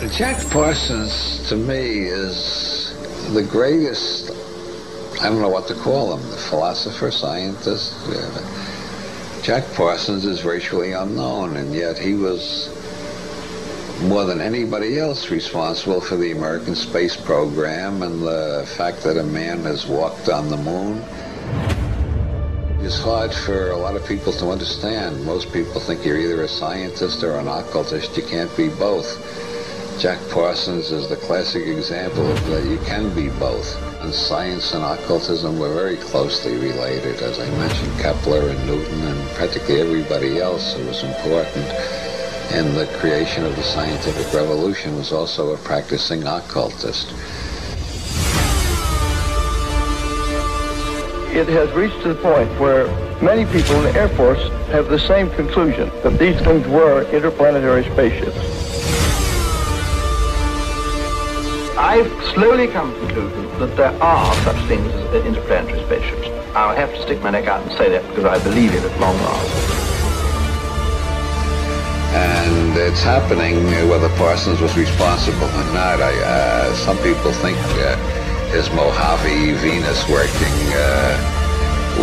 Jack Parsons, to me, is the greatest, I don't know what to call him, the philosopher, scientist. Jack Parsons is virtually unknown, and yet he was, more than anybody else, responsible for the American space program and the fact that a man has walked on the moon. It's hard for a lot of people to understand. Most people think you're either a scientist or an occultist. You can't be both. Jack Parsons is the classic example of that you can be both. And science and occultism were very closely related. As I mentioned, Kepler and Newton and practically everybody else who was important in the creation of the scientific revolution was also a practicing occultist. It has reached to the point where many people in the Air Force have the same conclusion, that these things were interplanetary spaceships. I've slowly come to the conclusion that there are such things as interplanetary spaceships. I'll have to stick my neck out and say that because I believe it at long last. And it's happening whether Parsons was responsible or not. Some people think his Mojave Venus working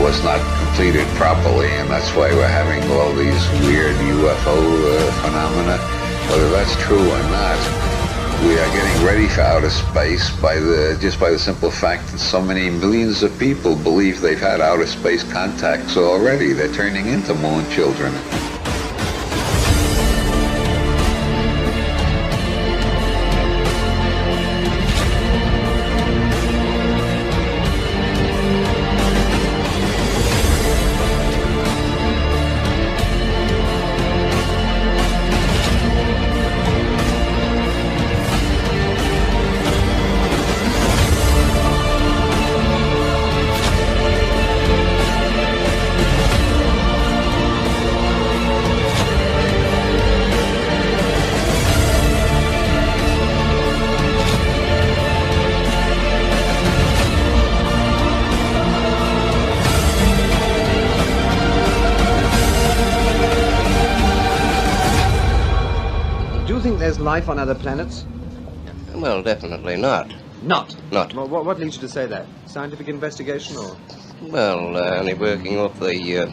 was not completed properly, and that's why we're having all these weird UFO phenomena. Whether that's true or not, we are getting ready for outer space just by the simple fact that so many millions of people believe they've had outer space contacts already. They're turning into moon children. There's life on other planets? Well, definitely not. Not? Not. Well, what leads you to say that? Scientific investigation, or...? Well, only working off the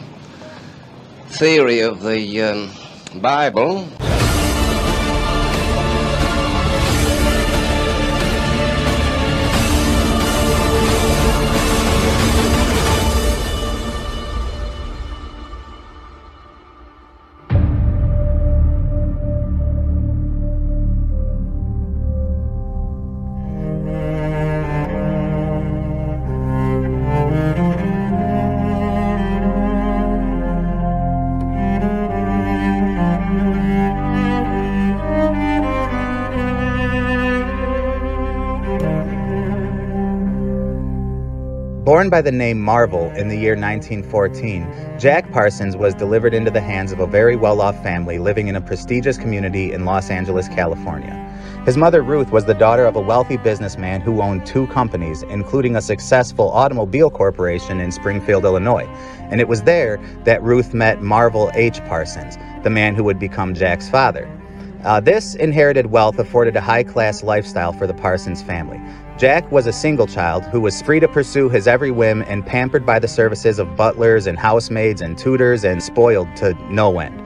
theory of the Bible. Born by the name Marvel in the year 1914, Jack Parsons was delivered into the hands of a very well-off family living in a prestigious community in Los Angeles, California. His mother, Ruth, was the daughter of a wealthy businessman who owned 2 companies, including a successful automobile corporation in Springfield, Illinois. And it was there that Ruth met Marvel H. Parsons, the man who would become Jack's father. This inherited wealth afforded a high-class lifestyle for the Parsons family. Jack was a single child who was free to pursue his every whim and pampered by the services of butlers and housemaids and tutors and spoiled to no end.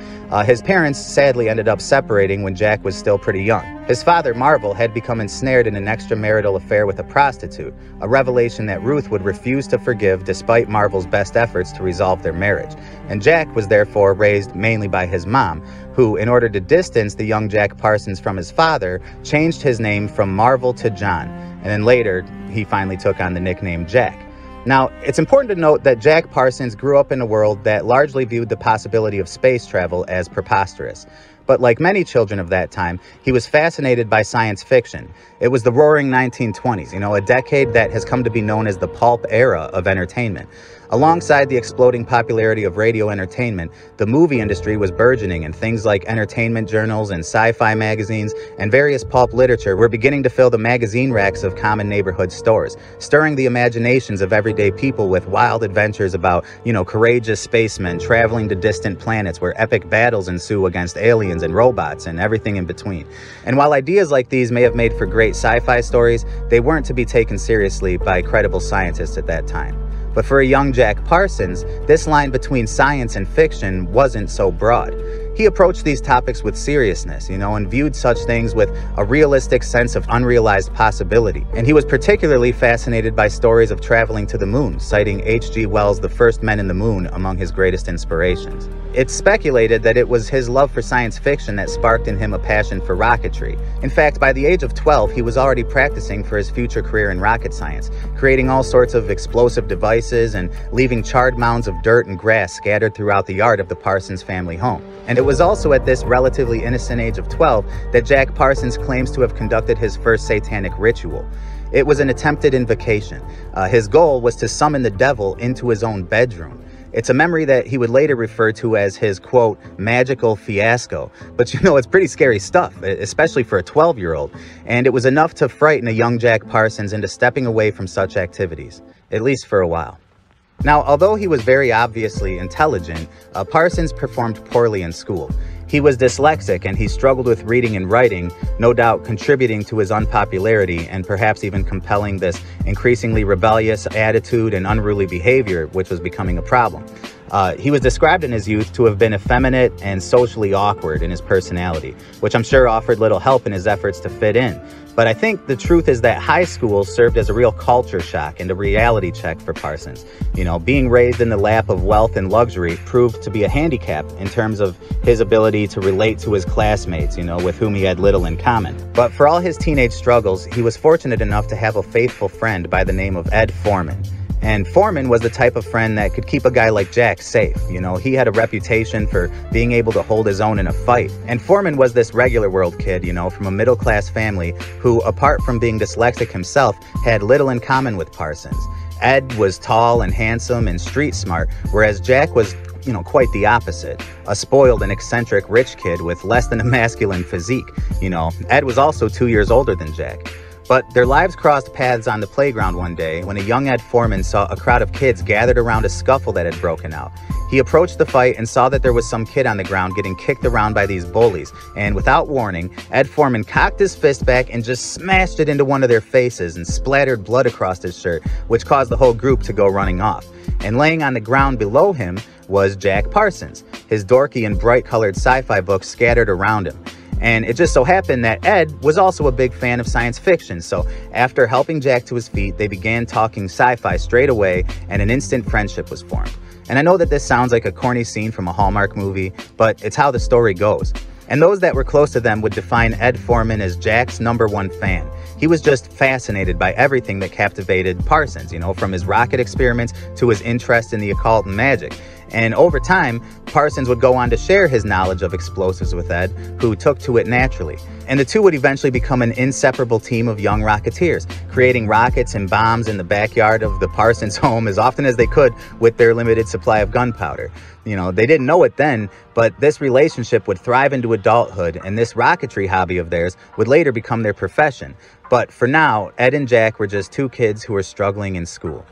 His parents sadly ended up separating when Jack was still pretty young. His father, Marvel, had become ensnared in an extramarital affair with a prostitute, a revelation that Ruth would refuse to forgive despite Marvel's best efforts to resolve their marriage. And Jack was therefore raised mainly by his mom, who, in order to distance the young Jack Parsons from his father, changed his name from Marvel to John. And then later, he finally took on the nickname Jack. Now, it's important to note that Jack Parsons grew up in a world that largely viewed the possibility of space travel as preposterous. But like many children of that time, he was fascinated by science fiction. It was the roaring 1920s, a decade that has come to be known as the pulp era of entertainment. Alongside the exploding popularity of radio entertainment, the movie industry was burgeoning, and things like entertainment journals and sci-fi magazines and various pulp literature were beginning to fill the magazine racks of common neighborhood stores, stirring the imaginations of everyday people with wild adventures about, courageous spacemen traveling to distant planets where epic battles ensue against aliens aliens and robots and everything in between. And while ideas like these may have made for great sci-fi stories, they weren't to be taken seriously by credible scientists at that time. But for a young Jack Parsons, this line between science and fiction wasn't so broad. He approached these topics with seriousness, and viewed such things with a realistic sense of unrealized possibility. And he was particularly fascinated by stories of traveling to the moon, citing H.G. Wells' The First Men in the Moon among his greatest inspirations. It's speculated that it was his love for science fiction that sparked in him a passion for rocketry. In fact, by the age of 12, he was already practicing for his future career in rocket science, creating all sorts of explosive devices and leaving charred mounds of dirt and grass scattered throughout the yard of the Parsons family home. And it was also at this relatively innocent age of 12 that Jack Parsons claims to have conducted his first satanic ritual. It was an attempted invocation. His goal was to summon the devil into his own bedroom. It's a memory that he would later refer to as his, quote, magical fiasco. But it's pretty scary stuff, especially for a 12-year-old. And it was enough to frighten a young Jack Parsons into stepping away from such activities, at least for a while. Now, although he was very obviously intelligent, Parsons performed poorly in school. He was dyslexic and he struggled with reading and writing, no doubt contributing to his unpopularity and perhaps even compelling this increasingly rebellious attitude and unruly behavior, which was becoming a problem. He was described in his youth to have been effeminate and socially awkward in his personality, which I'm sure offered little help in his efforts to fit in. But I think the truth is that high school served as a real culture shock and a reality check for Parsons. Being raised in the lap of wealth and luxury proved to be a handicap in terms of his ability to relate to his classmates, with whom he had little in common. But for all his teenage struggles, he was fortunate enough to have a faithful friend by the name of Ed Foreman. And Foreman was the type of friend that could keep a guy like Jack safe. He had a reputation for being able to hold his own in a fight. And Foreman was this regular world kid, from a middle-class family who, apart from being dyslexic himself, had little in common with Parsons. Ed was tall and handsome and street smart, whereas Jack was quite the opposite. A spoiled and eccentric rich kid with less than a masculine physique. Ed was also 2 years older than Jack. But their lives crossed paths on the playground one day when a young Ed Foreman saw a crowd of kids gathered around a scuffle that had broken out. He approached the fight and saw that there was some kid on the ground getting kicked around by these bullies. And without warning, Ed Foreman cocked his fist back and just smashed it into one of their faces and splattered blood across his shirt, which caused the whole group to go running off. And laying on the ground below him was Jack Parsons, his dorky and bright-colored sci-fi books scattered around him. And it just so happened that Ed was also a big fan of science fiction, so after helping Jack to his feet, they began talking sci-fi straight away, and an instant friendship was formed. And I know that this sounds like a corny scene from a Hallmark movie, but it's how the story goes. And those that were close to them would define Ed Foreman as Jack's #1 fan. He was just fascinated by everything that captivated Parsons, from his rocket experiments to his interest in the occult and magic. And over time, Parsons would go on to share his knowledge of explosives with Ed, who took to it naturally. And the two would eventually become an inseparable team of young rocketeers, creating rockets and bombs in the backyard of the Parsons home as often as they could with their limited supply of gunpowder. They didn't know it then, but this relationship would thrive into adulthood, and this rocketry hobby of theirs would later become their profession. But for now, Ed and Jack were just two kids who were struggling in school.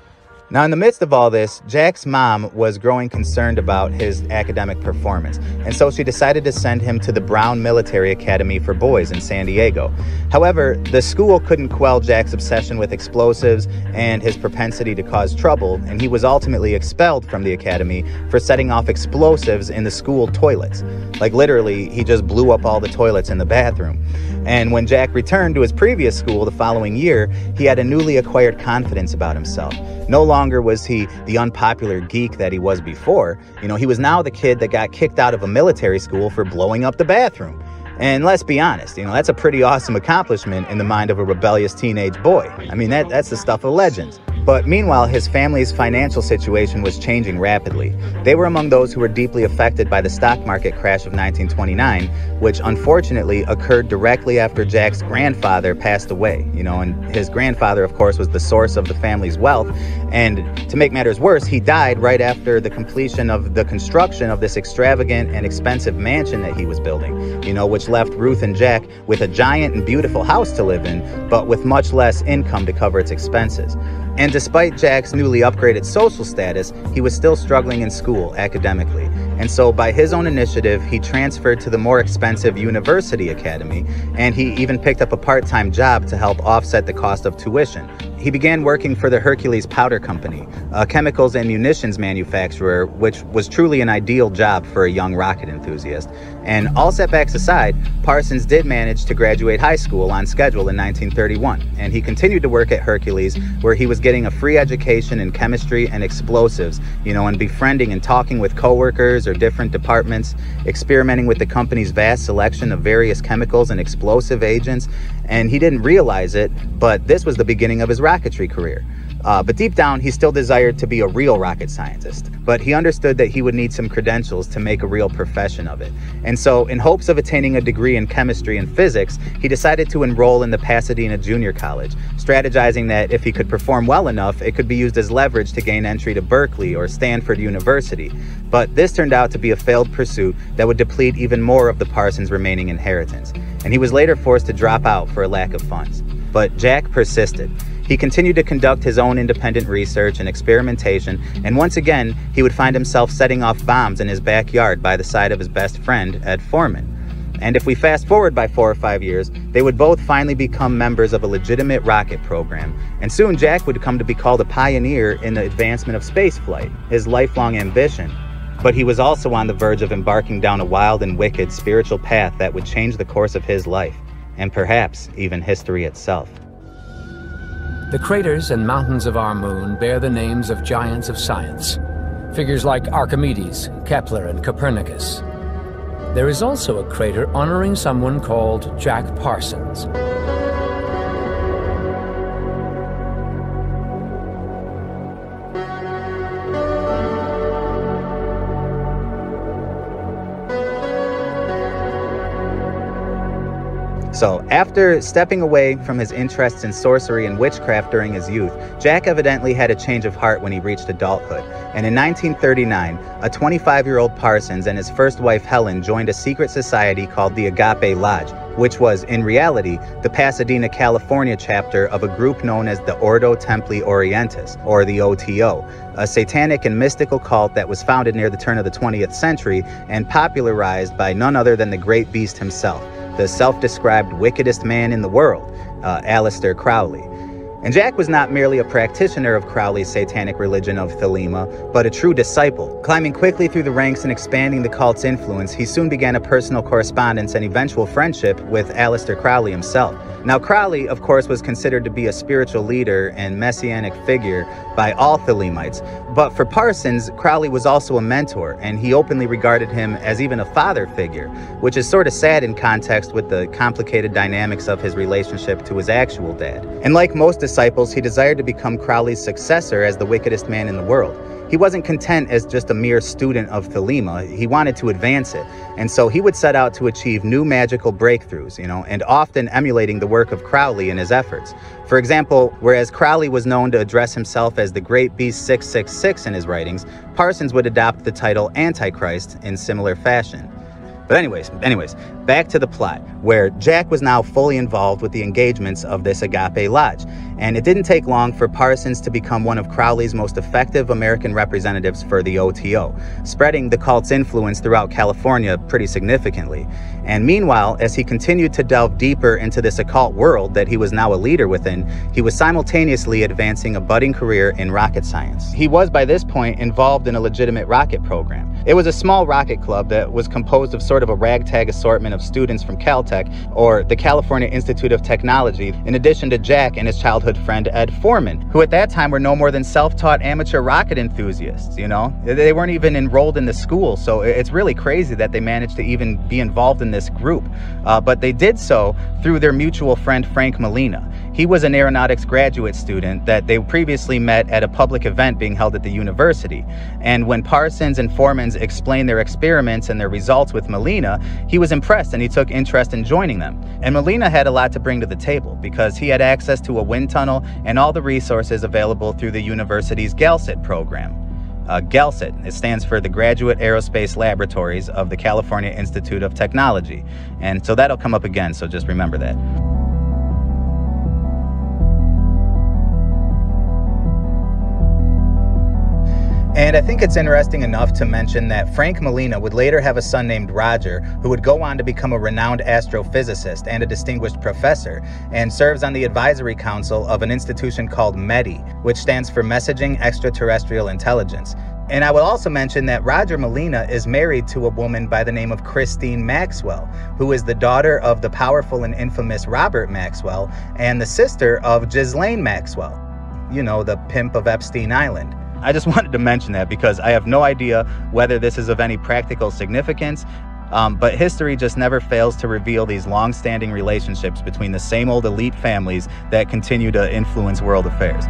Now, in the midst of all this, Jack's mom was growing concerned about his academic performance, and so she decided to send him to the Brown Military Academy for Boys in San Diego. However, the school couldn't quell Jack's obsession with explosives and his propensity to cause trouble, and he was ultimately expelled from the academy for setting off explosives in the school toilets. Like literally, he just blew up all the toilets in the bathroom. And when Jack returned to his previous school the following year, he had a newly acquired confidence about himself. No longer was he the unpopular geek that he was before. He was now the kid that got kicked out of a military school for blowing up the bathroom. And let's be honest, that's a pretty awesome accomplishment in the mind of a rebellious teenage boy. I mean, that's the stuff of legends. But meanwhile, his family's financial situation was changing rapidly. They were among those who were deeply affected by the stock market crash of 1929, which unfortunately occurred directly after Jack's grandfather passed away. And his grandfather, of course, was the source of the family's wealth. And to make matters worse, he died right after the completion of the construction of this extravagant and expensive mansion that he was building, which left Ruth and Jack with a giant and beautiful house to live in, but with much less income to cover its expenses. And despite Jack's newly upgraded social status, he was still struggling in school academically. And so by his own initiative, he transferred to the more expensive University Academy, and he even picked up a part-time job to help offset the cost of tuition. He began working for the Hercules Powder Company, a chemicals and munitions manufacturer, which was truly an ideal job for a young rocket enthusiast. And all setbacks aside, Parsons did manage to graduate high school on schedule in 1931, and he continued to work at Hercules, where he was getting a free education in chemistry and explosives, and befriending and talking with coworkers or different departments, experimenting with the company's vast selection of various chemicals and explosive agents. And he didn't realize it, but this was the beginning of his rocketry career. But deep down, he still desired to be a real rocket scientist. But he understood that he would need some credentials to make a real profession of it. And so, in hopes of attaining a degree in chemistry and physics, he decided to enroll in the Pasadena Junior College, strategizing that if he could perform well enough, it could be used as leverage to gain entry to Berkeley or Stanford University. But this turned out to be a failed pursuit that would deplete even more of the Parsons' remaining inheritance. And he was later forced to drop out for a lack of funds. But Jack persisted. He continued to conduct his own independent research and experimentation, and once again, he would find himself setting off bombs in his backyard by the side of his best friend, Ed Foreman. And if we fast forward by 4 or 5 years, they would both finally become members of a legitimate rocket program, and soon Jack would come to be called a pioneer in the advancement of spaceflight, his lifelong ambition. But he was also on the verge of embarking down a wild and wicked spiritual path that would change the course of his life, and perhaps even history itself. The craters and mountains of our moon bear the names of giants of science, figures like Archimedes, Kepler, and Copernicus. There is also a crater honoring someone called Jack Parsons. So, after stepping away from his interests in sorcery and witchcraft during his youth, Jack evidently had a change of heart when he reached adulthood. And in 1939, a 25-year-old Parsons and his first wife Helen joined a secret society called the Agape Lodge, which was, in reality, the Pasadena, California chapter of a group known as the Ordo Templi Orientis, or the OTO, a satanic and mystical cult that was founded near the turn of the 20th century and popularized by none other than the great beast himself, the self-described wickedest man in the world, Aleister Crowley. And Jack was not merely a practitioner of Crowley's satanic religion of Thelema, but a true disciple. Climbing quickly through the ranks and expanding the cult's influence, he soon began a personal correspondence and eventual friendship with Aleister Crowley himself. Now, Crowley, of course, was considered to be a spiritual leader and messianic figure by all Thelemites. But for Parsons, Crowley was also a mentor, and he openly regarded him as even a father figure, which is sort of sad in context with the complicated dynamics of his relationship to his actual dad. And like most disciples, he desired to become Crowley's successor as the wickedest man in the world. He wasn't content as just a mere student of Thelema. He wanted to advance it. And so he would set out to achieve new magical breakthroughs, and often emulating the work of Crowley in his efforts. For example, whereas Crowley was known to address himself as the Great Beast 666 in his writings, Parsons would adopt the title Antichrist in similar fashion. But anyways, back to the plot, where Jack was now fully involved with the engagements of this Agape Lodge. And it didn't take long for Parsons to become one of Crowley's most effective American representatives for the OTO, spreading the cult's influence throughout California pretty significantly. And meanwhile, as he continued to delve deeper into this occult world that he was now a leader within, he was simultaneously advancing a budding career in rocket science. He was by this point involved in a legitimate rocket program. It was a small rocket club that was composed of sort of a ragtag assortment of students from Caltech, or the California Institute of Technology, in addition to Jack and his childhood friend Ed Foreman, who at that time were no more than self-taught amateur rocket enthusiasts, They weren't even enrolled in the school, so it's really crazy that they managed to even be involved in this group. But they did so through their mutual friend Frank Molina. He was an aeronautics graduate student that they previously met at a public event being held at the university. And when Parsons and Foreman explained their experiments and their results with Molina, he was impressed and he took interest in joining them. And Molina had a lot to bring to the table because he had access to a wind tunnel and all the resources available through the university's GALCIT program. GALCIT, it stands for the Graduate Aerospace Laboratories of the California Institute of Technology. And so that'll come up again, so just remember that. And I think it's interesting enough to mention that Frank Molina would later have a son named Roger, who would go on to become a renowned astrophysicist and a distinguished professor, and serves on the advisory council of an institution called METI, which stands for Messaging Extraterrestrial Intelligence. And I will also mention that Roger Molina is married to a woman by the name of Christine Maxwell, who is the daughter of the powerful and infamous Robert Maxwell and the sister of Ghislaine Maxwell, you know, the pimp of Epstein Island. I just wanted to mention that because I have no idea whether this is of any practical significance, but history just never fails to reveal these long-standing relationships between the same old elite families that continue to influence world affairs.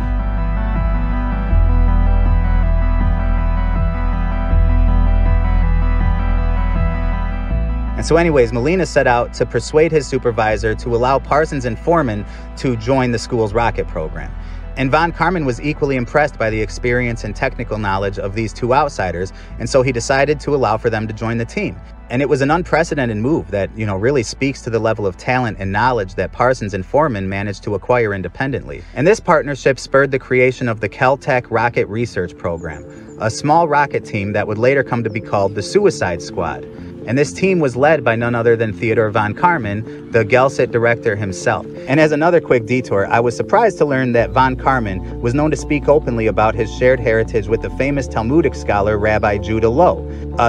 And so anyways, Molina set out to persuade his supervisor to allow Parsons and Foreman to join the school's rocket program. And von Karman was equally impressed by the experience and technical knowledge of these two outsiders, and so he decided to allow for them to join the team. And it was an unprecedented move that, you know, really speaks to the level of talent and knowledge that Parsons and Foreman managed to acquire independently. And this partnership spurred the creation of the Caltech Rocket Research Program, a small rocket team that would later come to be called the Suicide Squad. And this team was led by none other than Theodore von Karman, the Gelsit director himself. And as another quick detour, I was surprised to learn that von Karman was known to speak openly about his shared heritage with the famous Talmudic scholar Rabbi Judah Loew.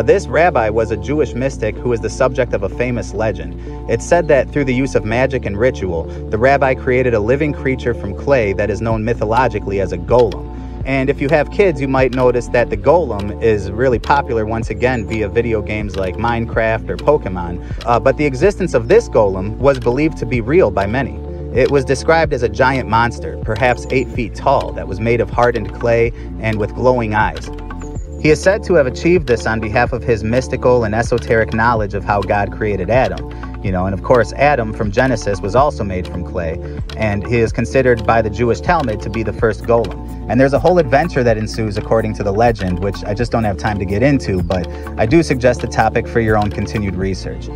This rabbi was a Jewish mystic who was the subject of a famous legend. It's said that through the use of magic and ritual, the rabbi created a living creature from clay that is known mythologically as a golem. And if you have kids, you might notice that the golem is really popular once again via video games like Minecraft or Pokemon. But the existence of this golem was believed to be real by many. It was described as a giant monster, perhaps 8 feet tall, that was made of hardened clay and with glowing eyes. He is said to have achieved this on behalf of his mystical and esoteric knowledge of how God created Adam. You know, and of course, Adam from Genesis was also made from clay, and he is considered by the Jewish Talmud to be the first golem. And there's a whole adventure that ensues according to the legend, which I just don't have time to get into, but I do suggest the topic for your own continued research.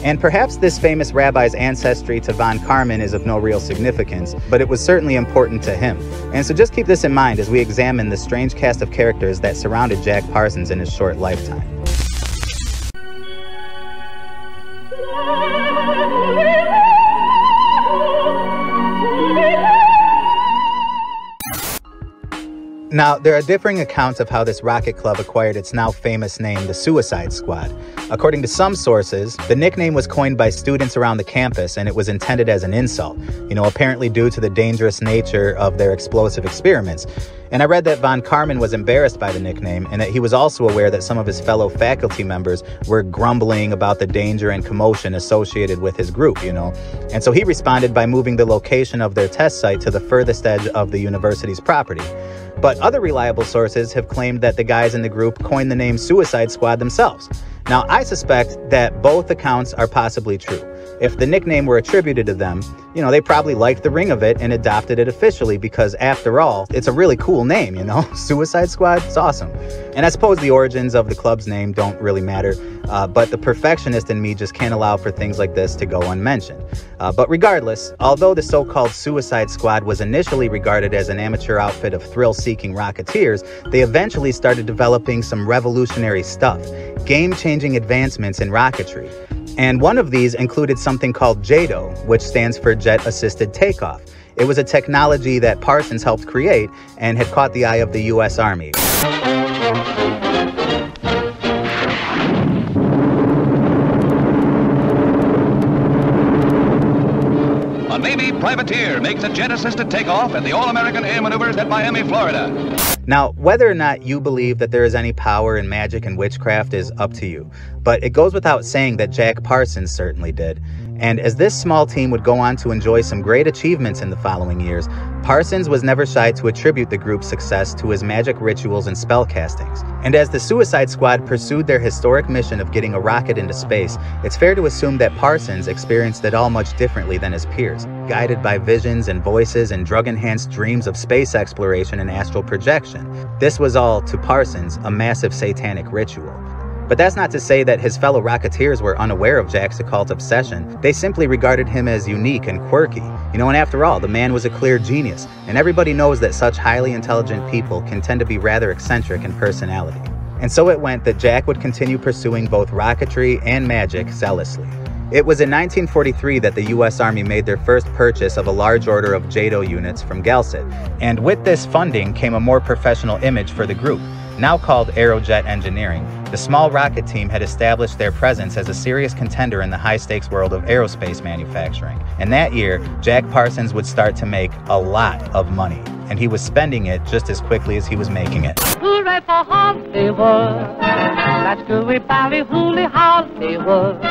And perhaps this famous rabbi's ancestry to von Karman is of no real significance, but it was certainly important to him. And so just keep this in mind as we examine the strange cast of characters that surrounded Jack Parsons in his short lifetime. Now, there are differing accounts of how this rocket club acquired its now famous name, the Suicide Squad. According to some sources, the nickname was coined by students around the campus and it was intended as an insult, you know, apparently due to the dangerous nature of their explosive experiments. And I read that von Karman was embarrassed by the nickname and that he was also aware that some of his fellow faculty members were grumbling about the danger and commotion associated with his group, you know. And so he responded by moving the location of their test site to the furthest edge of the university's property. But other reliable sources have claimed that the guys in the group coined the name Suicide Squad themselves. Now, I suspect that both accounts are possibly true. If the nickname were attributed to them, you know, they probably liked the ring of it and adopted it officially because, after all, it's a really cool name, you know? Suicide Squad, it's awesome. And I suppose the origins of the club's name don't really matter, but the perfectionist in me just can't allow for things like this to go unmentioned. But regardless, although the so-called Suicide Squad was initially regarded as an amateur outfit of thrill-seeking rocketeers, they eventually started developing some revolutionary stuff, game-changing advancements in rocketry. And one of these included something called JATO, which stands for Jet Assisted Takeoff. It was a technology that Parsons helped create and had caught the eye of the U.S. Army. A Navy privateer makes a jet-assisted takeoff at the All-American Air Maneuvers at Miami, Florida. Now, whether or not you believe that there is any power in magic and witchcraft is up to you, but it goes without saying that Jack Parsons certainly did. And as this small team would go on to enjoy some great achievements in the following years, Parsons was never shy to attribute the group's success to his magic rituals and spellcastings. And as the Suicide Squad pursued their historic mission of getting a rocket into space, it's fair to assume that Parsons experienced it all much differently than his peers, guided by visions and voices and drug-enhanced dreams of space exploration and astral projection. This was all, to Parsons, a massive satanic ritual. But that's not to say that his fellow Rocketeers were unaware of Jack's occult obsession. They simply regarded him as unique and quirky. And after all, the man was a clear genius, and everybody knows that such highly intelligent people can tend to be rather eccentric in personality. And so it went that Jack would continue pursuing both rocketry and magic zealously. It was in 1943 that the U.S. Army made their first purchase of a large order of JATO units from Galset, and with this funding came a more professional image for the group. Now called Aerojet Engineering, the small rocket team had established their presence as a serious contender in the high-stakes world of aerospace manufacturing. And that year, Jack Parsons would start to make a lot of money, and he was spending it just as quickly as he was making it. Hooray for Hollywood! That's gooey bally hooly Hollywood,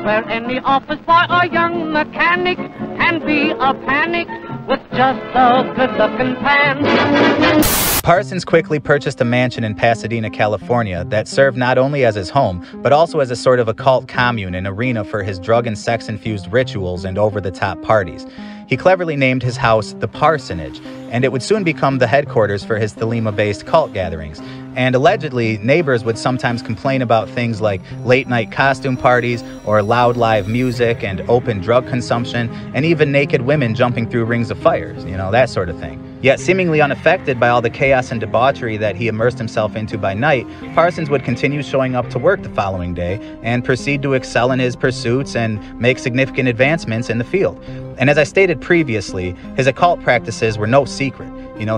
where any office boy or young mechanic can be a panic with just a good-looking pan. Parsons quickly purchased a mansion in Pasadena, California that served not only as his home, but also as a sort of occult commune and arena for his drug and sex-infused rituals and over-the-top parties. He cleverly named his house the Parsonage, and it would soon become the headquarters for his Thelema-based cult gatherings. And allegedly, neighbors would sometimes complain about things like late-night costume parties or loud live music and open drug consumption and even naked women jumping through rings of fires, that sort of thing. Yet seemingly unaffected by all the chaos and debauchery that he immersed himself into by night, Parsons would continue showing up to work the following day and proceed to excel in his pursuits and make significant advancements in the field. And as I stated previously, his occult practices were no secret.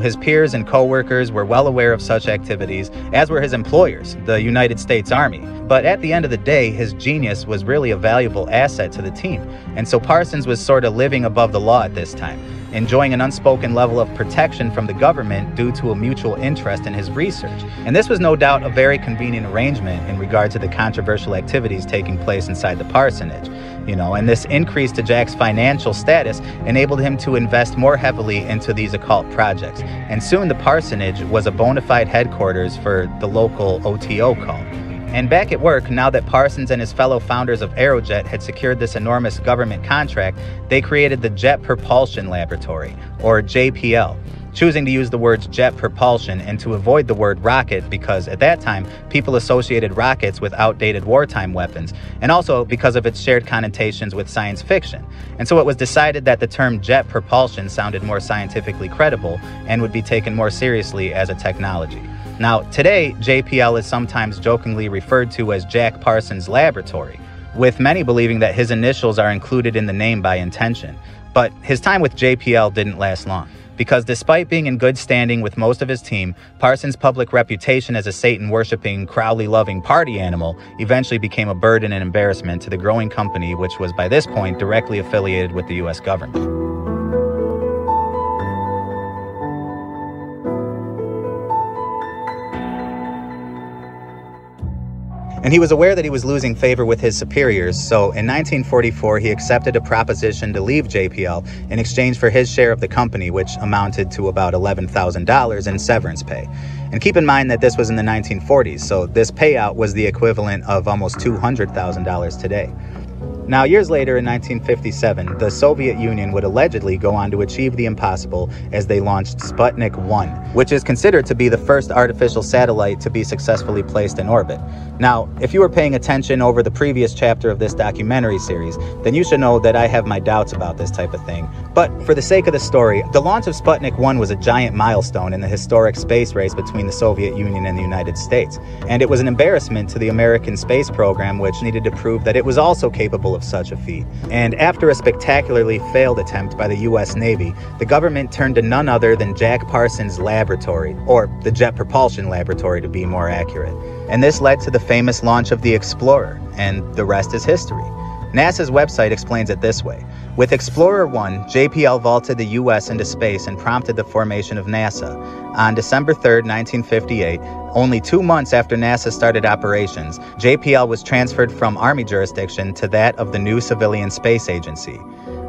His peers and co-workers were well aware of such activities, as were his employers, the United States Army. But at the end of the day, his genius was really a valuable asset to the team. And so Parsons was sort of living above the law at this time, enjoying an unspoken level of protection from the government due to a mutual interest in his research. And this was no doubt a very convenient arrangement in regard to the controversial activities taking place inside the parsonage. And this increase to Jack's financial status enabled him to invest more heavily into these occult projects. And soon the parsonage was a bona fide headquarters for the local OTO cult. And back at work, now that Parsons and his fellow founders of Aerojet had secured this enormous government contract, they created the Jet Propulsion Laboratory, or JPL, choosing to use the words jet propulsion and to avoid the word rocket because at that time, people associated rockets with outdated wartime weapons, and also because of its shared connotations with science fiction. And so it was decided that the term jet propulsion sounded more scientifically credible and would be taken more seriously as a technology. Now, today, JPL is sometimes jokingly referred to as Jack Parsons Laboratory, with many believing that his initials are included in the name by intention. But his time with JPL didn't last long, because despite being in good standing with most of his team, Parsons' public reputation as a Satan-worshipping, Crowley-loving party animal eventually became a burden and embarrassment to the growing company, which was by this point directly affiliated with the U.S. government. And he was aware that he was losing favor with his superiors, so in 1944 he accepted a proposition to leave JPL in exchange for his share of the company, which amounted to about $11,000 in severance pay. And keep in mind that this was in the 1940s, so this payout was the equivalent of almost $200,000 today. Now, years later, in 1957, the Soviet Union would allegedly go on to achieve the impossible as they launched Sputnik 1, which is considered to be the first artificial satellite to be successfully placed in orbit. Now, if you were paying attention over the previous chapter of this documentary series, then you should know that I have my doubts about this type of thing. But for the sake of the story, the launch of Sputnik 1 was a giant milestone in the historic space race between the Soviet Union and the United States. And it was an embarrassment to the American space program, which needed to prove that it was also capable of such a feat. And after a spectacularly failed attempt by the U.S. Navy, the government turned to none other than Jack Parsons' laboratory, or the Jet Propulsion Laboratory to be more accurate. And this led to the famous launch of the Explorer, and the rest is history. NASA's website explains it this way. With Explorer 1, JPL vaulted the U.S. into space and prompted the formation of NASA. On December 3, 1958, only 2 months after NASA started operations, JPL was transferred from Army jurisdiction to that of the new Civilian Space Agency.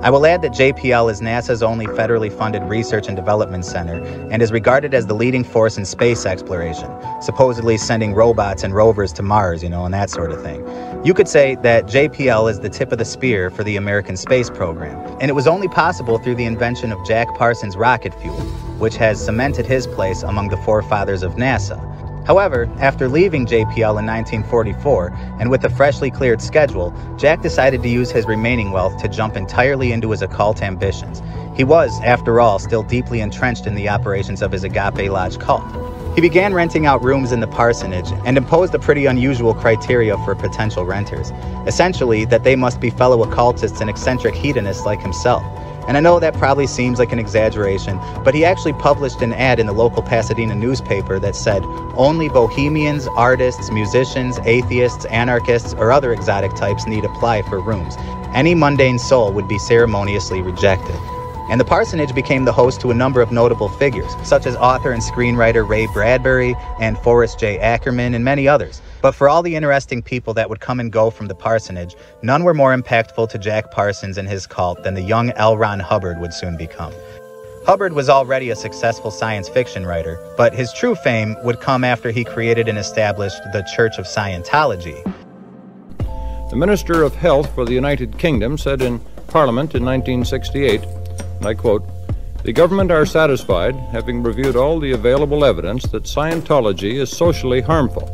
I will add that JPL is NASA's only federally funded research and development center and is regarded as the leading force in space exploration, supposedly sending robots and rovers to Mars, and that sort of thing. You could say that JPL is the tip of the spear for the American space program, and it was only possible through the invention of Jack Parsons' rocket fuel, which has cemented his place among the forefathers of NASA. However, after leaving JPL in 1944, and with a freshly cleared schedule, Jack decided to use his remaining wealth to jump entirely into his occult ambitions. He was, after all, still deeply entrenched in the operations of his Agape Lodge cult. He began renting out rooms in the parsonage and imposed a pretty unusual criteria for potential renters. Essentially, that they must be fellow occultists and eccentric hedonists like himself. And I know that probably seems like an exaggeration, but he actually published an ad in the local Pasadena newspaper that said, "Only bohemians, artists, musicians, atheists, anarchists, or other exotic types need apply for rooms. Any mundane soul would be ceremoniously rejected." And the parsonage became the host to a number of notable figures, such as author and screenwriter Ray Bradbury and Forrest J. Ackerman and many others. But for all the interesting people that would come and go from the parsonage, none were more impactful to Jack Parsons and his cult than the young L. Ron Hubbard would soon become. Hubbard was already a successful science fiction writer, but his true fame would come after he created and established the Church of Scientology. The Minister of Health for the United Kingdom said in Parliament in 1968, and I quote, "The government are satisfied, having reviewed all the available evidence, that Scientology is socially harmful."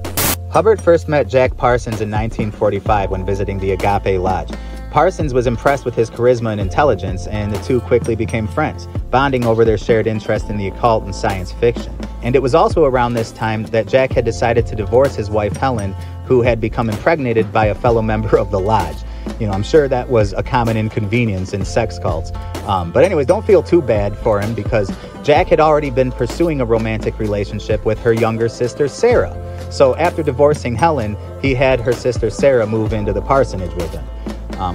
Hubbard first met Jack Parsons in 1945 when visiting the Agape Lodge. Parsons was impressed with his charisma and intelligence, and the two quickly became friends, bonding over their shared interest in the occult and science fiction. And it was also around this time that Jack had decided to divorce his wife Helen, who had become impregnated by a fellow member of the lodge. You know, I'm sure that was a common inconvenience in sex cults. But anyways, don't feel too bad for him, because Jack had already been pursuing a romantic relationship with her younger sister, Sarah. So after divorcing Helen, he had her sister Sarah move into the parsonage with him.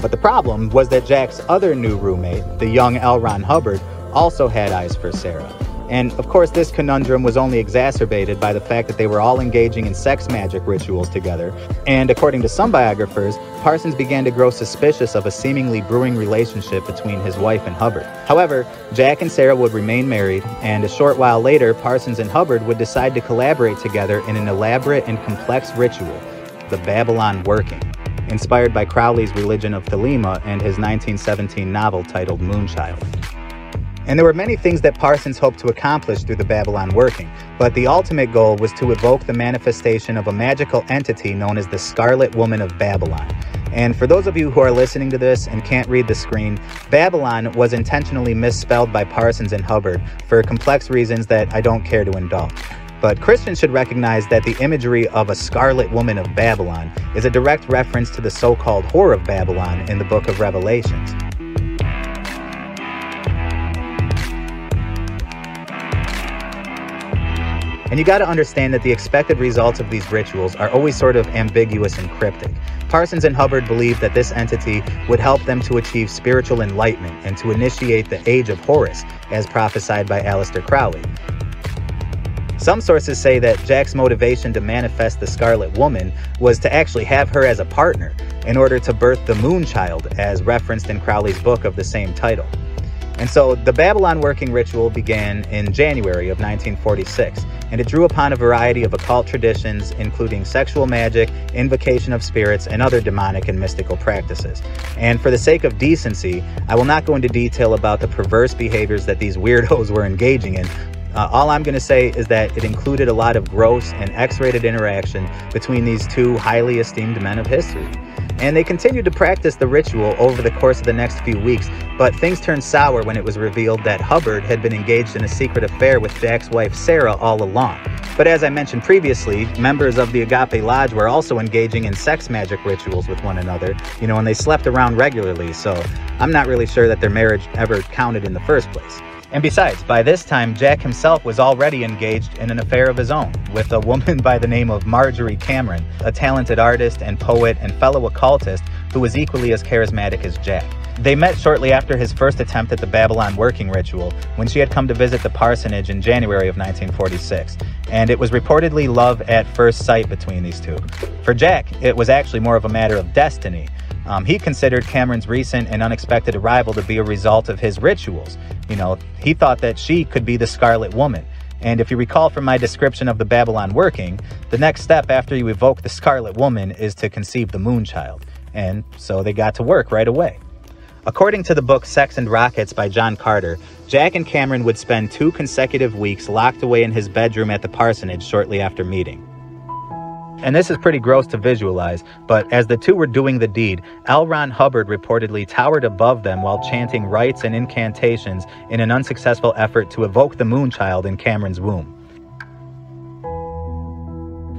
But the problem was that Jack's other new roommate, the young L. Ron Hubbard, also had eyes for Sarah. And of course, this conundrum was only exacerbated by the fact that they were all engaging in sex magic rituals together. And according to some biographers, Parsons began to grow suspicious of a seemingly brewing relationship between his wife and Hubbard. However, Jack and Sarah would remain married, and a short while later, Parsons and Hubbard would decide to collaborate together in an elaborate and complex ritual, the Babylon Working, inspired by Crowley's Religion of Thelema and his 1917 novel titled Moonchild. And there were many things that Parsons hoped to accomplish through the Babylon Working, but the ultimate goal was to evoke the manifestation of a magical entity known as the Scarlet Woman of Babylon. And for those of you who are listening to this and can't read the screen, Babylon was intentionally misspelled by Parsons and Hubbard for complex reasons that I don't care to indulge. But Christians should recognize that the imagery of a Scarlet Woman of Babylon is a direct reference to the so-called Whore of Babylon in the book of Revelations. And you got to understand that the expected results of these rituals are always sort of ambiguous and cryptic. Parsons and Hubbard believed that this entity would help them to achieve spiritual enlightenment and to initiate the Age of Horus, as prophesied by Aleister Crowley. Some sources say that Jack's motivation to manifest the Scarlet Woman was to actually have her as a partner in order to birth the Moonchild, as referenced in Crowley's book of the same title. And so the Babylon Working ritual began in January of 1946, and it drew upon a variety of occult traditions, including sexual magic, invocation of spirits, and other demonic and mystical practices. And for the sake of decency, I will not go into detail about the perverse behaviors that these weirdos were engaging in. All I'm going to say is that it included a lot of gross and X-rated interaction between these two highly esteemed men of history. And they continued to practice the ritual over the course of the next few weeks, but things turned sour when it was revealed that Hubbard had been engaged in a secret affair with Jack's wife Sarah all along. But as I mentioned previously, members of the Agape Lodge were also engaging in sex magic rituals with one another, you know, and they slept around regularly, so I'm not really sure that their marriage ever counted in the first place. And besides, by this time, Jack himself was already engaged in an affair of his own with a woman by the name of Marjorie Cameron, a talented artist and poet and fellow occultist who was equally as charismatic as Jack. They met shortly after his first attempt at the Babylon Working ritual, when she had come to visit the parsonage in January of 1946, and it was reportedly love at first sight between these two. For Jack, it was actually more of a matter of destiny. He considered Cameron's recent and unexpected arrival to be a result of his rituals. You know, he thought that she could be the Scarlet Woman. And if you recall from my description of the Babylon Working, the next step after you evoke the Scarlet Woman is to conceive the Moonchild. And so they got to work right away. According to the book Sex and Rockets by John Carter, Jack and Cameron would spend 2 consecutive weeks locked away in his bedroom at the parsonage shortly after meeting. And this is pretty gross to visualize, but as the two were doing the deed, L. Ron Hubbard reportedly towered above them while chanting rites and incantations in an unsuccessful effort to evoke the moonchild in Cameron's womb.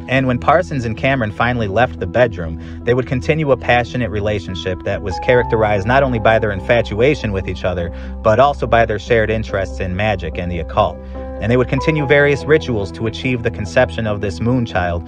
And when Parsons and Cameron finally left the bedroom, they would continue a passionate relationship that was characterized not only by their infatuation with each other, but also by their shared interests in magic and the occult. And they would continue various rituals to achieve the conception of this moonchild,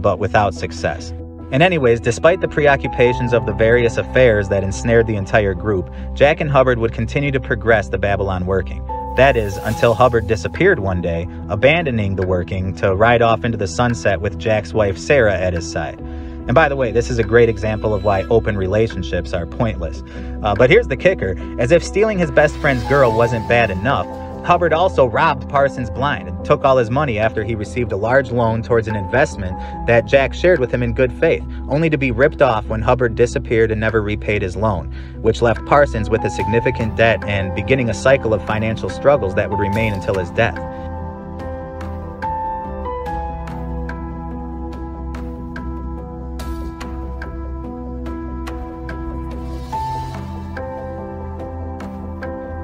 but without success. And anyways, despite the preoccupations of the various affairs that ensnared the entire group, Jack and Hubbard would continue to progress the Babylon working. That is, until Hubbard disappeared one day, abandoning the working to ride off into the sunset with Jack's wife Sarah at his side. And by the way, this is a great example of why open relationships are pointless. But here's the kicker. As if stealing his best friend's girl wasn't bad enough, Hubbard also robbed Parsons blind and took all his money after he received a large loan towards an investment that Jack shared with him in good faith, only to be ripped off when Hubbard disappeared and never repaid his loan, which left Parsons with a significant debt and beginning a cycle of financial struggles that would remain until his death.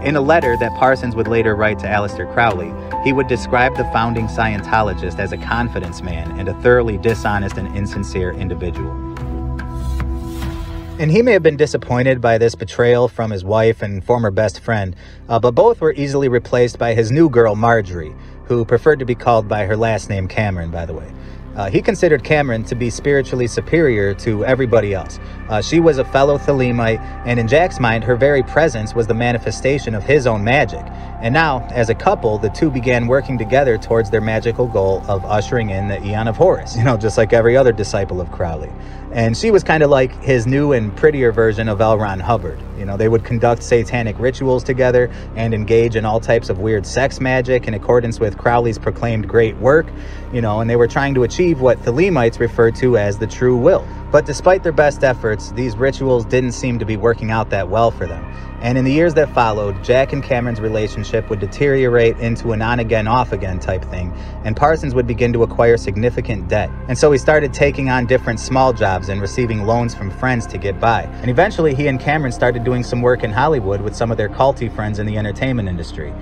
In a letter that Parsons would later write to Aleister Crowley, he would describe the founding Scientologist as a confidence man and a thoroughly dishonest and insincere individual. And he may have been disappointed by this betrayal from his wife and former best friend, but both were easily replaced by his new girl, Marjorie, who preferred to be called by her last name, Cameron, by the way. He considered Cameron to be spiritually superior to everybody else. She was a fellow Thelemite, and in Jack's mind, her very presence was the manifestation of his own magic. And now, as a couple, the two began working together towards their magical goal of ushering in the Aeon of Horus, just like every other disciple of Crowley. And she was kind of like his new and prettier version of L. Ron Hubbard. They would conduct satanic rituals together and engage in all types of weird sex magic in accordance with Crowley's proclaimed great work, and they were trying to achieve what Thelemites referred to as the true will. But despite their best efforts, these rituals didn't seem to be working out that well for them. And in the years that followed, Jack and Cameron's relationship would deteriorate into an on-again, off-again type thing, and Parsons would begin to acquire significant debt. And so he started taking on different small jobs and receiving loans from friends to get by. And eventually, he and Cameron started doing some work in Hollywood with some of their culty friends in the entertainment industry.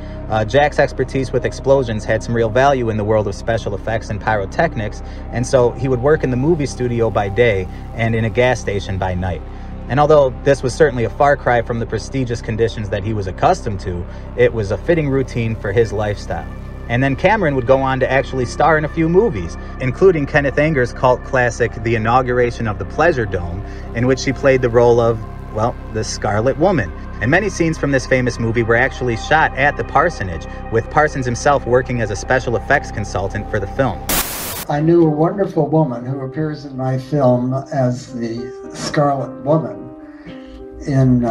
Jack's expertise with explosions had some real value in the world of special effects and pyrotechnics, and so he would work in the movie studio by day and in a gas station by night. And although this was certainly a far cry from the prestigious conditions that he was accustomed to, it was a fitting routine for his lifestyle. And then Cameron would go on to actually star in a few movies, including Kenneth Anger's cult classic, The Inauguration of the Pleasure Dome, in which she played the role of, well, the Scarlet Woman. And many scenes from this famous movie were actually shot at the parsonage, with Parsons himself working as a special effects consultant for the film. I knew a wonderful woman who appears in my film as the Scarlet Woman in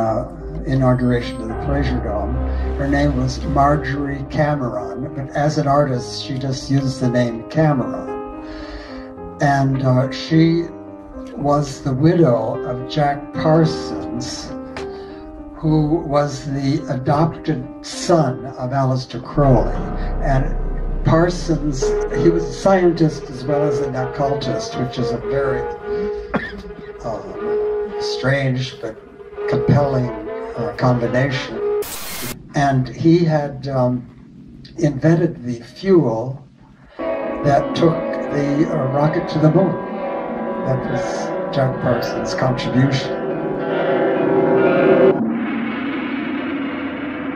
Inauguration of the Pleasure Dome. Her name was Marjorie Cameron, but as an artist, she just used the name Cameron. And she was the widow of Jack Parsons, who was the adopted son of Aleister Crowley. And Parsons, he was a scientist as well as an occultist, which is a very strange but compelling combination. And he had invented the fuel that took the rocket to the moon. That was Jack Parsons' contribution.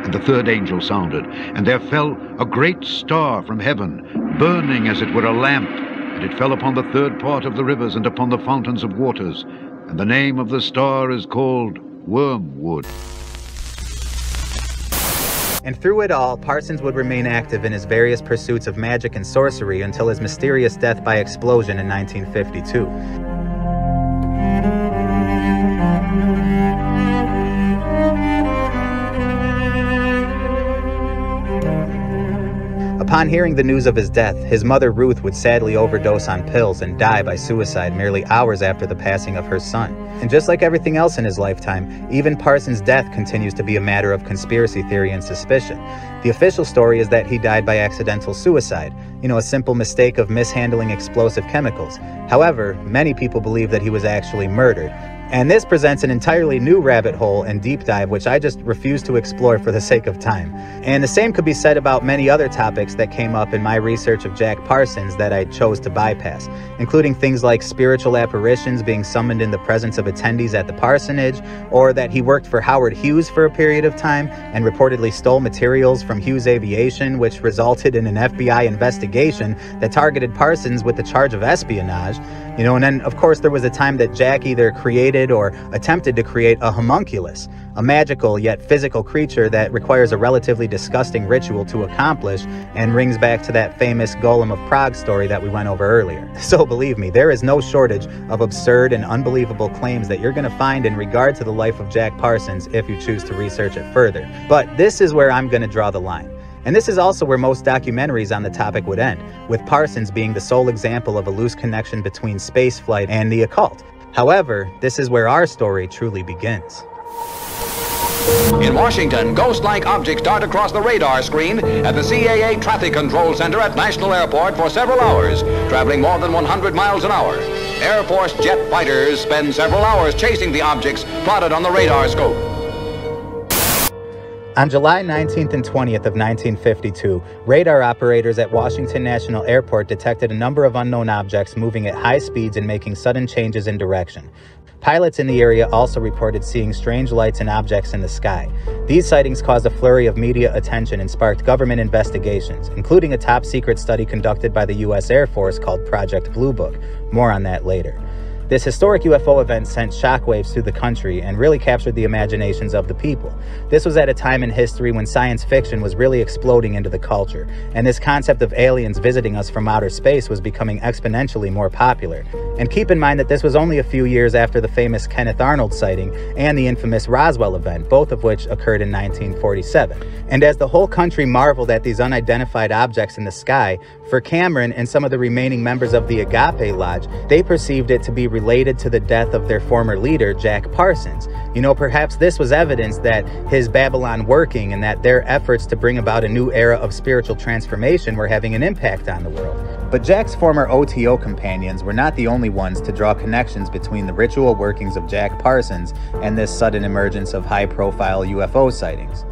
And the third angel sounded, and there fell a great star from heaven, burning as it were a lamp, and it fell upon the third part of the rivers and upon the fountains of waters. And the name of the star is called Wormwood. And through it all, Parsons would remain active in his various pursuits of magic and sorcery until his mysterious death by explosion in 1952. Upon hearing the news of his death, his mother Ruth would sadly overdose on pills and die by suicide merely hours after the passing of her son. And just like everything else in his lifetime, even Parsons' death continues to be a matter of conspiracy theory and suspicion. The official story is that he died by accidental suicide, a simple mistake of mishandling explosive chemicals. However, many people believe that he was actually murdered. And this presents an entirely new rabbit hole and deep dive which I just refuse to explore for the sake of time. And the same could be said about many other topics that came up in my research of Jack Parsons that I chose to bypass, including things like spiritual apparitions being summoned in the presence of attendees at the parsonage, or that he worked for Howard Hughes for a period of time and reportedly stole materials from Hughes Aviation, which resulted in an FBI investigation that targeted Parsons with the charge of espionage. And then, of course, there was a time that Jack either created or attempted to create a homunculus, a magical yet physical creature that requires a relatively disgusting ritual to accomplish and rings back to that famous Golem of Prague story that we went over earlier. So believe me, there is no shortage of absurd and unbelievable claims that you're going to find in regard to the life of Jack Parsons if you choose to research it further. But this is where I'm going to draw the line. And this is also where most documentaries on the topic would end, with Parsons being the sole example of a loose connection between spaceflight and the occult. However, this is where our story truly begins. In Washington, ghost-like objects dart across the radar screen at the CAA Traffic Control Center at National Airport for several hours, traveling more than 100 miles an hour. Air Force jet fighters spend several hours chasing the objects plotted on the radar scope. On July 19th and 20th of 1952, radar operators at Washington National Airport detected a number of unknown objects moving at high speeds and making sudden changes in direction. Pilots in the area also reported seeing strange lights and objects in the sky. These sightings caused a flurry of media attention and sparked government investigations, including a top-secret study conducted by the U.S. Air Force called Project Blue Book. More on that later. This historic UFO event sent shockwaves through the country and really captured the imaginations of the people. This was at a time in history when science fiction was really exploding into the culture, and this concept of aliens visiting us from outer space was becoming exponentially more popular. And keep in mind that this was only a few years after the famous Kenneth Arnold sighting and the infamous Roswell event, both of which occurred in 1947. And as the whole country marveled at these unidentified objects in the sky, for Cameron and some of the remaining members of the Agape Lodge, they perceived it to be related to the death of their former leader, Jack Parsons. Perhaps this was evidence that his Babylon working and that their efforts to bring about a new era of spiritual transformation were having an impact on the world. But Jack's former OTO companions were not the only ones to draw connections between the ritual workings of Jack Parsons and this sudden emergence of high-profile UFO sightings.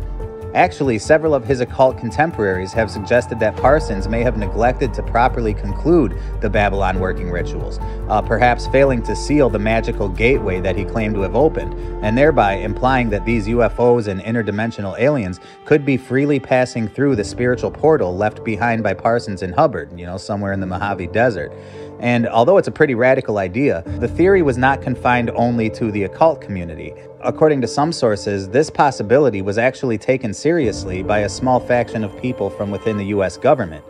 Actually, several of his occult contemporaries have suggested that Parsons may have neglected to properly conclude the Babylon working rituals, perhaps failing to seal the magical gateway that he claimed to have opened, and thereby implying that these UFOs and interdimensional aliens could be freely passing through the spiritual portal left behind by Parsons and Hubbard, somewhere in the Mojave Desert. And although it's a pretty radical idea, the theory was not confined only to the occult community. According to some sources, this possibility was actually taken seriously by a small faction of people from within the U.S. government.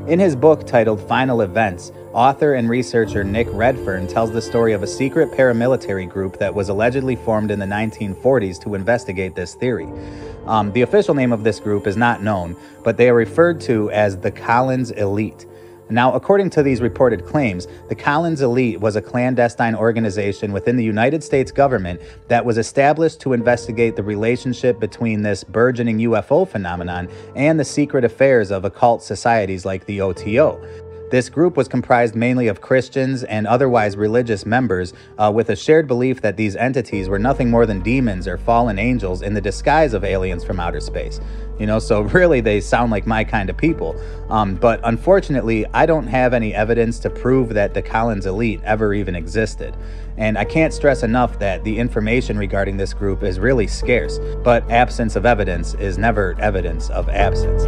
In his book titled Final Events, author and researcher Nick Redfern tells the story of a secret paramilitary group that was allegedly formed in the 1940s to investigate this theory. The official name of this group is not known, but they are referred to as the Collins Elite. Now, according to these reported claims, the Collins Elite was a clandestine organization within the United States government that was established to investigate the relationship between this burgeoning UFO phenomenon and the secret affairs of occult societies like the OTO. This group was comprised mainly of Christians and otherwise religious members with a shared belief that these entities were nothing more than demons or fallen angels in the disguise of aliens from outer space. So really they sound like my kind of people. But unfortunately, I don't have any evidence to prove that the Collins Elite ever even existed. And I can't stress enough that the information regarding this group is really scarce, but absence of evidence is never evidence of absence.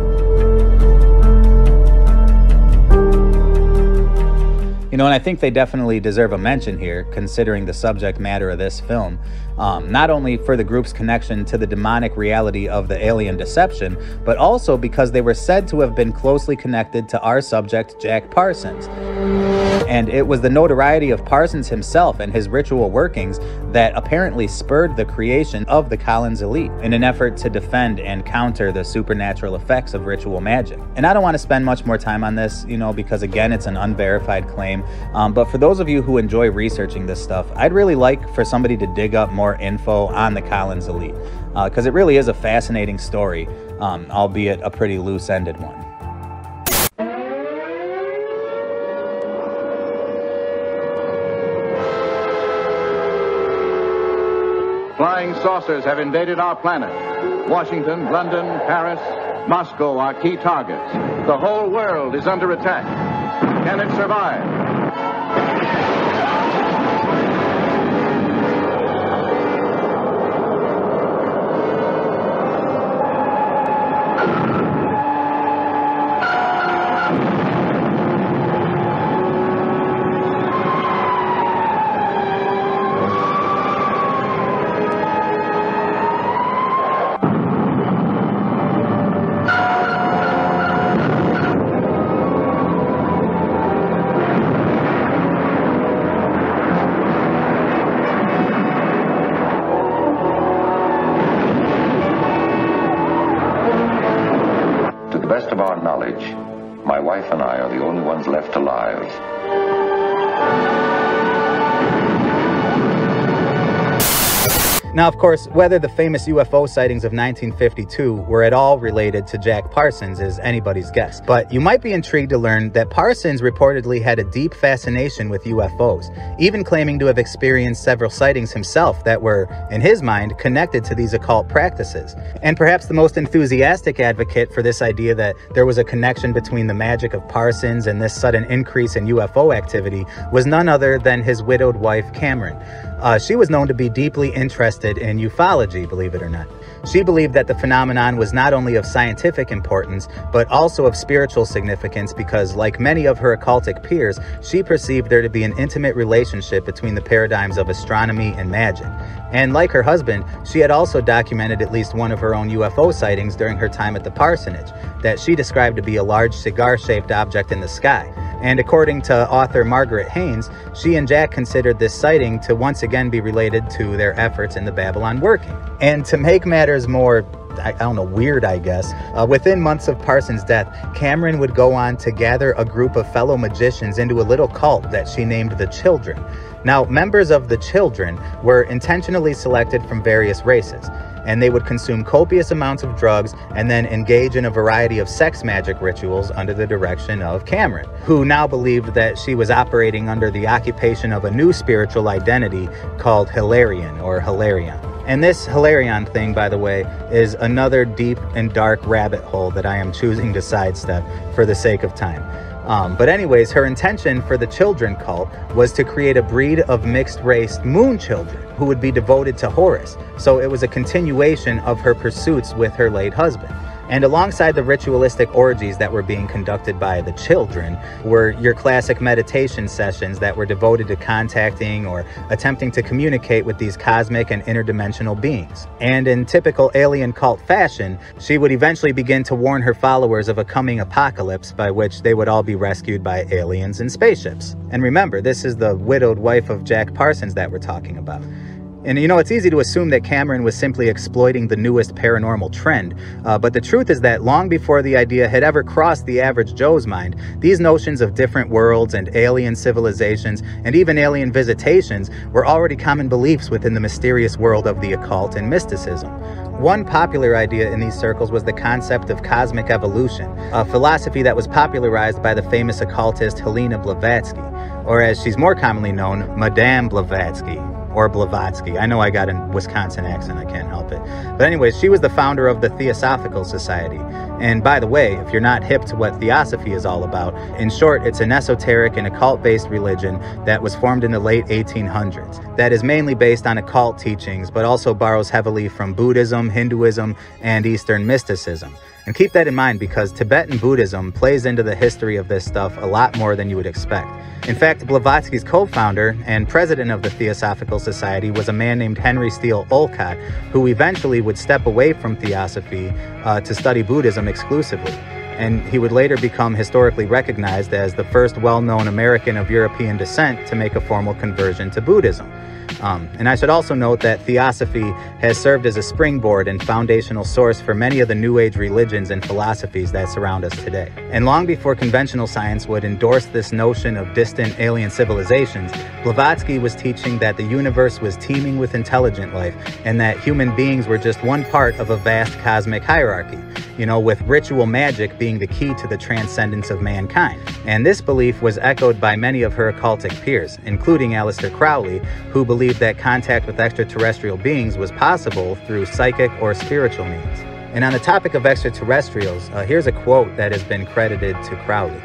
You know, and I think they definitely deserve a mention here, considering the subject matter of this film. Not only for the group's connection to the demonic reality of the alien deception, but also because they were said to have been closely connected to our subject, Jack Parsons. And it was the notoriety of Parsons himself and his ritual workings that apparently spurred the creation of the Collins Elite in an effort to defend and counter the supernatural effects of ritual magic. And I don't want to spend much more time on this, you know, because again, it's an unverified claim. But for those of you who enjoy researching this stuff, I'd really like for somebody to dig up more info on the Collins Elite, because it really is a fascinating story, albeit a pretty loose-ended one. Flying saucers have invaded our planet. Washington, London, Paris, Moscow are key targets. The whole world is under attack. Can it survive? My wife and I are the only ones left alive. Now, of course, whether the famous UFO sightings of 1952 were at all related to Jack Parsons is anybody's guess. But you might be intrigued to learn that Parsons reportedly had a deep fascination with UFOs, even claiming to have experienced several sightings himself that were, in his mind, connected to these occult practices. And perhaps the most enthusiastic advocate for this idea that there was a connection between the magic of Parsons and this sudden increase in UFO activity was none other than his widowed wife, Cameron. She was known to be deeply interested in ufology, believe it or not. She believed that the phenomenon was not only of scientific importance, but also of spiritual significance because, like many of her occultic peers, she perceived there to be an intimate relationship between the paradigms of astronomy and magic. And like her husband, she had also documented at least one of her own UFO sightings during her time at the parsonage, that she described to be a large cigar-shaped object in the sky. And according to author Margaret Haynes, she and Jack considered this sighting to once again be related to their efforts in the Babylon working. And to make matters more, I don't know, weird, I guess, within months of Parsons' death, Cameron would go on to gather a group of fellow magicians into a little cult that she named the Children. Now, members of the Children were intentionally selected from various races, and they would consume copious amounts of drugs and then engage in a variety of sex magic rituals under the direction of Cameron, who now believed that she was operating under the occupation of a new spiritual identity called Hilarion or Hilarion. And this Hilarion thing, by the way, is another deep and dark rabbit hole that I am choosing to sidestep for the sake of time. But anyways, her intention for the Children cult was to create a breed of mixed-race moon children who would be devoted to Horus. So it was a continuation of her pursuits with her late husband. And alongside the ritualistic orgies that were being conducted by the Children were your classic meditation sessions that were devoted to contacting or attempting to communicate with these cosmic and interdimensional beings. And in typical alien cult fashion, she would eventually begin to warn her followers of a coming apocalypse by which they would all be rescued by aliens and spaceships. And remember, this is the widowed wife of Jack Parsons that we're talking about. And you know, it's easy to assume that Cameron was simply exploiting the newest paranormal trend, but the truth is that long before the idea had ever crossed the average Joe's mind, these notions of different worlds and alien civilizations and even alien visitations were already common beliefs within the mysterious world of the occult and mysticism. One popular idea in these circles was the concept of cosmic evolution, a philosophy that was popularized by the famous occultist Helena Blavatsky, or as she's more commonly known, Madame Blavatsky. Or Blavatsky. I know I got a Wisconsin accent, I can't help it. But anyways, she was the founder of the Theosophical Society. And by the way, if you're not hip to what theosophy is all about, in short, it's an esoteric and occult-based religion that was formed in the late 1800s that is mainly based on occult teachings, but also borrows heavily from Buddhism, Hinduism, and Eastern mysticism. And keep that in mind because Tibetan Buddhism plays into the history of this stuff a lot more than you would expect. In fact, Blavatsky's co-founder and president of the Theosophical Society was a man named Henry Steele Olcott, who eventually would step away from theosophy to study Buddhism exclusively. And he would later become historically recognized as the first well-known American of European descent to make a formal conversion to Buddhism. And I should also note that theosophy has served as a springboard and foundational source for many of the New Age religions and philosophies that surround us today. And long before conventional science would endorse this notion of distant alien civilizations, Blavatsky was teaching that the universe was teeming with intelligent life and that human beings were just one part of a vast cosmic hierarchy, you know, with ritual magic being the key to the transcendence of mankind. And this belief was echoed by many of her occultic peers, including Aleister Crowley, who believed that contact with extraterrestrial beings was possible through psychic or spiritual means. And on the topic of extraterrestrials, here's a quote that has been credited to Crowley.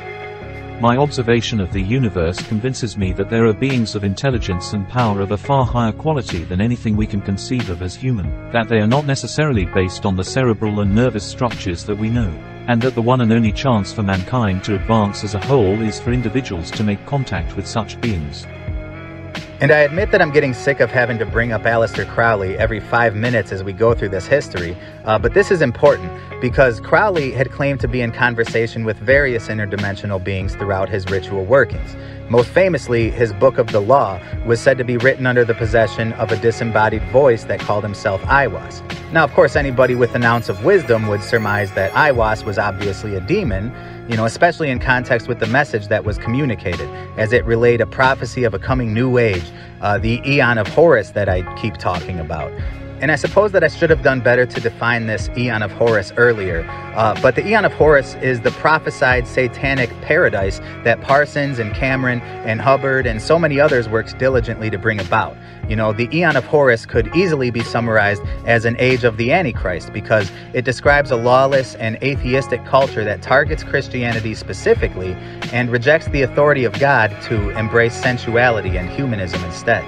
My observation of the universe convinces me that there are beings of intelligence and power of a far higher quality than anything we can conceive of as human, that they are not necessarily based on the cerebral and nervous structures that we know, and that the one and only chance for mankind to advance as a whole is for individuals to make contact with such beings. And I admit that I'm getting sick of having to bring up Aleister Crowley every 5 minutes as we go through this history, but this is important because Crowley had claimed to be in conversation with various interdimensional beings throughout his ritual workings. Most famously, his Book of the Law was said to be written under the possession of a disembodied voice that called himself Aiwass. Now, of course, anybody with an ounce of wisdom would surmise that Aiwass was obviously a demon, you know, especially in context with the message that was communicated, as it relayed a prophecy of a coming new age, the Aeon of Horus that I keep talking about. And I suppose that I should have done better to define this Aeon of Horus earlier, but the Aeon of Horus is the prophesied satanic paradise that Parsons and Cameron and Hubbard and so many others worked diligently to bring about. You know, the Aeon of Horus could easily be summarized as an age of the Antichrist because it describes a lawless and atheistic culture that targets Christianity specifically and rejects the authority of God to embrace sensuality and humanism instead.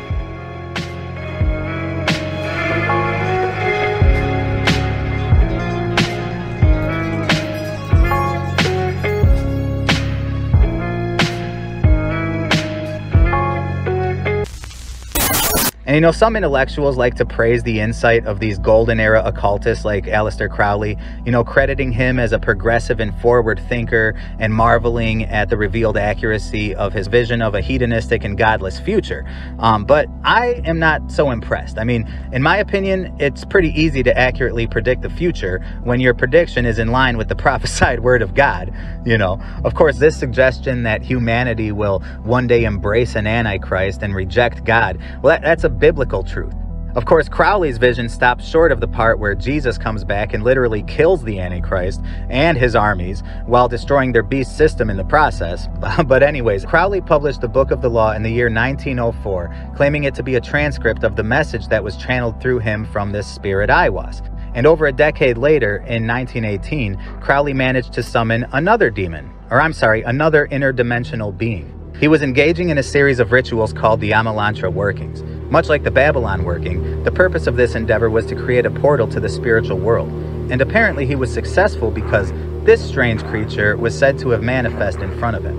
And you know, some intellectuals like to praise the insight of these golden era occultists like Aleister Crowley, you know, crediting him as a progressive and forward thinker and marveling at the revealed accuracy of his vision of a hedonistic and godless future. But I am not so impressed. I mean, in my opinion, it's pretty easy to accurately predict the future when your prediction is in line with the prophesied word of God. You know, of course, this suggestion that humanity will one day embrace an Antichrist and reject God, well, that's a biblical truth. Of course, Crowley's vision stops short of the part where Jesus comes back and literally kills the Antichrist and his armies while destroying their beast system in the process. But anyways, Crowley published the Book of the Law in the year 1904, claiming it to be a transcript of the message that was channeled through him from this spirit Aiwass. And over a decade later, in 1918, Crowley managed to summon another demon, another interdimensional being. He was engaging in a series of rituals called the Amalantra workings. Much like the Babylon working, the purpose of this endeavor was to create a portal to the spiritual world. And apparently he was successful because this strange creature was said to have manifested in front of him.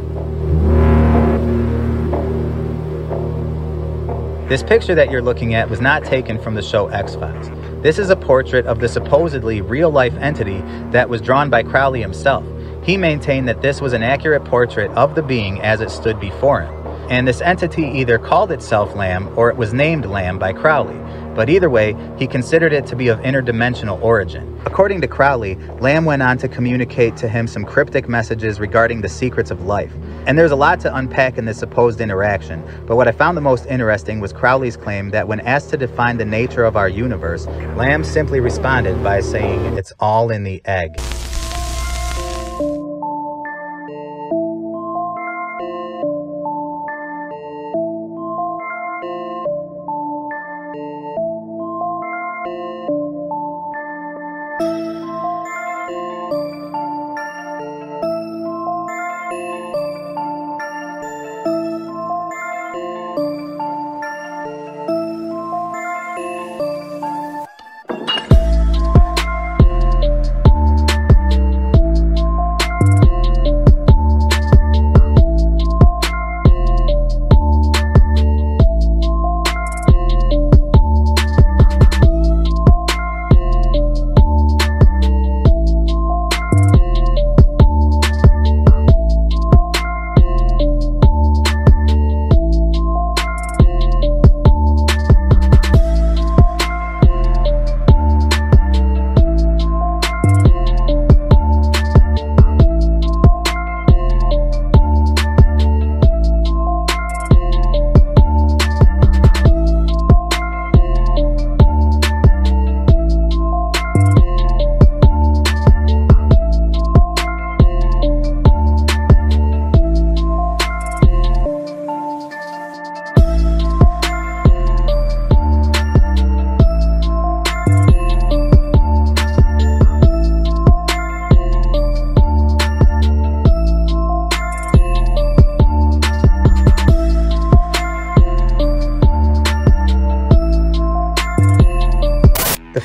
This picture that you're looking at was not taken from the show X-Files. This is a portrait of the supposedly real-life entity that was drawn by Crowley himself. He maintained that this was an accurate portrait of the being as it stood before him. And this entity either called itself Lamb or it was named Lamb by Crowley. But either way, he considered it to be of interdimensional origin. According to Crowley, Lamb went on to communicate to him some cryptic messages regarding the secrets of life. And there's a lot to unpack in this supposed interaction, but what I found the most interesting was Crowley's claim that when asked to define the nature of our universe, Lamb simply responded by saying, "It's all in the egg."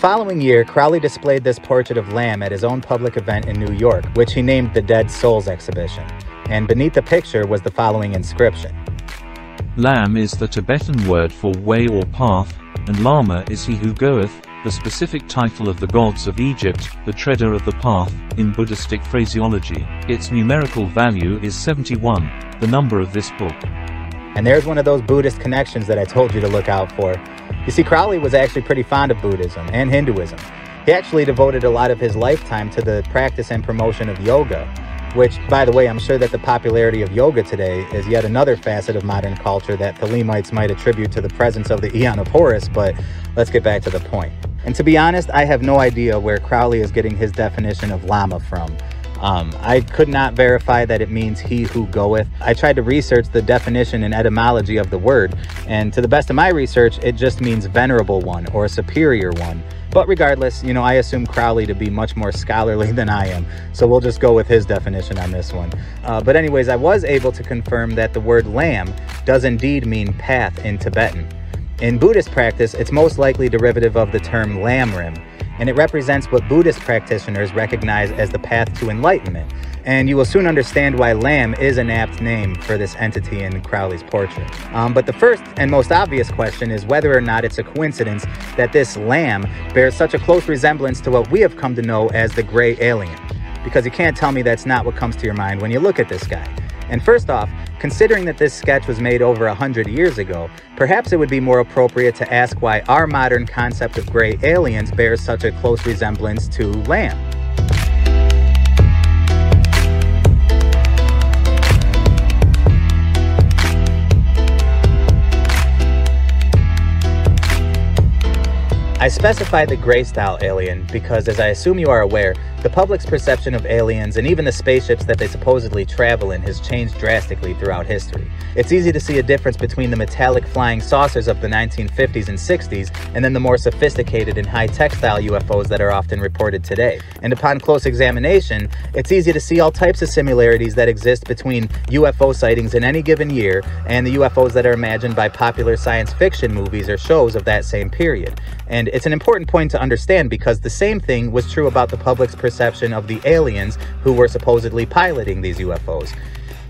following year, Crowley displayed this portrait of Lamb at his own public event in New York, which he named the Dead Souls Exhibition. And beneath the picture was the following inscription. Lamb is the Tibetan word for way or path, and Lama is he who goeth, the specific title of the gods of Egypt, the treader of the path, in Buddhistic phraseology. Its numerical value is 71, the number of this book. And there's one of those Buddhist connections that I told you to look out for. You see, Crowley was actually pretty fond of Buddhism and Hinduism. He actually devoted a lot of his lifetime to the practice and promotion of yoga, which, by the way, I'm sure that the popularity of yoga today is yet another facet of modern culture that Thelemites might attribute to the presence of the Eon of Horus, but let's get back to the point. And to be honest, I have no idea where Crowley is getting his definition of Lama from. I could not verify that it means he who goeth. I tried to research the definition and etymology of the word, and to the best of my research, it just means venerable one or superior one. But regardless, I assume Crowley to be much more scholarly than I am, so we'll just go with his definition on this one. But anyways, I was able to confirm that the word lamb does indeed mean path in Tibetan. In Buddhist practice, it's most likely derivative of the term lamrim, and it represents what Buddhist practitioners recognize as the path to enlightenment. And you will soon understand why Lamb is an apt name for this entity in Crowley's portrait. But the first and most obvious question is whether or not it's a coincidence that this Lamb bears such a close resemblance to what we have come to know as the gray alien. Because you can't tell me that's not what comes to your mind when you look at this guy. And first off, considering that this sketch was made over 100 years ago, perhaps it would be more appropriate to ask why our modern concept of gray aliens bears such a close resemblance to Lamb. I specified the gray-style alien because, as I assume you are aware, the public's perception of aliens and even the spaceships that they supposedly travel in has changed drastically throughout history. It's easy to see a difference between the metallic flying saucers of the 1950s and 60s and then the more sophisticated and high-tech style UFOs that are often reported today. And upon close examination, it's easy to see all types of similarities that exist between UFO sightings in any given year and the UFOs that are imagined by popular science fiction movies or shows of that same period. And it's an important point to understand because the same thing was true about the public's perception of the aliens who were supposedly piloting these UFOs.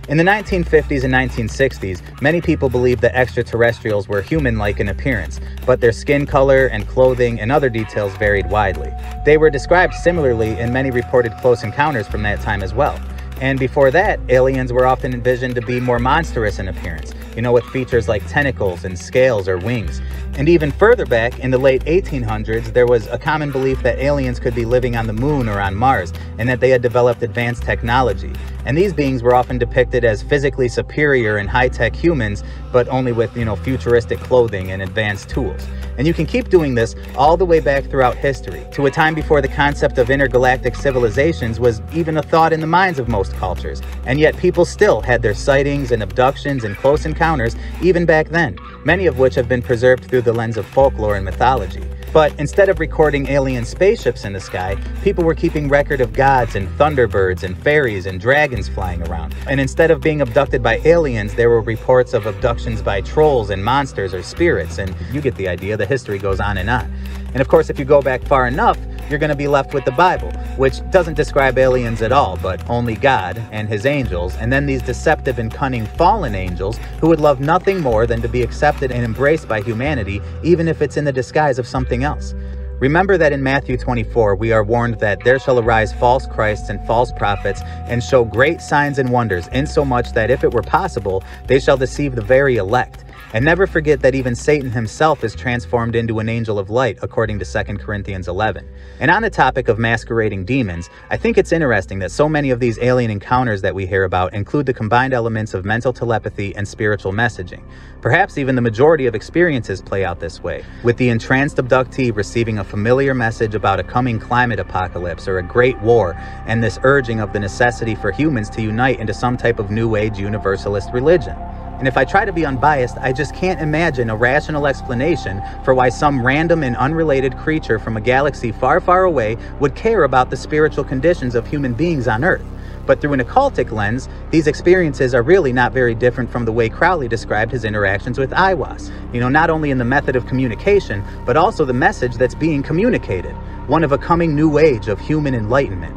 In the 1950s and 1960s, many people believed that extraterrestrials were human-like in appearance, but their skin color and clothing and other details varied widely. They were described similarly in many reported close encounters from that time as well. And before that, aliens were often envisioned to be more monstrous in appearance, with features like tentacles and scales or wings. And even further back, in the late 1800s, there was a common belief that aliens could be living on the moon or on Mars, and that they had developed advanced technology. And these beings were often depicted as physically superior and high-tech humans, but only with, futuristic clothing and advanced tools. And you can keep doing this all the way back throughout history, to a time before the concept of intergalactic civilizations was even a thought in the minds of most cultures. And yet people still had their sightings and abductions and close encounters even back then, many of which have been preserved through the lens of folklore and mythology. But instead of recording alien spaceships in the sky, people were keeping record of gods and thunderbirds and fairies and dragons flying around. And instead of being abducted by aliens, there were reports of abductions by trolls and monsters or spirits, and you get the idea, the history goes on. And of course, if you go back far enough, you're going to be left with the Bible, which doesn't describe aliens at all, but only God and his angels, and then these deceptive and cunning fallen angels who would love nothing more than to be accepted and embraced by humanity, even if it's in the disguise of something else. Remember that in Matthew 24, we are warned that there shall arise false Christs and false prophets and show great signs and wonders, insomuch that if it were possible, they shall deceive the very elect. And never forget that even Satan himself is transformed into an angel of light, according to 2 Corinthians 11. And on the topic of masquerading demons, I think it's interesting that so many of these alien encounters that we hear about include the combined elements of mental telepathy and spiritual messaging. Perhaps even the majority of experiences play out this way, with the entranced abductee receiving a familiar message about a coming climate apocalypse or a great war, and this urging of the necessity for humans to unite into some type of New Age universalist religion. And if I try to be unbiased, I just can't imagine a rational explanation for why some random and unrelated creature from a galaxy far, far away would care about the spiritual conditions of human beings on Earth. But through an occultic lens, these experiences are really not very different from the way Crowley described his interactions with Aiwass. You know, not only in the method of communication, but also the message that's being communicated, one of a coming new age of human enlightenment.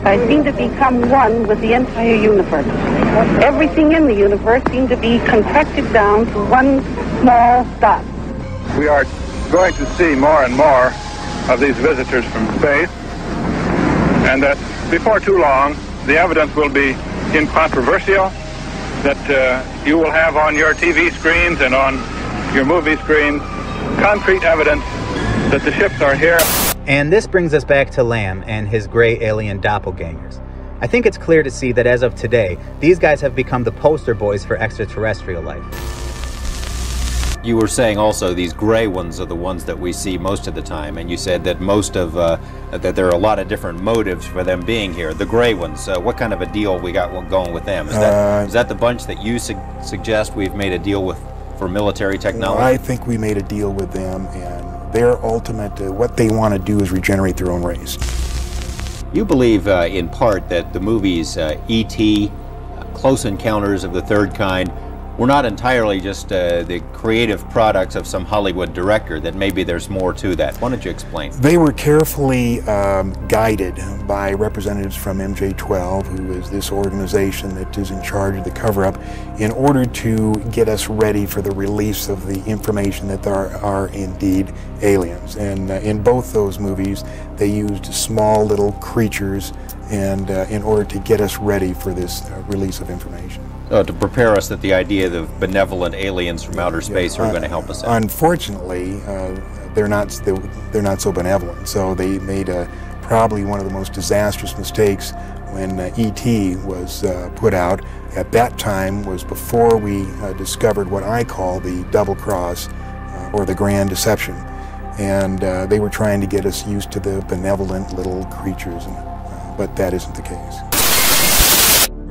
I seem to become one with the entire universe. Everything in the universe seemed to be contracted down to one small dot. We are going to see more and more of these visitors from space, and that before too long, the evidence will be incontrovertible, that you will have on your TV screens and on your movie screens concrete evidence that the ships are here. And this brings us back to Lamb and his gray alien doppelgangers. I think it's clear to see that as of today, these guys have become the poster boys for extraterrestrial life. You were saying also these gray ones are the ones that we see most of the time, and you said that most of that there are a lot of different motives for them being here. The gray ones, what kind of a deal we got going with them? Is that the bunch that you suggest we've made a deal with for military technology? I think we made a deal with them, and their ultimate, what they want to do is regenerate their own race. You believe in part that the movies E.T., Close Encounters of the Third Kind, were not entirely just the creative products of some Hollywood director, that maybe there's more to that. Why don't you explain? They were carefully guided by representatives from MJ12, who is this organization that is in charge of the cover-up, in order to get us ready for the release of the information that there are indeed aliens. And in both those movies, they used small little creatures and in order to get us ready for this release of information. To prepare us that the idea of benevolent aliens from outer space are going to help us out. Unfortunately, they're not so benevolent. So they made probably one of the most disastrous mistakes when E.T. was put out. At that time was before we discovered what I call the double cross or the grand deception. And they were trying to get us used to the benevolent little creatures, but that isn't the case.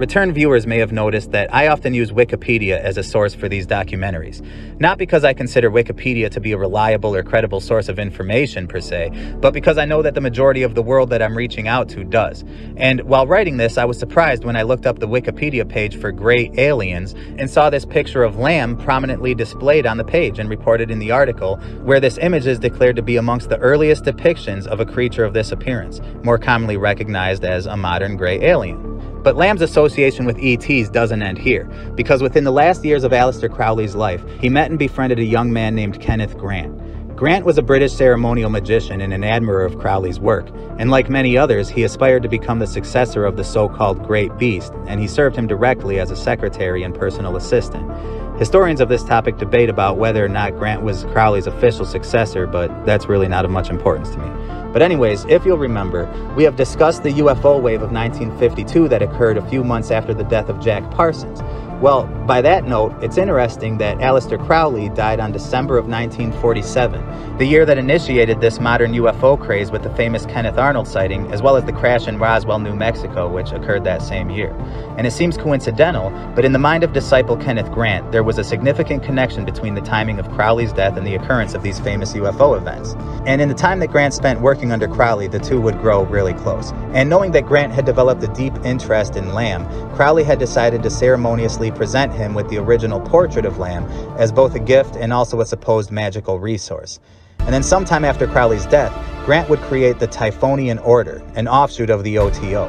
Return viewers may have noticed that I often use Wikipedia as a source for these documentaries. Not because I consider Wikipedia to be a reliable or credible source of information per se, but because I know that the majority of the world that I'm reaching out to does. And while writing this, I was surprised when I looked up the Wikipedia page for gray aliens and saw this picture of Lamb prominently displayed on the page and reported in the article, where this image is declared to be amongst the earliest depictions of a creature of this appearance, more commonly recognized as a modern gray alien. But Lamb's association with ETs doesn't end here, because within the last years of Aleister Crowley's life, he met and befriended a young man named Kenneth Grant. Grant was a British ceremonial magician and an admirer of Crowley's work, and like many others, he aspired to become the successor of the so-called Great Beast, and he served him directly as a secretary and personal assistant. Historians of this topic debate about whether or not Grant was Crowley's official successor, but that's really not of much importance to me. But anyways, if you'll remember, we have discussed the UFO wave of 1952 that occurred a few months after the death of Jack Parsons. Well, by that note, it's interesting that Aleister Crowley died on December of 1947, the year that initiated this modern UFO craze with the famous Kenneth Arnold sighting, as well as the crash in Roswell, New Mexico, which occurred that same year. And it seems coincidental, but in the mind of disciple Kenneth Grant, there was a significant connection between the timing of Crowley's death and the occurrence of these famous UFO events. And in the time that Grant spent working under Crowley, the two would grow really close. And knowing that Grant had developed a deep interest in Lamb, Crowley had decided to ceremoniously present him with the original portrait of Lamb as both a gift and also a supposed magical resource. And then sometime after Crowley's death, Grant would create the Typhonian Order, an offshoot of the OTO.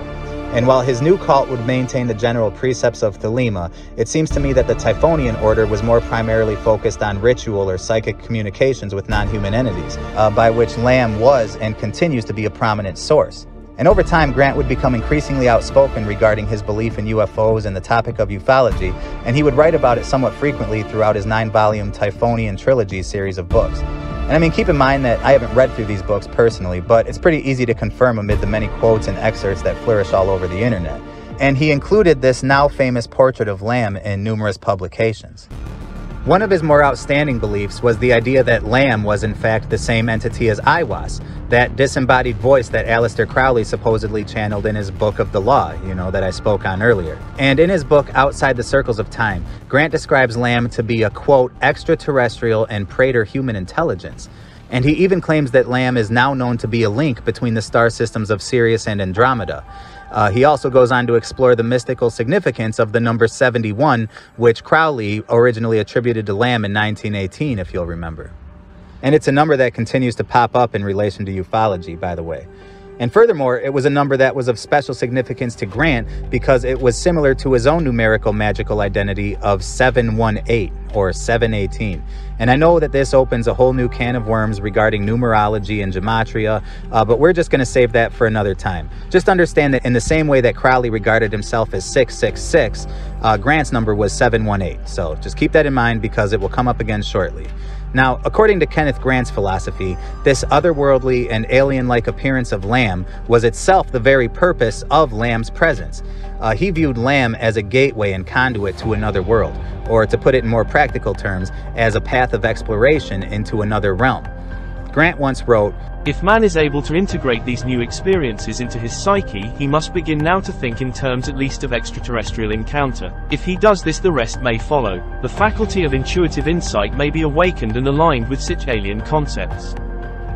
And while his new cult would maintain the general precepts of Thelema, it seems to me that the Typhonian Order was more primarily focused on ritual or psychic communications with non-human entities, by which Lamb was and continues to be a prominent source. And over time, Grant would become increasingly outspoken regarding his belief in UFOs and the topic of ufology, and he would write about it somewhat frequently throughout his 9-volume Typhonian Trilogy series of books. And I mean, keep in mind that I haven't read through these books personally, but it's pretty easy to confirm amid the many quotes and excerpts that flourish all over the internet. And he included this now famous portrait of Lamb in numerous publications. One of his more outstanding beliefs was the idea that Lamb was in fact the same entity as Aiwass, that disembodied voice that Aleister Crowley supposedly channeled in his Book of the Law, that I spoke on earlier. And in his book, Outside the Circles of Time, Grant describes Lamb to be a, quote, extraterrestrial and praetor human intelligence. And he even claims that Lamb is now known to be a link between the star systems of Sirius and Andromeda. He also goes on to explore the mystical significance of the number 71, which Crowley originally attributed to Lamb in 1918, if you'll remember. And it's a number that continues to pop up in relation to ufology, by the way. And furthermore, it was a number that was of special significance to Grant because it was similar to his own numerical magical identity of 718 or 718. And I know that this opens a whole new can of worms regarding numerology and gematria, but we're just going to save that for another time. Just understand that in the same way that Crowley regarded himself as 666, Grant's number was 718. So just keep that in mind because it will come up again shortly. Now, according to Kenneth Grant's philosophy, this otherworldly and alien-like appearance of Lamb was itself the very purpose of Lamb's presence. He viewed Lamb as a gateway and conduit to another world, or to put it in more practical terms, as a path of exploration into another realm. Grant once wrote, "If man is able to integrate these new experiences into his psyche, he must begin now to think in terms at least of extraterrestrial encounter. If he does this, the rest may follow. The faculty of intuitive insight may be awakened and aligned with such alien concepts."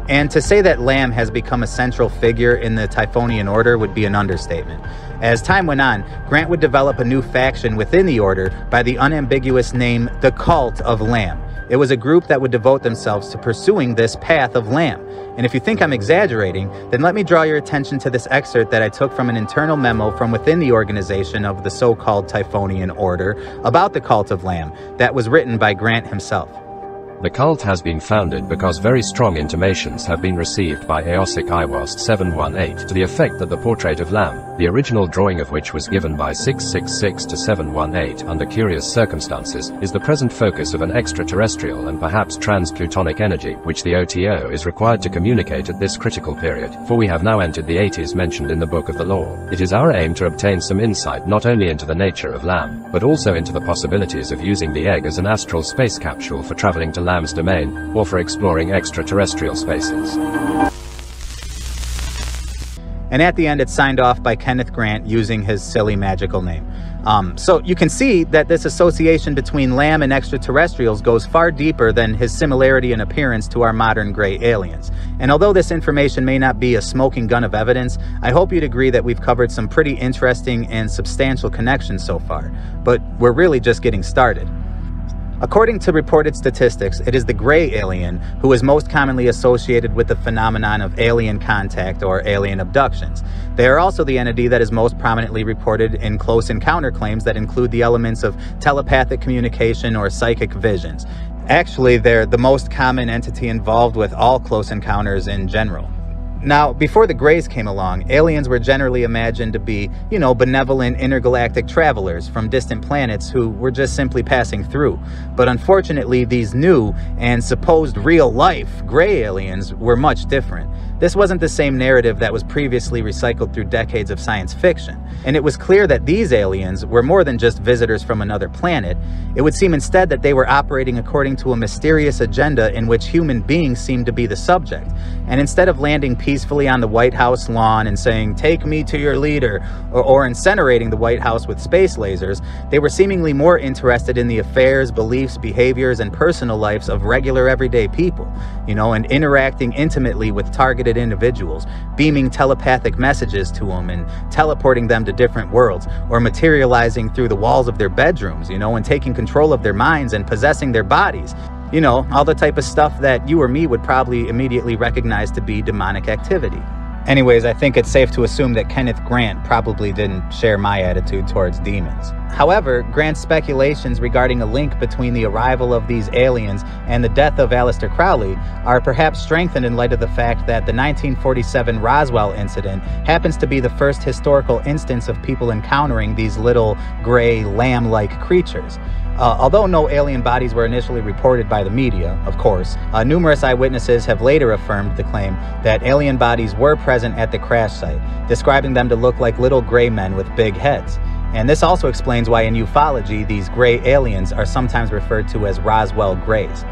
And to say that Lamb has become a central figure in the Typhonian Order would be an understatement. As time went on, Grant would develop a new faction within the Order by the unambiguous name the Cult of Lamb. It was a group that would devote themselves to pursuing this path of Lamb. And if you think I'm exaggerating, then let me draw your attention to this excerpt that I took from an internal memo from within the organization of the so-called Typhonian Order about the Cult of Lamb that was written by Grant himself. The cult has been founded because very strong intimations have been received by Eosic Iwast 718 to the effect that the portrait of Lamb, the original drawing of which was given by 666 to 718 under curious circumstances, is the present focus of an extraterrestrial and perhaps trans-plutonic energy, which the OTO is required to communicate at this critical period, for we have now entered the 80s mentioned in the Book of the Law. It is our aim to obtain some insight not only into the nature of Lamb, but also into the possibilities of using the egg as an astral space capsule for traveling to Lamb's domain, or for exploring extraterrestrial spaces. And at the end, it's signed off by Kenneth Grant using his silly magical name. So you can see that this association between Lamb and extraterrestrials goes far deeper than his similarity in appearance to our modern gray aliens. And although this information may not be a smoking gun of evidence, I hope you'd agree that we've covered some pretty interesting and substantial connections so far. But we're really just getting started. According to reported statistics, it is the gray alien who is most commonly associated with the phenomenon of alien contact or alien abductions. They are also the entity that is most prominently reported in close encounter claims that include the elements of telepathic communication or psychic visions. Actually, they're the most common entity involved with all close encounters in general. Now, before the Greys came along, aliens were generally imagined to be, benevolent intergalactic travelers from distant planets who were just simply passing through. But unfortunately, these new and supposed real-life gray aliens were much different. This wasn't the same narrative that was previously recycled through decades of science fiction. And it was clear that these aliens were more than just visitors from another planet. It would seem instead that they were operating according to a mysterious agenda in which human beings seemed to be the subject. And instead of landing peacefully on the White House lawn and saying, "Take me to your leader," or incinerating the White House with space lasers, they were seemingly more interested in the affairs, beliefs, behaviors, and personal lives of regular everyday people, and interacting intimately with targeted individuals, beaming telepathic messages to them and teleporting them to different worlds, or materializing through the walls of their bedrooms, and taking control of their minds and possessing their bodies. All the type of stuff that you or me would probably immediately recognize to be demonic activity. Anyways, I think it's safe to assume that Kenneth Grant probably didn't share my attitude towards demons. However, Grant's speculations regarding a link between the arrival of these aliens and the death of Aleister Crowley are perhaps strengthened in light of the fact that the 1947 Roswell incident happens to be the first historical instance of people encountering these little gray lamb-like creatures. Although no alien bodies were initially reported by the media, of course, numerous eyewitnesses have later affirmed the claim that alien bodies were present at the crash site, describing them to look like little gray men with big heads. And this also explains why in ufology these gray aliens are sometimes referred to as Roswell Greys.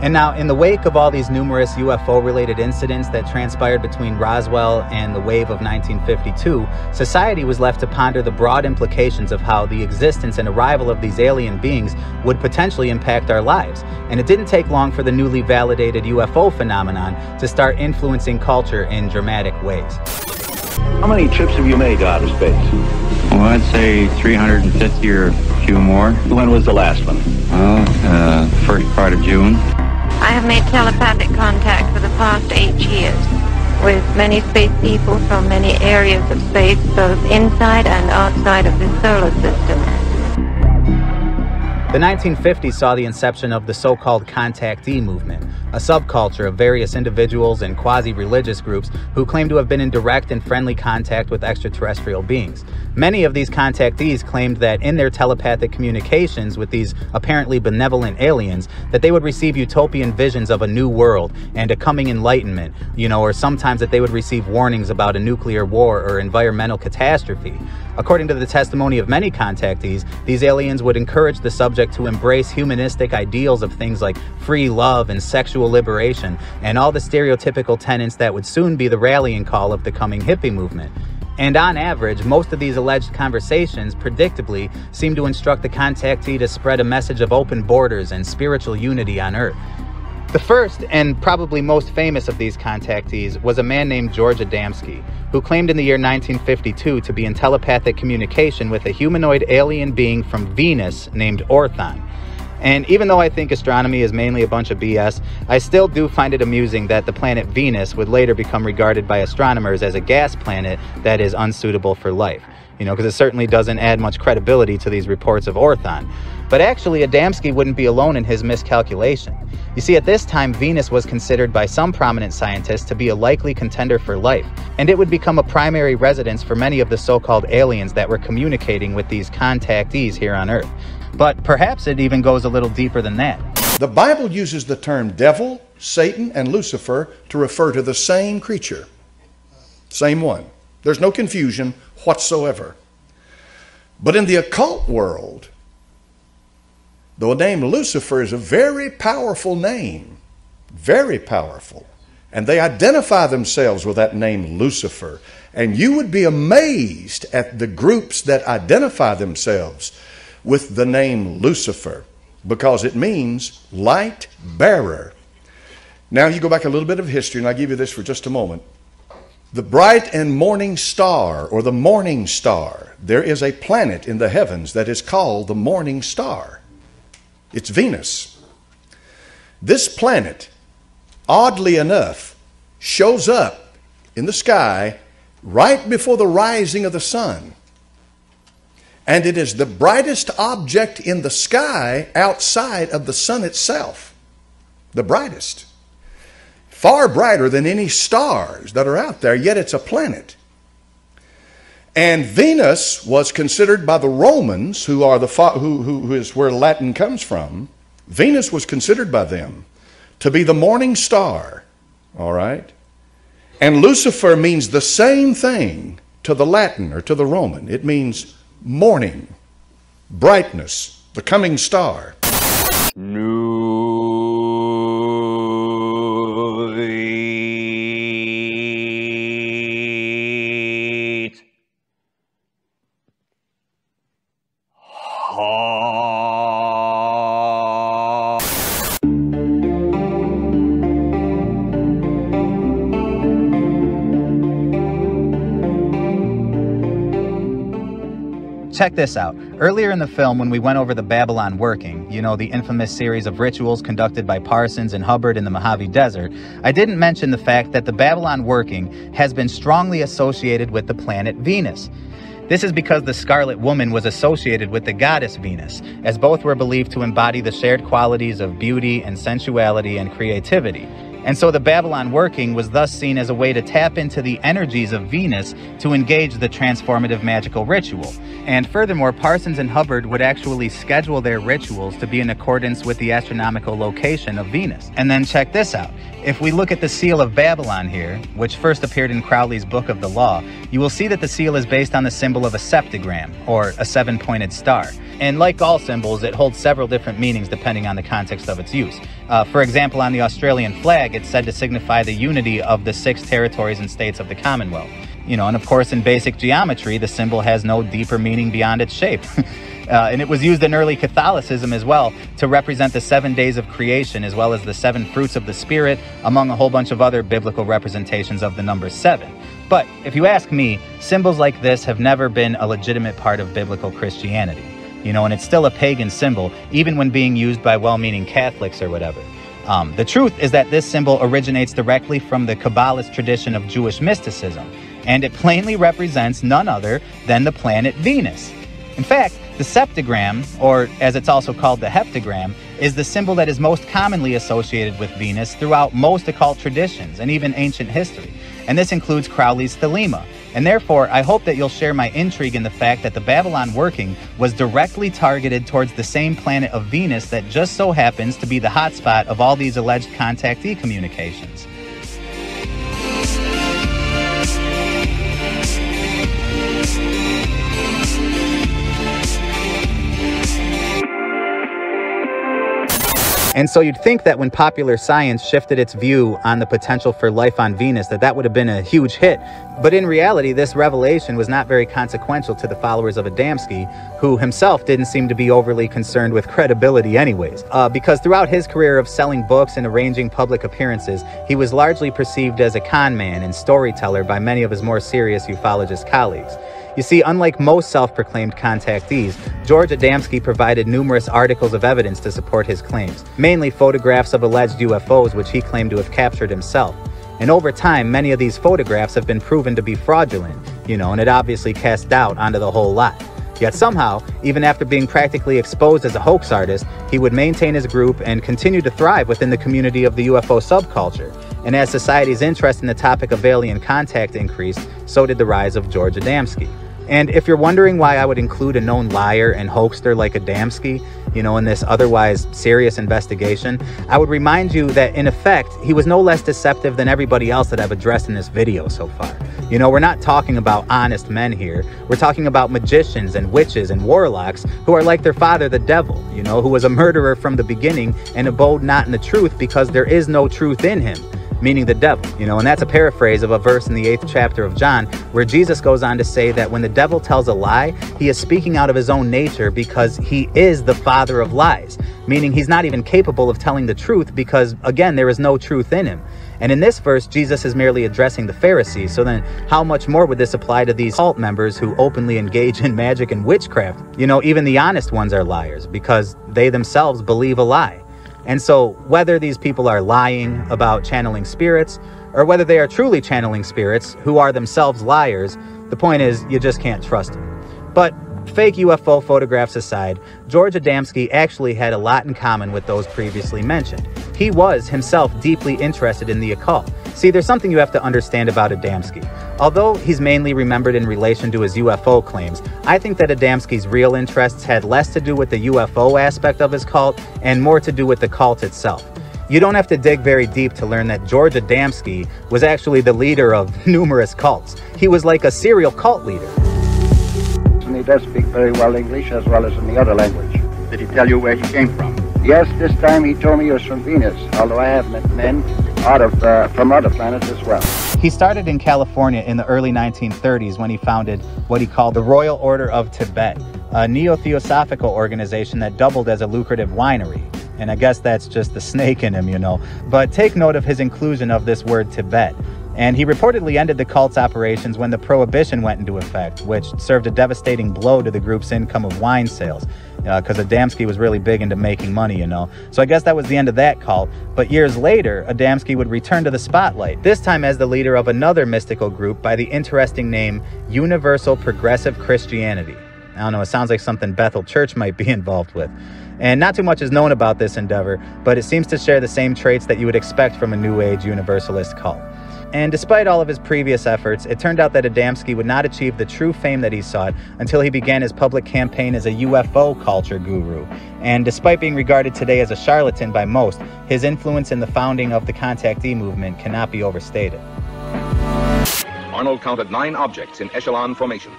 And now, in the wake of all these numerous UFO-related incidents that transpired between Roswell and the wave of 1952, society was left to ponder the broad implications of how the existence and arrival of these alien beings would potentially impact our lives. And it didn't take long for the newly validated UFO phenomenon to start influencing culture in dramatic ways. How many trips have you made to outer space? Well, I'd say 350 or a few more. When was the last one? Well, first part of June. I have made telepathic contact for the past 8 years with many space people from many areas of space, both inside and outside of the solar system. The 1950s saw the inception of the so-called contactee movement, a subculture of various individuals and quasi-religious groups who claim to have been in direct and friendly contact with extraterrestrial beings. Many of these contactees claimed that in their telepathic communications with these apparently benevolent aliens, that they would receive utopian visions of a new world and a coming enlightenment, or sometimes that they would receive warnings about a nuclear war or environmental catastrophe. According to the testimony of many contactees, these aliens would encourage the subject to embrace humanistic ideals of things like free love and sexual liberation, and all the stereotypical tenets that would soon be the rallying call of the coming hippie movement. And on average, most of these alleged conversations, predictably, seem to instruct the contactee to spread a message of open borders and spiritual unity on Earth. The first and probably most famous of these contactees was a man named George Adamski, who claimed in the year 1952 to be in telepathic communication with a humanoid alien being from Venus named Orthon. And even though I think astronomy is mainly a bunch of BS, I still do find it amusing that the planet Venus would later become regarded by astronomers as a gas planet that is unsuitable for life. Because it certainly doesn't add much credibility to these reports of Orthon. But actually, Adamski wouldn't be alone in his miscalculation. You see, at this time, Venus was considered by some prominent scientists to be a likely contender for life, and it would become a primary residence for many of the so-called aliens that were communicating with these contactees here on Earth. But perhaps it even goes a little deeper than that. The Bible uses the term devil, Satan, and Lucifer to refer to the same creature. Same one. There's no confusion whatsoever. But in the occult world, the name Lucifer is a very powerful name. Very powerful. And they identify themselves with that name Lucifer. And you would be amazed at the groups that identify themselves with the name Lucifer, because it means light bearer. Now you go back a little bit of history, and I'll give you this for just a moment. The bright and morning star, or the morning star, there is a planet in the heavens that is called the morning star. It's Venus. This planet, oddly enough, shows up in the sky right before the rising of the sun. And it is the brightest object in the sky outside of the sun itself. The brightest. Far brighter than any stars that are out there, yet it's a planet. And Venus was considered by the Romans, who is where Latin comes from. Venus was considered by them to be the morning star. All right? And Lucifer means the same thing to the Latin or to the Roman. It means morning, brightness, the coming star. Check this out. Earlier in the film, when we went over the Babylon working, the infamous series of rituals conducted by Parsons and Hubbard in the Mojave Desert, I didn't mention the fact that the Babylon working has been strongly associated with the planet Venus. This is because the Scarlet Woman was associated with the goddess Venus, as both were believed to embody the shared qualities of beauty and sensuality and creativity. And so the Babylon working was thus seen as a way to tap into the energies of Venus to engage the transformative magical ritual. And furthermore, Parsons and Hubbard would actually schedule their rituals to be in accordance with the astronomical location of Venus. And then check this out. If we look at the seal of Babylon here, which first appeared in Crowley's Book of the Law, you will see that the seal is based on the symbol of a septagram, or a seven-pointed star. And like all symbols, it holds several different meanings depending on the context of its use. For example, on the Australian flag, it's said to signify the unity of the 6 territories and states of the Commonwealth. You know, and of course in basic geometry, the symbol has no deeper meaning beyond its shape. And it was used in early Catholicism as well to represent the 7 days of creation, as well as the 7 fruits of the Spirit, among a whole bunch of other biblical representations of the number 7. But if you ask me, symbols like this have never been a legitimate part of biblical Christianity. You know, and it's still a pagan symbol, even when being used by well-meaning Catholics or whatever. The truth is that this symbol originates directly from the Kabbalist tradition of Jewish mysticism, and it plainly represents none other than the planet Venus. In fact, the septagram, or as it's also called the heptagram, is the symbol that is most commonly associated with Venus throughout most occult traditions and even ancient history. And this includes Crowley's Thelema. And therefore, I hope that you'll share my intrigue in the fact that the Babylon working was directly targeted towards the same planet of Venus that just so happens to be the hotspot of all these alleged contactee communications. And so you'd think that when popular science shifted its view on the potential for life on Venus, that would have been a huge hit. But in reality, this revelation was not very consequential to the followers of Adamski, who himself didn't seem to be overly concerned with credibility anyways. Because throughout his career of selling books and arranging public appearances, he was largely perceived as a con man and storyteller by many of his more serious ufologist colleagues. You see, unlike most self-proclaimed contactees, George Adamski provided numerous articles of evidence to support his claims, mainly photographs of alleged UFOs which he claimed to have captured himself. And over time, many of these photographs have been proven to be fraudulent, you know, and it obviously cast doubt onto the whole lot. Yet somehow, even after being practically exposed as a hoax artist, he would maintain his group and continue to thrive within the community of the UFO subculture. And as society's interest in the topic of alien contact increased, so did the rise of George Adamski. And if you're wondering why I would include a known liar and hoaxer like Adamski, you know, in this otherwise serious investigation, I would remind you that in effect, he was no less deceptive than everybody else that I've addressed in this video so far. You know, we're not talking about honest men here. We're talking about magicians and witches and warlocks who are like their father, the devil, you know, who was a murderer from the beginning and abode not in the truth because there is no truth in him. Meaning the devil, you know, and that's a paraphrase of a verse in the 8th chapter of John, where Jesus goes on to say that when the devil tells a lie, he is speaking out of his own nature because he is the father of lies, meaning he's not even capable of telling the truth because, again, there is no truth in him. And in this verse, Jesus is merely addressing the Pharisees, so then how much more would this apply to these cult members who openly engage in magic and witchcraft? You know, even the honest ones are liars because they themselves believe a lie. And so whether these people are lying about channeling spirits or whether they are truly channeling spirits who are themselves liars, the point is you just can't trust them. But fake UFO photographs aside, George Adamski actually had a lot in common with those previously mentioned. He was himself deeply interested in the occult. See, there's something you have to understand about Adamski. Although he's mainly remembered in relation to his UFO claims, I think that Adamski's real interests had less to do with the UFO aspect of his cult and more to do with the cult itself. You don't have to dig very deep to learn that George Adamski was actually the leader of numerous cults. He was like a serial cult leader. And he does speak very well English as well as in the other language. Did he tell you where he came from? Yes, this time he told me he was from Venus, although I have met men from other planets as well. He started in California in the early 1930s when he founded what he called the Royal Order of Tibet, a neo-theosophical organization that doubled as a lucrative winery. And I guess that's just the snake in him, you know. But take note of his inclusion of this word Tibet. And he reportedly ended the cult's operations when the prohibition went into effect, which served a devastating blow to the group's income of wine sales. Because Adamski was really big into making money, you know. So I guess that was the end of that cult. But years later, Adamski would return to the spotlight, this time as the leader of another mystical group by the interesting name Universal Progressive Christianity. I don't know, it sounds like something Bethel Church might be involved with. And not too much is known about this endeavor, but it seems to share the same traits that you would expect from a New Age Universalist cult. And despite all of his previous efforts, it turned out that Adamski would not achieve the true fame that he sought until he began his public campaign as a UFO culture guru. And despite being regarded today as a charlatan by most, his influence in the founding of the contactee movement cannot be overstated. Arnold counted 9 objects in echelon formation.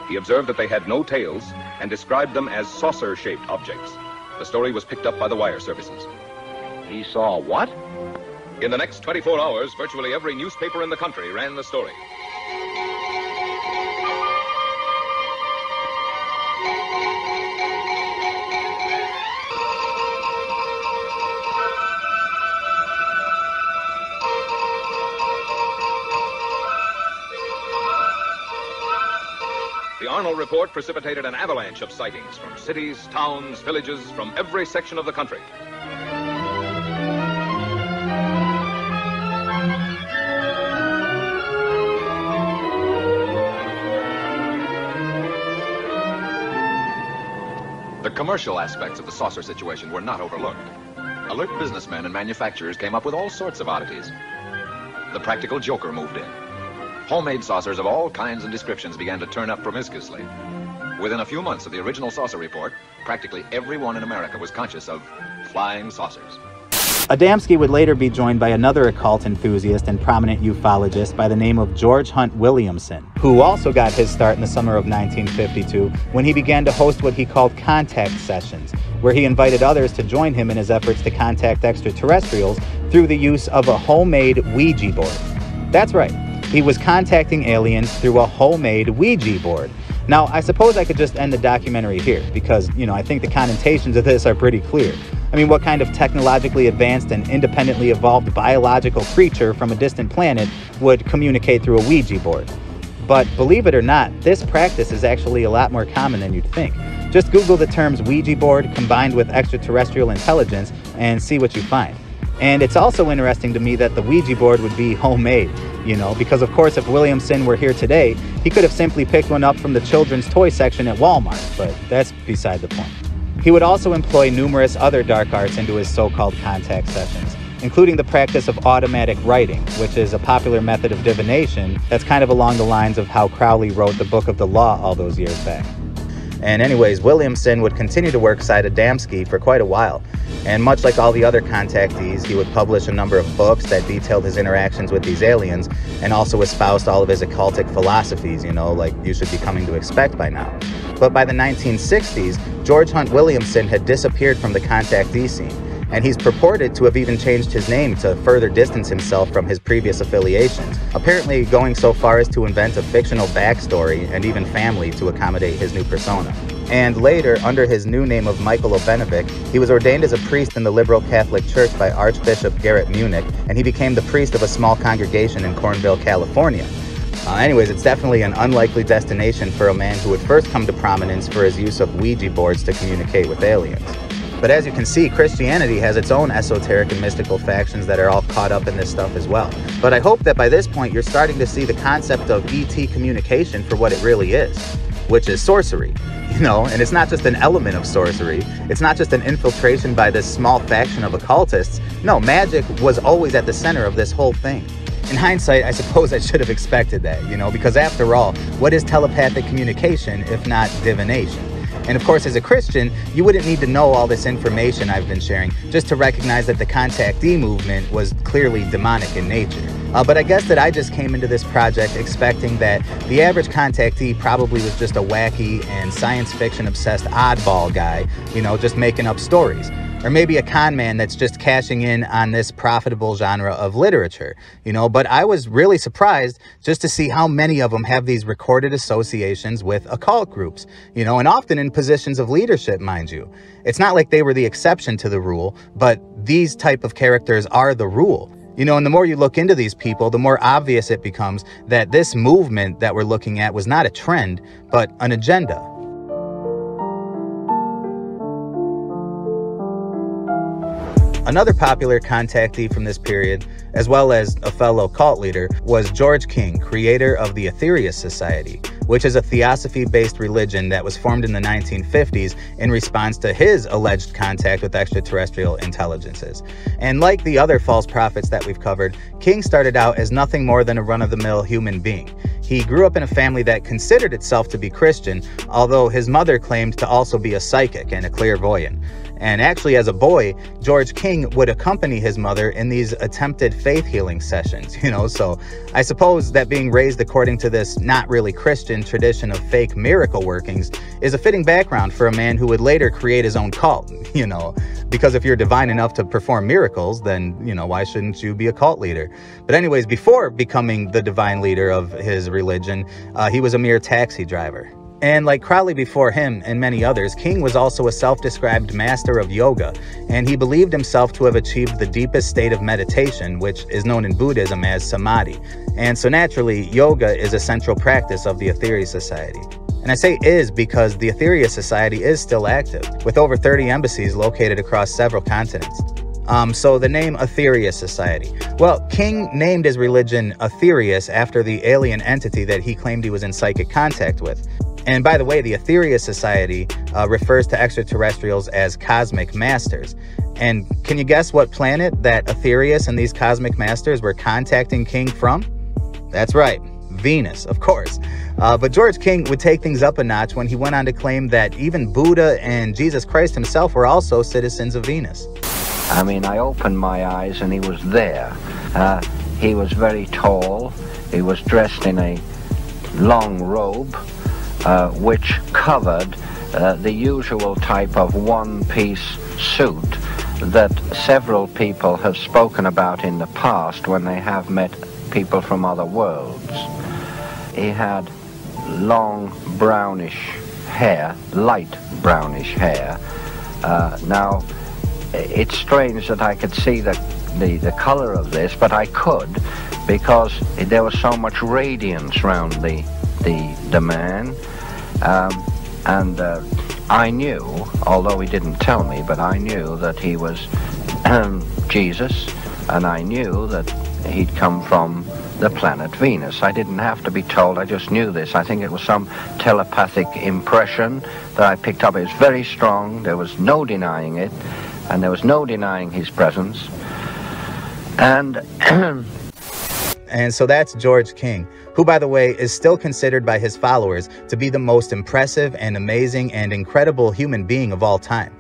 He observed that they had no tails and described them as saucer-shaped objects. The story was picked up by the wire services. He saw what? In the next 24 hours, virtually every newspaper in the country ran the story. The Arnold report precipitated an avalanche of sightings from cities, towns, villages, from every section of the country. The commercial aspects of the saucer situation were not overlooked. Alert businessmen and manufacturers came up with all sorts of oddities. The practical joker moved in. Homemade saucers of all kinds and descriptions began to turn up promiscuously. Within a few months of the original saucer report, practically everyone in America was conscious of flying saucers. Adamski would later be joined by another occult enthusiast and prominent ufologist by the name of George Hunt Williamson, who also got his start in the summer of 1952 when he began to host what he called contact sessions, where he invited others to join him in his efforts to contact extraterrestrials through the use of a homemade Ouija board. That's right, he was contacting aliens through a homemade Ouija board. Now, I suppose I could just end the documentary here because, I think the connotations of this are pretty clear. I mean, what kind of technologically advanced and independently evolved biological creature from a distant planet would communicate through a Ouija board? But believe it or not, this practice is actually a lot more common than you'd think. Just Google the terms Ouija board combined with extraterrestrial intelligence and see what you find. And it's also interesting to me that the Ouija board would be homemade, because of course if Williamson were here today, he could have simply picked one up from the children's toy section at Walmart, but that's beside the point. He would also employ numerous other dark arts into his so-called contact sessions, including the practice of automatic writing, which is a popular method of divination that's kind of along the lines of how Crowley wrote the Book of the Law all those years back. And anyways, Williamson would continue to work side Adamski for quite a while. And much like all the other contactees, he would publish a number of books that detailed his interactions with these aliens and also espoused all of his occultic philosophies, like you should be coming to expect by now. But by the 1960s, George Hunt Williamson had disappeared from the contactee scene, and he's purported to have even changed his name to further distance himself from his previous affiliations, apparently going so far as to invent a fictional backstory and even family to accommodate his new persona. And later, under his new name of Michael Obenevich, he was ordained as a priest in the liberal Catholic Church by Archbishop Garrett Munich, and he became the priest of a small congregation in Cornville, California. Anyways, it's definitely an unlikely destination for a man who would first come to prominence for his use of Ouija boards to communicate with aliens. But as you can see, Christianity has its own esoteric and mystical factions that are all caught up in this stuff as well. But I hope that by this point you're starting to see the concept of ET communication for what it really is, which is sorcery. And it's not just an element of sorcery. It's not just an infiltration by this small faction of occultists. No, magic was always at the center of this whole thing. In hindsight, I suppose I should have expected that, because after all, what is telepathic communication if not divination? And of course, as a Christian, you wouldn't need to know all this information I've been sharing just to recognize that the contactee movement was clearly demonic in nature. But I guess that I just came into this project expecting that the average contactee probably was just a wacky and science fiction obsessed oddball guy, just making up stories. Or maybe a con man that's just cashing in on this profitable genre of literature, but I was really surprised just to see how many of them have these recorded associations with occult groups, and often in positions of leadership, mind you. It's not like they were the exception to the rule, but these type of characters are the rule. And the more you look into these people, the more obvious it becomes that this movement that we're looking at was not a trend, but an agenda. Another popular contactee from this period, as well as a fellow cult leader, was George King, creator of the Aetherius Society, which is a theosophy-based religion that was formed in the 1950s in response to his alleged contact with extraterrestrial intelligences. And like the other false prophets that we've covered, King started out as nothing more than a run-of-the-mill human being. He grew up in a family that considered itself to be Christian, although his mother claimed to also be a psychic and a clairvoyant. And actually, as a boy, George King would accompany his mother in these attempted faith healing sessions, so I suppose that being raised according to this not really Christian tradition of fake miracle workings is a fitting background for a man who would later create his own cult, Because if you're divine enough to perform miracles, then, you know, why shouldn't you be a cult leader? But anyways, before becoming the divine leader of his religion, he was a mere taxi driver. And like Crowley before him and many others, King was also a self-described master of yoga, and he believed himself to have achieved the deepest state of meditation, which is known in Buddhism as samadhi. And so naturally, yoga is a central practice of the Aetherius Society. And I say is because the Aetherius Society is still active, with over 30 embassies located across several continents. So the name Aetherius Society. Well, King named his religion Aetherius after the alien entity that he claimed he was in psychic contact with. And by the way, the Aetherius Society refers to extraterrestrials as cosmic masters. And can you guess what planet that Aetherius and these cosmic masters were contacting King from? That's right, Venus, of course. But George King would take things up a notch when he went on to claim that even Buddha and Jesus Christ himself were also citizens of Venus. I mean, I opened my eyes and he was there. He was very tall. He was dressed in a long robe, which covered the usual type of one-piece suit that several people have spoken about in the past when they have met people from other worlds. He had long brownish hair, light brownish hair. Now, it's strange that I could see the color of this, but I could, because there was so much radiance around the man. And I knew, although he didn't tell me, but I knew that he was Jesus, and I knew that he'd come from the planet Venus. I didn't have to be told, I just knew this. I think it was some telepathic impression that I picked up. It was very strong, there was no denying it, and there was no denying his presence. And And so that's George King, who, by the way, is still considered by his followers to be the most impressive and amazing and incredible human being of all time.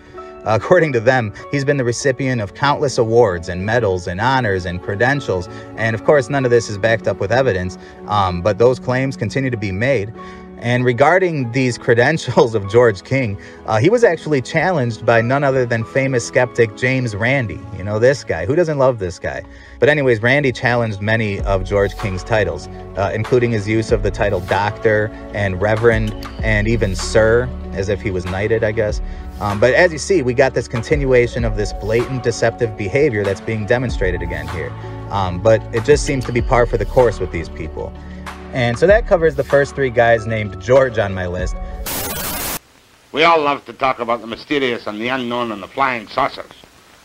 According to them, he's been the recipient of countless awards and medals and honors and credentials. And of course, none of this is backed up with evidence, but those claims continue to be made. And regarding these credentials of George King, he was actually challenged by none other than famous skeptic James Randi. You know, this guy. Who doesn't love this guy? But anyways, Randi challenged many of George King's titles, including his use of the title Doctor and Reverend and even Sir, as if he was knighted, I guess. But as you see, we got this continuation of this blatant deceptive behavior that's being demonstrated again here. But it just seems to be par for the course with these people. And so that covers the first three guys named George on my list. We all love to talk about the mysterious and the unknown and the flying saucers.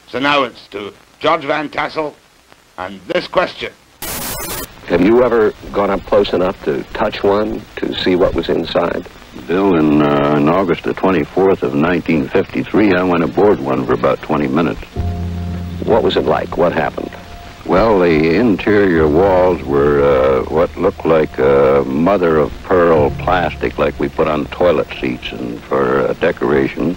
So now it's to George Van Tassel and this question. Have you ever gone up close enough to touch one to see what was inside? Bill, in August the 24th of 1953, I went aboard one for about 20 minutes. What was it like? What happened? Well, the interior walls were what looked like mother of pearl plastic, like we put on toilet seats and for decoration.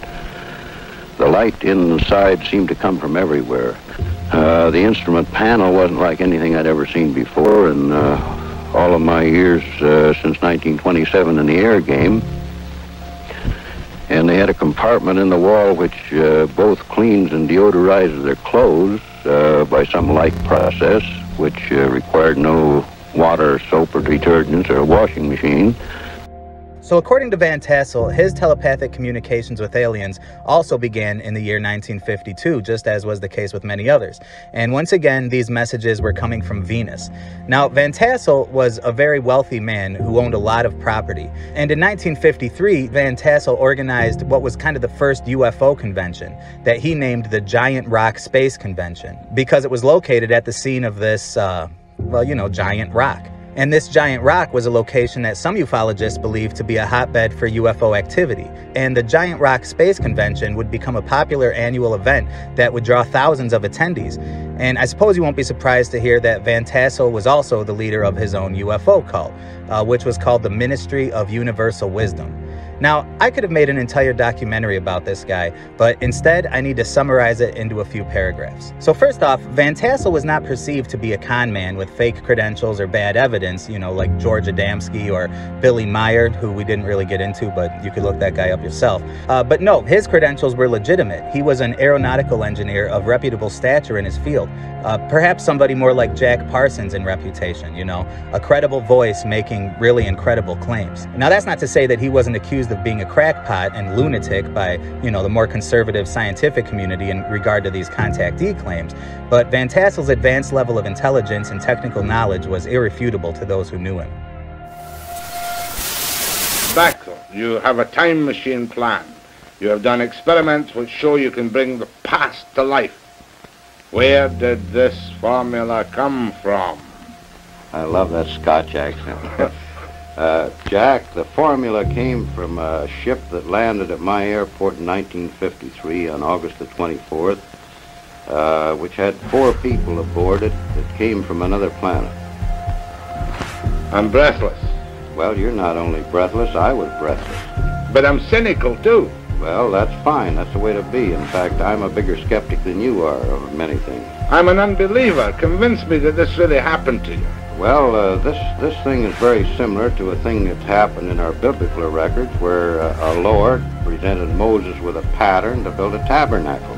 The light inside seemed to come from everywhere. The instrument panel wasn't like anything I'd ever seen before, and all of my years since 1927 in the air game. And they had a compartment in the wall which both cleans and deodorizes their clothes by some light process, which required no water, soap, or detergents, or a washing machine. So according to Van Tassel, his telepathic communications with aliens also began in the year 1952, just as was the case with many others. And once again, these messages were coming from Venus. Now, Van Tassel was a very wealthy man who owned a lot of property. And in 1953, Van Tassel organized what was kind of the first UFO convention that he named the Giant Rock Space Convention, because it was located at the scene of this, well, you know, giant rock. And this giant rock was a location that some ufologists believe to be a hotbed for UFO activity. And the Giant Rock Space Convention would become a popular annual event that would draw thousands of attendees. And I suppose you won't be surprised to hear that Van Tassel was also the leader of his own UFO cult, which was called the Ministry of Universal Wisdom. Now, I could have made an entire documentary about this guy, but instead I need to summarize it into a few paragraphs. So first off, Van Tassel was not perceived to be a con man with fake credentials or bad evidence, you know, like George Adamski or Billy Meyer, who we didn't really get into, but you could look that guy up yourself. But no, his credentials were legitimate. He was an aeronautical engineer of reputable stature in his field. Perhaps somebody more like Jack Parsons in reputation, you know, a credible voice making really incredible claims. Now, that's not to say that he wasn't accused of being a crackpot and lunatic by, you know, the more conservative scientific community in regard to these contactee claims, but Van Tassel's advanced level of intelligence and technical knowledge was irrefutable to those who knew him. Back, you have a time machine plan. You have done experiments which show you can bring the past to life. Where did this formula come from? I love that Scotch accent. Jack, the formula came from a ship that landed at my airport in 1953 on August the 24th, which had 4 people aboard it that came from another planet. I'm breathless. Well, you're not only breathless, I was breathless. But I'm cynical, too. Well, that's fine. That's the way to be. In fact, I'm a bigger skeptic than you are of many things. I'm an unbeliever. Convince me that this really happened to you. Well, this thing is very similar to a thing that's happened in our biblical records where our Lord presented Moses with a pattern to build a tabernacle.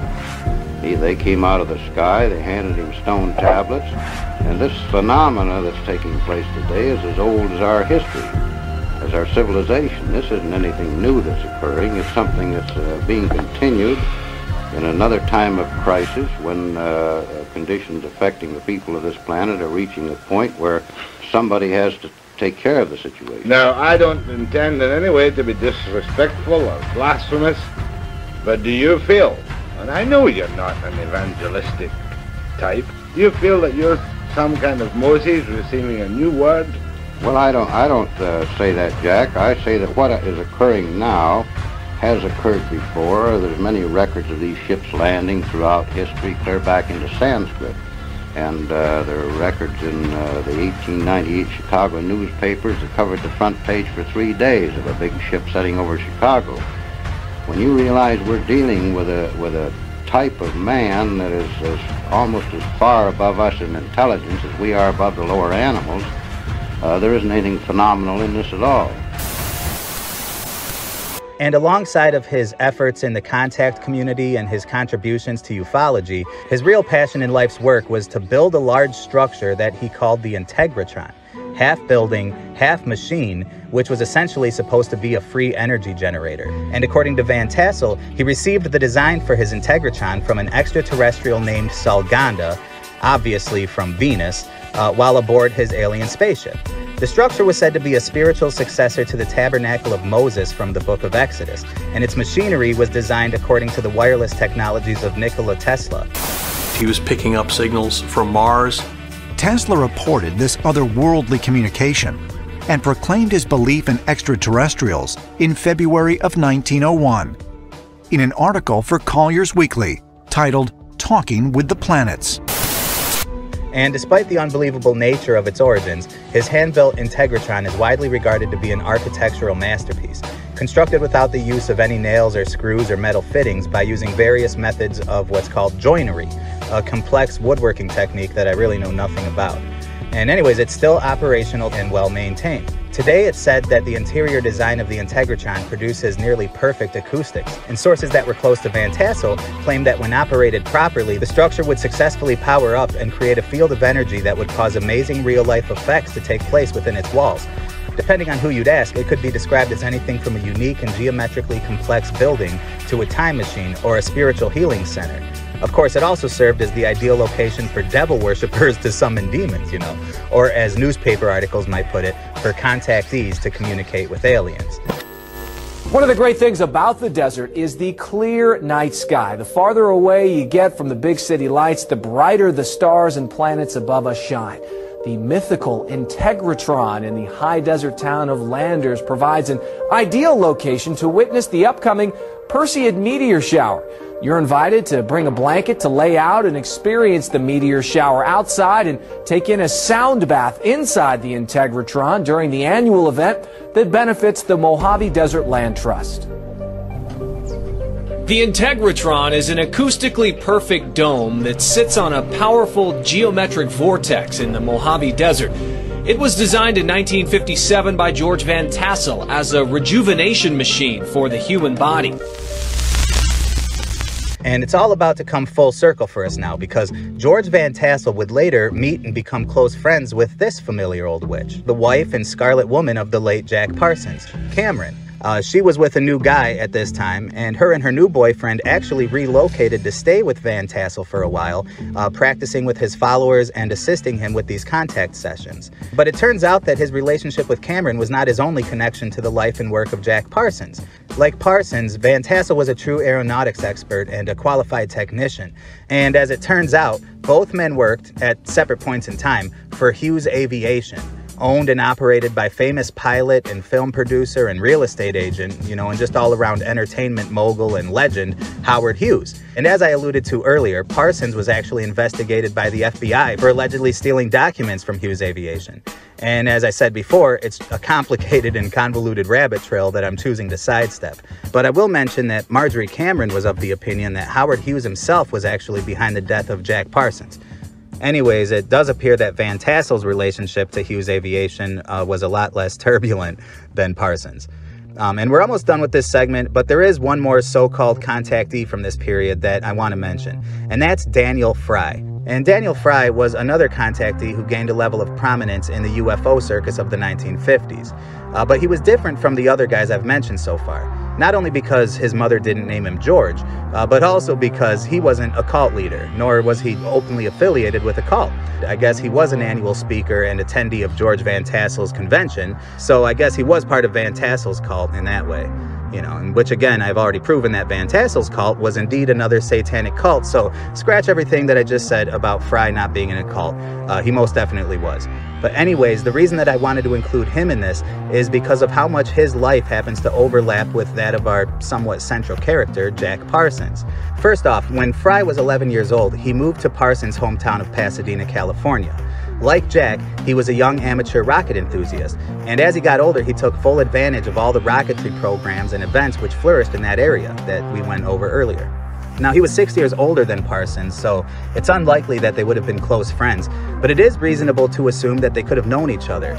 They came out of the sky, they handed him stone tablets, and this phenomena that's taking place today is as old as our history, as our civilization. This isn't anything new that's occurring. It's something that's being continued in another time of crisis when conditions affecting the people of this planet are reaching a point where somebody has to take care of the situation. Now, I don't intend in any way to be disrespectful or blasphemous, but do you feel, and I know you're not an evangelistic type, do you feel that you're some kind of Moses receiving a new word? Well, I don't say that, Jack. I say that what is occurring now has occurred before. There's many records of these ships landing throughout history, clear back into Sanskrit. And there are records in the 1898 Chicago newspapers that covered the front page for 3 days of a big ship setting over Chicago. When you realize we're dealing with a type of man that is almost as far above us in intelligence as we are above the lower animals, there isn't anything phenomenal in this at all. And alongside of his efforts in the contact community and his contributions to ufology, his real passion in life's work was to build a large structure that he called the Integratron, half building, half machine, which was essentially supposed to be a free energy generator. And according to Van Tassel, he received the design for his Integratron from an extraterrestrial named Salganda, obviously from Venus, while aboard his alien spaceship. The structure was said to be a spiritual successor to the Tabernacle of Moses from the Book of Exodus, and its machinery was designed according to the wireless technologies of Nikola Tesla. He was picking up signals from Mars. Tesla reported this otherworldly communication and proclaimed his belief in extraterrestrials in February of 1901 in an article for Collier's Weekly titled "Talking with the Planets." And despite the unbelievable nature of its origins, his hand-built Integratron is widely regarded to be an architectural masterpiece, constructed without the use of any nails or screws or metal fittings by using various methods of what's called joinery, a complex woodworking technique that I really know nothing about. And anyways, it's still operational and well-maintained. Today, it's said that the interior design of the Integratron produces nearly perfect acoustics, and sources that were close to Van Tassel claim that when operated properly, the structure would successfully power up and create a field of energy that would cause amazing real-life effects to take place within its walls. Depending on who you'd ask, it could be described as anything from a unique and geometrically complex building to a time machine or a spiritual healing center. Of course, it also served as the ideal location for devil worshippers to summon demons, you know, or as newspaper articles might put it, for contactees to communicate with aliens. One of the great things about the desert is the clear night sky. The farther away you get from the big city lights, the brighter the stars and planets above us shine. The mythical Integratron in the high desert town of Landers provides an ideal location to witness the upcoming Perseid meteor shower. You're invited to bring a blanket to lay out and experience the meteor shower outside and take in a sound bath inside the Integratron during the annual event that benefits the Mojave Desert Land Trust. The Integratron is an acoustically perfect dome that sits on a powerful geometric vortex in the Mojave Desert. It was designed in 1957 by George Van Tassel as a rejuvenation machine for the human body. And it's all about to come full circle for us now, because George Van Tassel would later meet and become close friends with this familiar old witch, the wife and Scarlet Woman of the late Jack Parsons, Cameron. She was with a new guy at this time, and her new boyfriend actually relocated to stay with Van Tassel for a while, practicing with his followers and assisting him with these contact sessions. But it turns out that his relationship with Cameron was not his only connection to the life and work of Jack Parsons. Like Parsons, Van Tassel was a true aeronautics expert and a qualified technician. And as it turns out, both men worked, at separate points in time, for Hughes Aviation, owned and operated by famous pilot and film producer and real estate agent, and just all-around entertainment mogul and legend, Howard Hughes. And as I alluded to earlier, Parsons was actually investigated by the FBI for allegedly stealing documents from Hughes Aviation. And as I said before, it's a complicated and convoluted rabbit trail that I'm choosing to sidestep. But I will mention that Marjorie Cameron was of the opinion that Howard Hughes himself was actually behind the death of Jack Parsons. Anyways, it does appear that Van Tassel's relationship to Hughes Aviation was a lot less turbulent than Parsons. And we're almost done with this segment, but there is one more so-called contactee from this period that I want to mention, and that's Daniel Fry. And Daniel Fry was another contactee who gained a level of prominence in the UFO circus of the 1950s. But he was different from the other guys I've mentioned so far. Not only because his mother didn't name him George, but also because he wasn't a cult leader, nor was he openly affiliated with a cult. I guess he was an annual speaker and attendee of George Van Tassel's convention, so I guess he was part of Van Tassel's cult in that way. And which again, I've already proven that Van Tassel's cult was indeed another satanic cult, so scratch everything that I just said about Fry not being in a cult. He most definitely was. But anyways, the reason that I wanted to include him in this is because of how much his life happens to overlap with that of our somewhat central character, Jack Parsons. First off, when Fry was 11 years old, he moved to Parsons' hometown of Pasadena, California. Like Jack, he was a young amateur rocket enthusiast, and as he got older, he took full advantage of all the rocketry programs and events which flourished in that area that we went over earlier. Now, he was 6 years older than Parsons, so it's unlikely that they would have been close friends, but it is reasonable to assume that they could have known each other.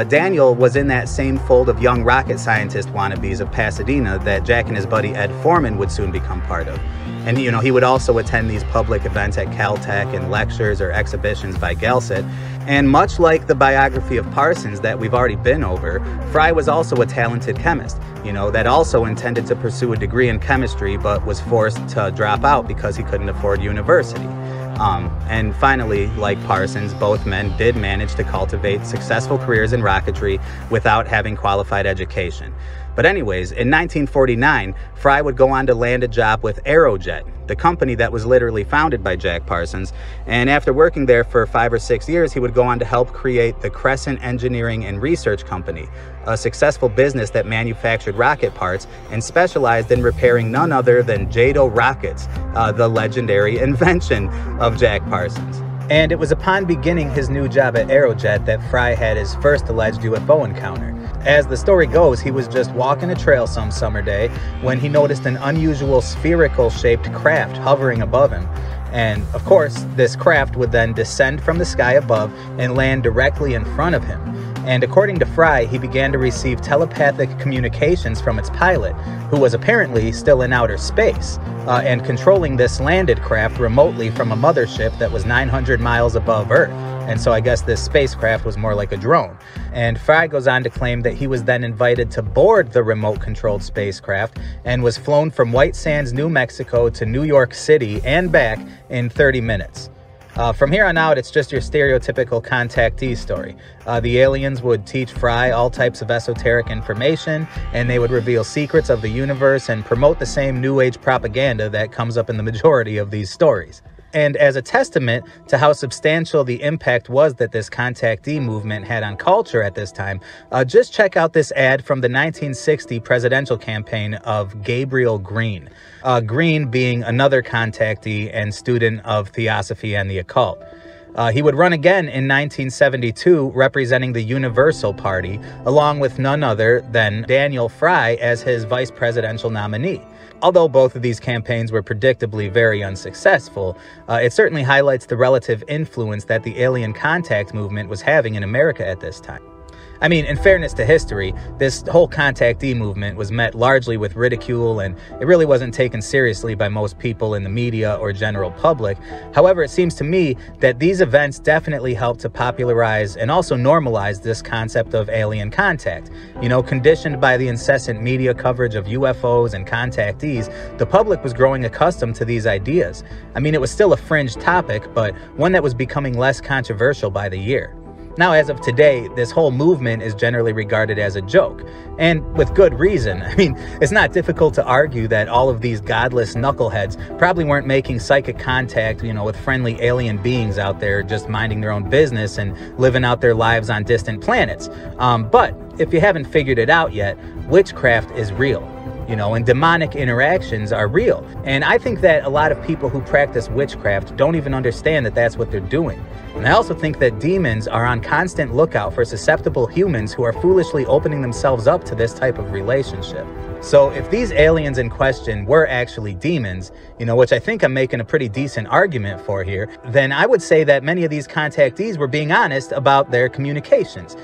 Daniel was in that same fold of young rocket scientist wannabes of Pasadena that Jack and his buddy Ed Foreman would soon become part of. And, he would also attend these public events at Caltech and lectures or exhibitions by Galset. And much like the biography of Parsons that we've already been over, Fry was also a talented chemist, that also intended to pursue a degree in chemistry but was forced to drop out because he couldn't afford university. And finally, like Parsons, both men did manage to cultivate successful careers in rocketry without having qualified education. But anyways, in 1949, Fry would go on to land a job with Aerojet, the company that was literally founded by Jack Parsons, and after working there for 5 or 6 years, he would go on to help create the Crescent Engineering and Research Company, a successful business that manufactured rocket parts and specialized in repairing none other than JATO rockets, the legendary invention of Jack Parsons. And it was upon beginning his new job at Aerojet that Fry had his first alleged UFO encounter. As the story goes, he was just walking a trail some summer day when he noticed an unusual spherical-shaped craft hovering above him. And, of course, this craft would then descend from the sky above and land directly in front of him. And according to Fry, he began to receive telepathic communications from its pilot, who was apparently still in outer space, and controlling this landed craft remotely from a mothership that was 900 miles above Earth. And so I guess this spacecraft was more like a drone. And Fry goes on to claim that he was then invited to board the remote-controlled spacecraft and was flown from White Sands, New Mexico to New York City and back in 30 minutes. From here on out, it's just your stereotypical contactee story. The aliens would teach Fry all types of esoteric information, and they would reveal secrets of the universe and promote the same New Age propaganda that comes up in the majority of these stories. And as a testament to how substantial the impact was that this contactee movement had on culture at this time, just check out this ad from the 1960 presidential campaign of Gabriel Green. Green being another contactee and student of Theosophy and the Occult. He would run again in 1972 representing the Universal Party, along with none other than Daniel Fry as his vice presidential nominee. Although both of these campaigns were predictably very unsuccessful, it certainly highlights the relative influence that the alien contact movement was having in America at this time. I mean, in fairness to history, this whole contactee movement was met largely with ridicule, and it really wasn't taken seriously by most people in the media or general public. However, it seems to me that these events definitely helped to popularize and also normalize this concept of alien contact. You know, conditioned by the incessant media coverage of UFOs and contactees, the public was growing accustomed to these ideas. I mean, it was still a fringe topic, but one that was becoming less controversial by the year. Now, as of today, this whole movement is generally regarded as a joke, and with good reason. I mean, it's not difficult to argue that all of these godless knuckleheads probably weren't making psychic contact, with friendly alien beings out there just minding their own business and living out their lives on distant planets. But if you haven't figured it out yet, witchcraft is real. And demonic interactions are real. And I think that a lot of people who practice witchcraft don't even understand that that's what they're doing. And I also think that demons are on constant lookout for susceptible humans who are foolishly opening themselves up to this type of relationship. So if these aliens in question were actually demons, which I think I'm making a pretty decent argument for here, then I would say that many of these contactees were being honest about their communications,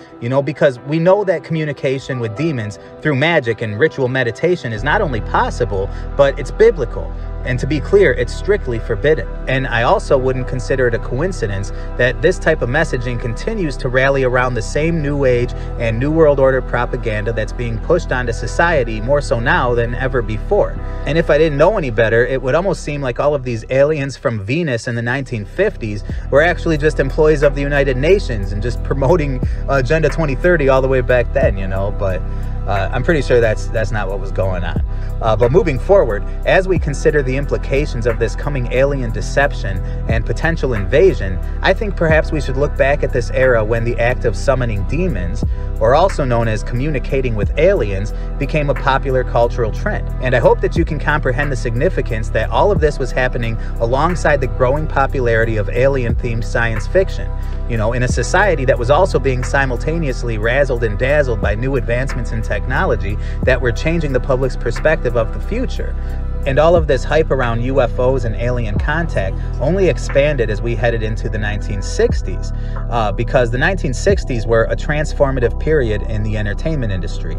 because we know that communication with demons through magic and ritual meditation is not only possible, but it's biblical. And to be clear, it's strictly forbidden. And I also wouldn't consider it a coincidence that this type of messaging continues to rally around the same New Age and New World Order propaganda that's being pushed onto society more so now than ever before. And if I didn't know any better, it would almost seem like all of these aliens from Venus in the 1950s were actually just employees of the United Nations and just promoting Agenda 2030 all the way back then, but I'm pretty sure that's not what was going on. But moving forward, as we consider the implications of this coming alien deception and potential invasion, I think perhaps we should look back at this era when the act of summoning demons, or also known as communicating with aliens, became a popular cultural trend. And I hope that you can comprehend the significance that all of this was happening alongside the growing popularity of alien-themed science fiction, in a society that was also being simultaneously razzled and dazzled by new advancements in technology that were changing the public's perspective of the future. And all of this hype around UFOs and alien contact only expanded as we headed into the 1960s, because the 1960s were a transformative period in the entertainment industry,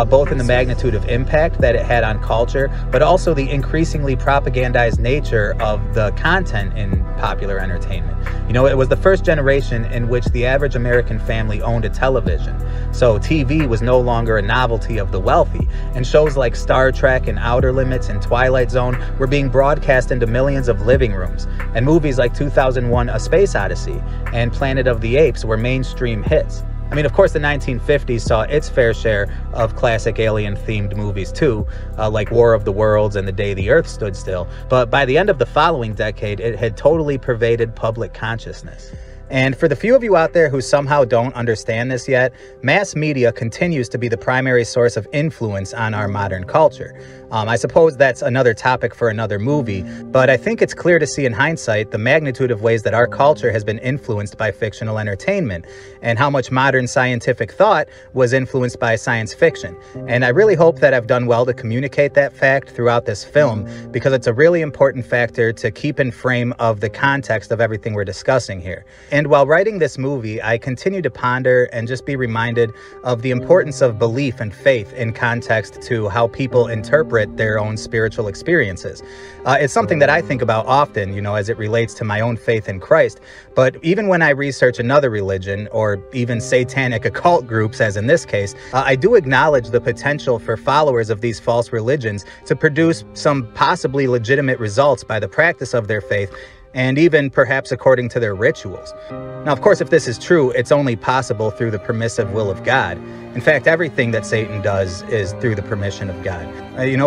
both in the magnitude of impact that it had on culture, but also the increasingly propagandized nature of the content in popular entertainment. It was the first generation in which the average American family owned a television, so TV was no longer a novelty of the wealthy, and shows like Star Trek and Outer Limits and Twilight Zone were being broadcast into millions of living rooms, and movies like 2001: A Space Odyssey and Planet of the Apes were mainstream hits. I mean, of course, the 1950s saw its fair share of classic alien-themed movies too, like War of the Worlds and The Day the Earth Stood Still, but by the end of the following decade, it had totally pervaded public consciousness. And for the few of you out there who somehow don't understand this yet, mass media continues to be the primary source of influence on our modern culture. I suppose that's another topic for another movie, but I think it's clear to see in hindsight the magnitude of ways that our culture has been influenced by fictional entertainment, and how much modern scientific thought was influenced by science fiction. And I really hope that I've done well to communicate that fact throughout this film, because it's a really important factor to keep in frame of the context of everything we're discussing here. And while writing this movie, I continue to ponder and just be reminded of the importance of belief and faith in context to how people interpret their own spiritual experiences. It's something that I think about often, as it relates to my own faith in Christ. But even when I research another religion, or even satanic occult groups, as in this case, I do acknowledge the potential for followers of these false religions to produce some possibly legitimate results by the practice of their faith, and even perhaps according to their rituals. Now, of course, if this is true, it's only possible through the permissive will of God. In fact, everything that Satan does is through the permission of God.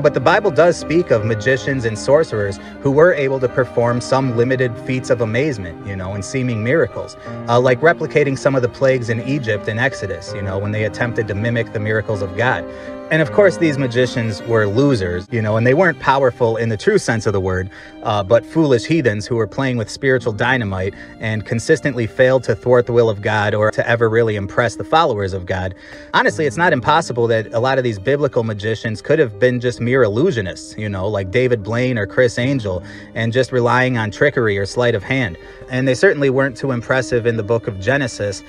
But the Bible does speak of magicians and sorcerers who were able to perform some limited feats of amazement, and seeming miracles, like replicating some of the plagues in Egypt in Exodus, when they attempted to mimic the miracles of God. And of course, these magicians were losers, and they weren't powerful in the true sense of the word, but foolish heathens who were playing with spiritual dynamite and consistently failed to thwart the will of God or to ever really impress the followers of God. Honestly, it's not impossible that a lot of these biblical magicians could have been just mere illusionists, like David Blaine or Chris Angel, and just relying on trickery or sleight of hand. And they certainly weren't too impressive in the book of Genesis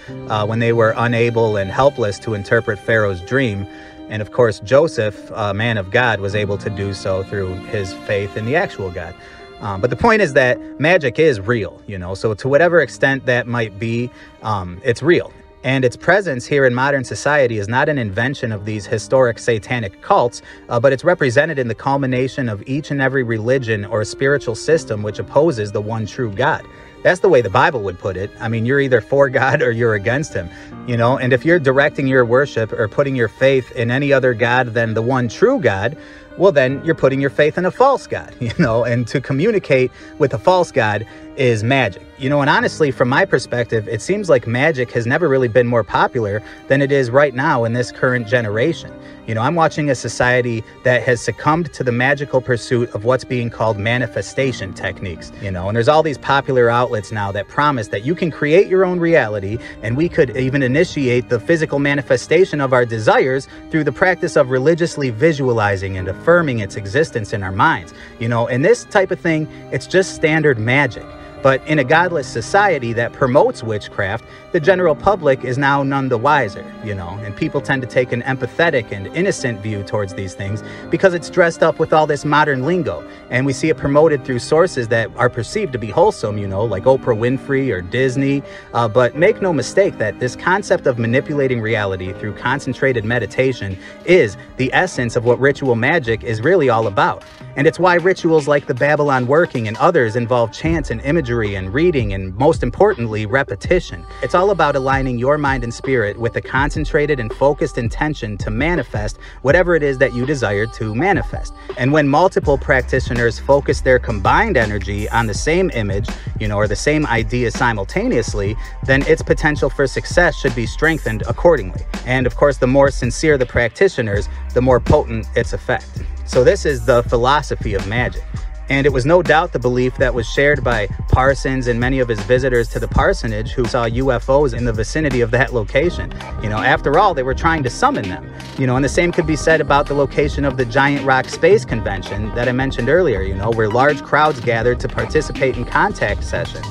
when they were unable and helpless to interpret Pharaoh's dream. And of course, Joseph, a man of God, was able to do so through his faith in the actual God. But the point is that magic is real, so to whatever extent that might be, it's real. And its presence here in modern society is not an invention of these historic satanic cults, but it's represented in the culmination of each and every religion or spiritual system which opposes the one true God. That's the way the Bible would put it. I mean, you're either for God or you're against him, and if you're directing your worship or putting your faith in any other God than the one true God, well, then you're putting your faith in a false God, and to communicate with a false God is magic. And honestly, from my perspective, it seems like magic has never really been more popular than it is right now in this current generation. I'm watching a society that has succumbed to the magical pursuit of what's being called manifestation techniques, and there's all these popular outlets now that promise that you can create your own reality, and we could even initiate the physical manifestation of our desires through the practice of religiously visualizing and affirming its existence in our minds. And this type of thing, it's just standard magic. But in a godless society that promotes witchcraft, the general public is now none the wiser, and people tend to take an empathetic and innocent view towards these things because it's dressed up with all this modern lingo, and we see it promoted through sources that are perceived to be wholesome, like Oprah Winfrey or Disney, but make no mistake that this concept of manipulating reality through concentrated meditation is the essence of what ritual magic is really all about. And it's why rituals like the Babylon Working and others involve chants and imagery and reading and, most importantly, repetition. It's all about aligning your mind and spirit with a concentrated and focused intention to manifest whatever it is that you desire to manifest. And when multiple practitioners focus their combined energy on the same image, or the same idea simultaneously, then its potential for success should be strengthened accordingly. And of course, the more sincere the practitioners, the more potent its effect. So this is the philosophy of magic. And it was no doubt the belief that was shared by Parsons and many of his visitors to the parsonage who saw UFOs in the vicinity of that location. After all, they were trying to summon them. And the same could be said about the location of the Giant Rock Space Convention that I mentioned earlier, where large crowds gathered to participate in contact sessions.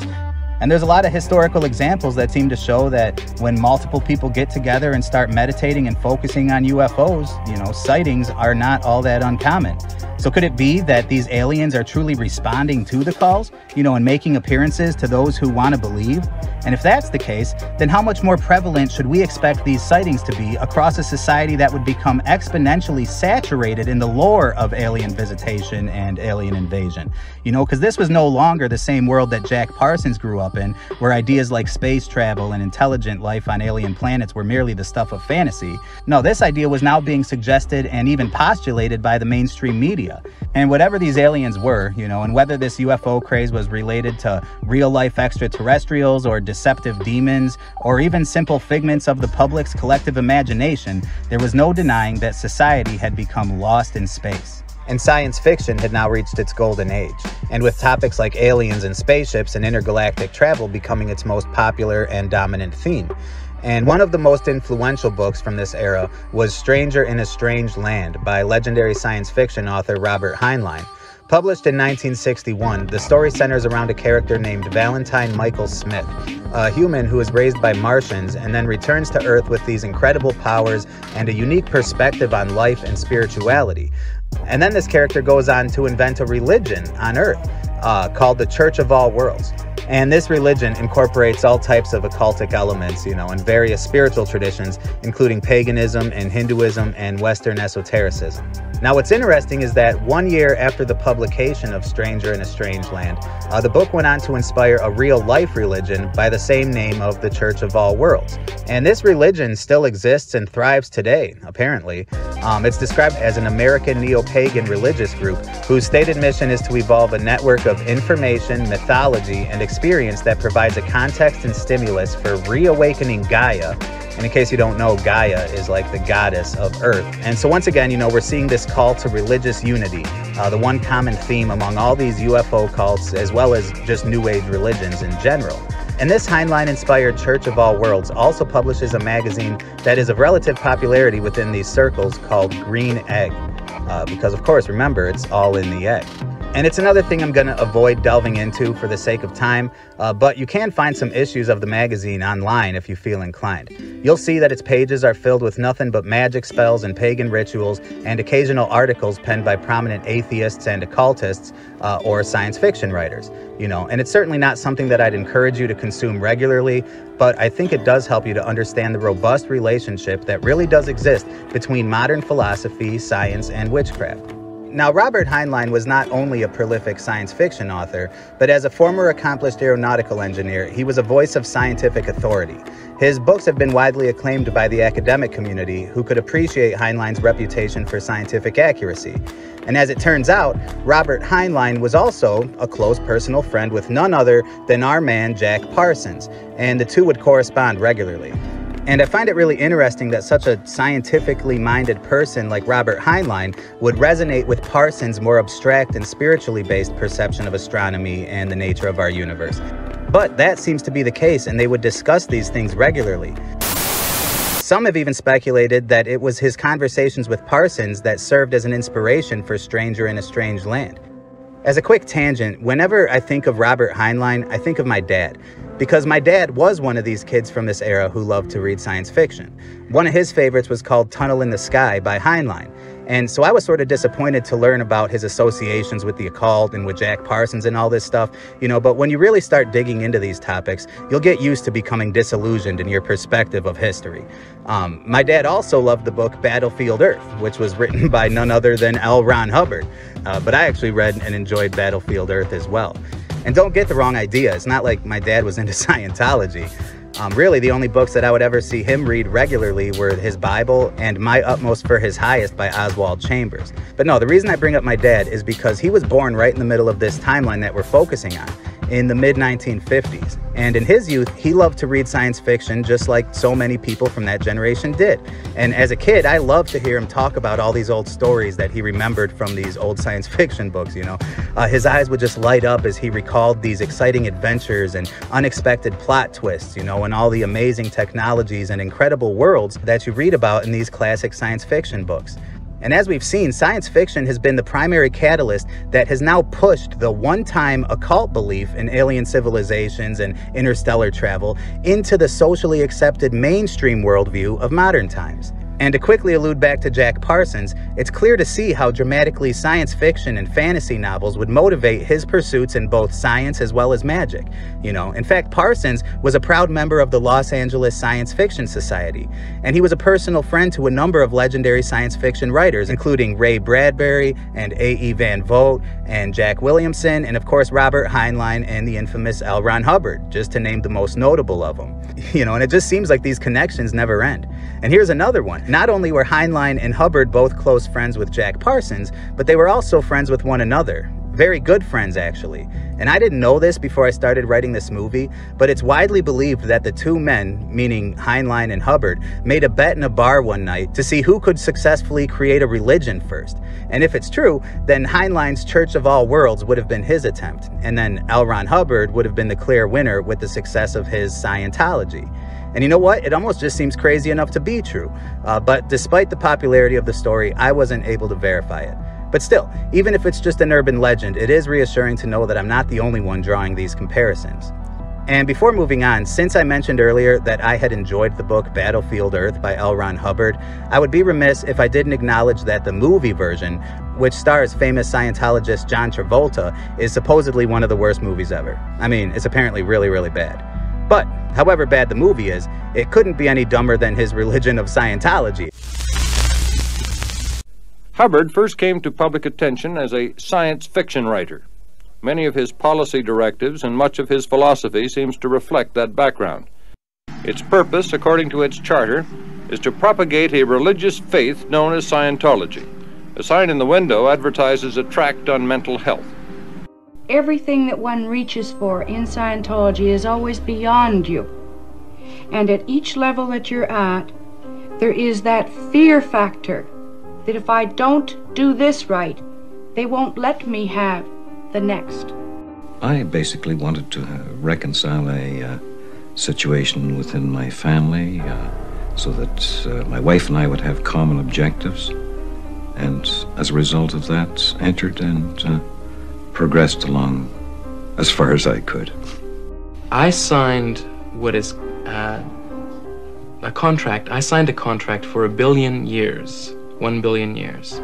And there's a lot of historical examples that seem to show that when multiple people get together and start meditating and focusing on UFOs, sightings are not all that uncommon. So could it be that these aliens are truly responding to the calls, and making appearances to those who want to believe? And if that's the case, then how much more prevalent should we expect these sightings to be across a society that would become exponentially saturated in the lore of alien visitation and alien invasion? Because this was no longer the same world that Jack Parsons grew up in, where ideas like space travel and intelligent life on alien planets were merely the stuff of fantasy. No, this idea was now being suggested and even postulated by the mainstream media. And whatever these aliens were, and whether this UFO craze was related to real-life extraterrestrials or deceptive demons, or even simple figments of the public's collective imagination, there was no denying that society had become lost in space. And science fiction had now reached its golden age, and with topics like aliens and spaceships and intergalactic travel becoming its most popular and dominant theme. And one of the most influential books from this era was Stranger in a Strange Land by legendary science fiction author Robert Heinlein. Published in 1961, the story centers around a character named Valentine Michael Smith, a human who is raised by Martians and then returns to Earth with these incredible powers and a unique perspective on life and spirituality. And then this character goes on to invent a religion on Earth called the Church of All Worlds. And this religion incorporates all types of occultic elements, and various spiritual traditions, including paganism and Hinduism and Western esotericism. Now, what's interesting is that 1 year after the publication of Stranger in a Strange Land, the book went on to inspire a real-life religion by the same name of the Church of All Worlds. And this religion still exists and thrives today, apparently. It's described as an American neo-pagan religious group whose stated mission is to evolve a network of information, mythology, and experience that provides a context and stimulus for reawakening Gaia. And in case you don't know, Gaia is like the goddess of Earth. And so once again, we're seeing this call to religious unity, the one common theme among all these UFO cults, as well as just New Age religions in general. And this Heinlein-inspired Church of All Worlds also publishes a magazine that is of relative popularity within these circles called Green Egg. Because of course, remember, it's all in the egg. And it's another thing I'm going to avoid delving into for the sake of time, but you can find some issues of the magazine online if you feel inclined. You'll see that its pages are filled with nothing but magic spells and pagan rituals and occasional articles penned by prominent atheists and occultists or science fiction writers, and it's certainly not something that I'd encourage you to consume regularly, but I think it does help you to understand the robust relationship that really does exist between modern philosophy, science, and witchcraft. Now, Robert Heinlein was not only a prolific science fiction author, but as a former accomplished aeronautical engineer, he was a voice of scientific authority. His books have been widely acclaimed by the academic community, who could appreciate Heinlein's reputation for scientific accuracy. And as it turns out, Robert Heinlein was also a close personal friend with none other than our man Jack Parsons, and the two would correspond regularly. And I find it really interesting that such a scientifically minded person like Robert Heinlein would resonate with Parsons' more abstract and spiritually based perception of astronomy and the nature of our universe. But that seems to be the case, and they would discuss these things regularly. Some have even speculated that it was his conversations with Parsons that served as an inspiration for Stranger in a Strange Land. As a quick tangent, whenever I think of Robert Heinlein, I think of my dad. Because my dad was one of these kids from this era who loved to read science fiction. One of his favorites was called Tunnel in the Sky by Heinlein. And so I was sort of disappointed to learn about his associations with the occult and with Jack Parsons and all this stuff, but when you really start digging into these topics, you'll get used to becoming disillusioned in your perspective of history. My dad also loved the book Battlefield Earth, which was written by none other than L. Ron Hubbard. But I actually read and enjoyed Battlefield Earth as well. And don't get the wrong idea, it's not like my dad was into Scientology. Really, the only books that I would ever see him read regularly were his Bible and My Utmost for His Highest by Oswald Chambers. But no, the reason I bring up my dad is because he was born right in the middle of this timeline that we're focusing on, in the mid-1950s. And in his youth, he loved to read science fiction just like so many people from that generation did. And as a kid, I loved to hear him talk about all these old stories that he remembered from these old science fiction books, His eyes would just light up as he recalled these exciting adventures and unexpected plot twists, and all the amazing technologies and incredible worlds that you read about in these classic science fiction books. And as we've seen, science fiction has been the primary catalyst that has now pushed the one-time occult belief in alien civilizations and interstellar travel into the socially accepted mainstream worldview of modern times. And to quickly allude back to Jack Parsons, it's clear to see how dramatically science fiction and fantasy novels would motivate his pursuits in both science as well as magic. In fact, Parsons was a proud member of the Los Angeles Science Fiction Society, and he was a personal friend to a number of legendary science fiction writers, including Ray Bradbury and A.E. Van Vogt and Jack Williamson, and of course Robert Heinlein and the infamous L. Ron Hubbard, just to name the most notable of them. And it just seems like these connections never end. And here's another one. Not only were Heinlein and Hubbard both close friends with Jack Parsons, but they were also friends with one another. Very good friends, actually. And I didn't know this before I started writing this movie, but it's widely believed that the two men, meaning Heinlein and Hubbard, made a bet in a bar one night to see who could successfully create a religion first. And if it's true, then Heinlein's Church of All Worlds would have been his attempt, and then L. Ron Hubbard would have been the clear winner with the success of his Scientology. And you know what? It almost just seems crazy enough to be true. But despite the popularity of the story, I wasn't able to verify it. But still, even if it's just an urban legend, it is reassuring to know that I'm not the only one drawing these comparisons. And before moving on, since I mentioned earlier that I had enjoyed the book Battlefield Earth by L. Ron Hubbard, I would be remiss if I didn't acknowledge that the movie version, which stars famous Scientologist John Travolta, is supposedly one of the worst movies ever. I mean, it's apparently really, really bad. But, however bad the movie is, it couldn't be any dumber than his religion of Scientology. Hubbard first came to public attention as a science fiction writer. Many of his policy directives and much of his philosophy seems to reflect that background. Its purpose, according to its charter, is to propagate a religious faith known as Scientology. A sign in the window advertises a tract on mental health. Everything that one reaches for in Scientology is always beyond you. And at each level that you're at, there is that fear factor that if I don't do this right, they won't let me have the next. I basically wanted to reconcile a situation within my family so that my wife and I would have common objectives, and as a result of that, entered and progressed along as far as I could. I signed what is a contract. I signed a contract for 1 billion years. 1 billion years.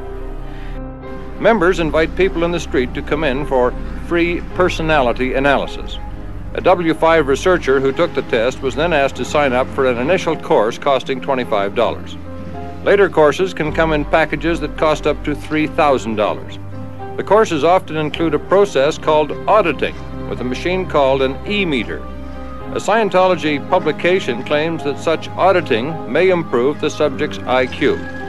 Members invite people in the street to come in for free personality analysis. A W5 researcher who took the test was then asked to sign up for an initial course costing $25. Later courses can come in packages that cost up to $3,000. The courses often include a process called auditing with a machine called an e-meter. A Scientology publication claims that such auditing may improve the subject's IQ.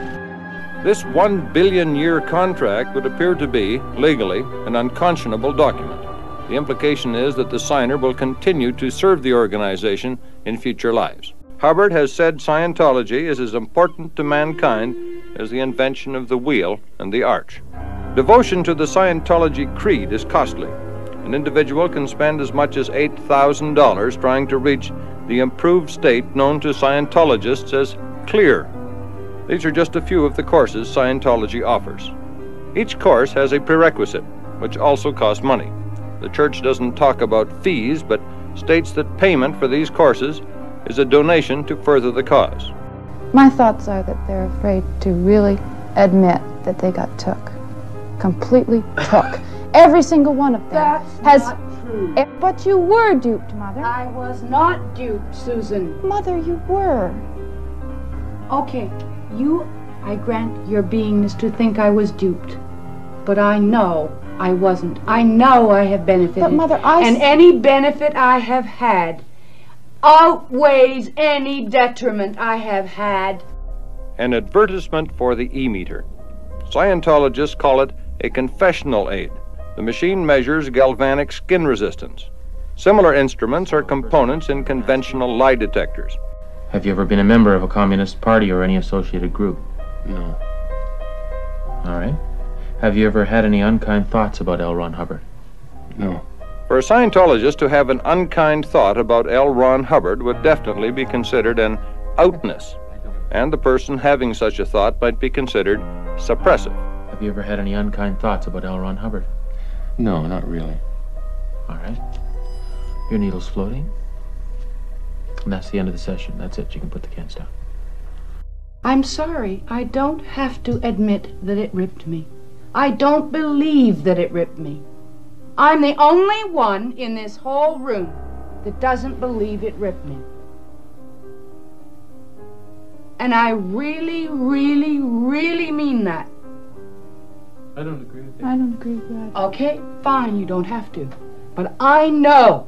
This 1 billion year contract would appear to be, legally, an unconscionable document. The implication is that the signer will continue to serve the organization in future lives. Hubbard has said Scientology is as important to mankind as the invention of the wheel and the arch. Devotion to the Scientology creed is costly. An individual can spend as much as $8,000 trying to reach the improved state known to Scientologists as clear. These are just a few of the courses Scientology offers. Each course has a prerequisite, which also costs money. The church doesn't talk about fees, but states that payment for these courses is a donation to further the cause. My thoughts are that they're afraid to really admit that they got took. Completely took. Every single one of them has... Not true. But you were duped, Mother. I was not duped, Susan. Mother, you were. Okay, I grant your beingness to think I was duped. But I know I wasn't. I know I have benefited. But Mother, and any benefit I have had outweighs any detriment I have had. An advertisement for the e-meter. Scientologists call it a confessional aid. The machine measures galvanic skin resistance. Similar instruments are components in conventional lie detectors. Have you ever been a member of a communist party or any associated group? No. All right. Have you ever had any unkind thoughts about L. Ron Hubbard? No. For a Scientologist to have an unkind thought about L. Ron Hubbard would definitely be considered an outness, and the person having such a thought might be considered suppressive. Have you ever had any unkind thoughts about L. Ron Hubbard? No, not really. All right. Your needle's floating. And that's the end of the session. That's it. You can put the cans down. I'm sorry. I don't have to admit that it ripped me. I don't believe that it ripped me. I'm the only one in this whole room that doesn't believe it ripped me. And I really, really, really mean that. I don't agree with you. I don't agree with that. Okay, fine, you don't have to. But I know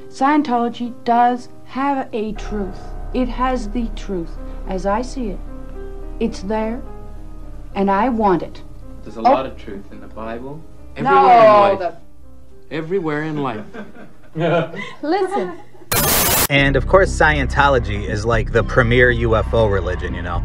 Scientology does have a truth. It has the truth, as I see it. It's there, and I want it. There's a lot of truth in the Bible. Everywhere in life. Everywhere in life. Listen. And of course, Scientology is like the premier UFO religion, you know,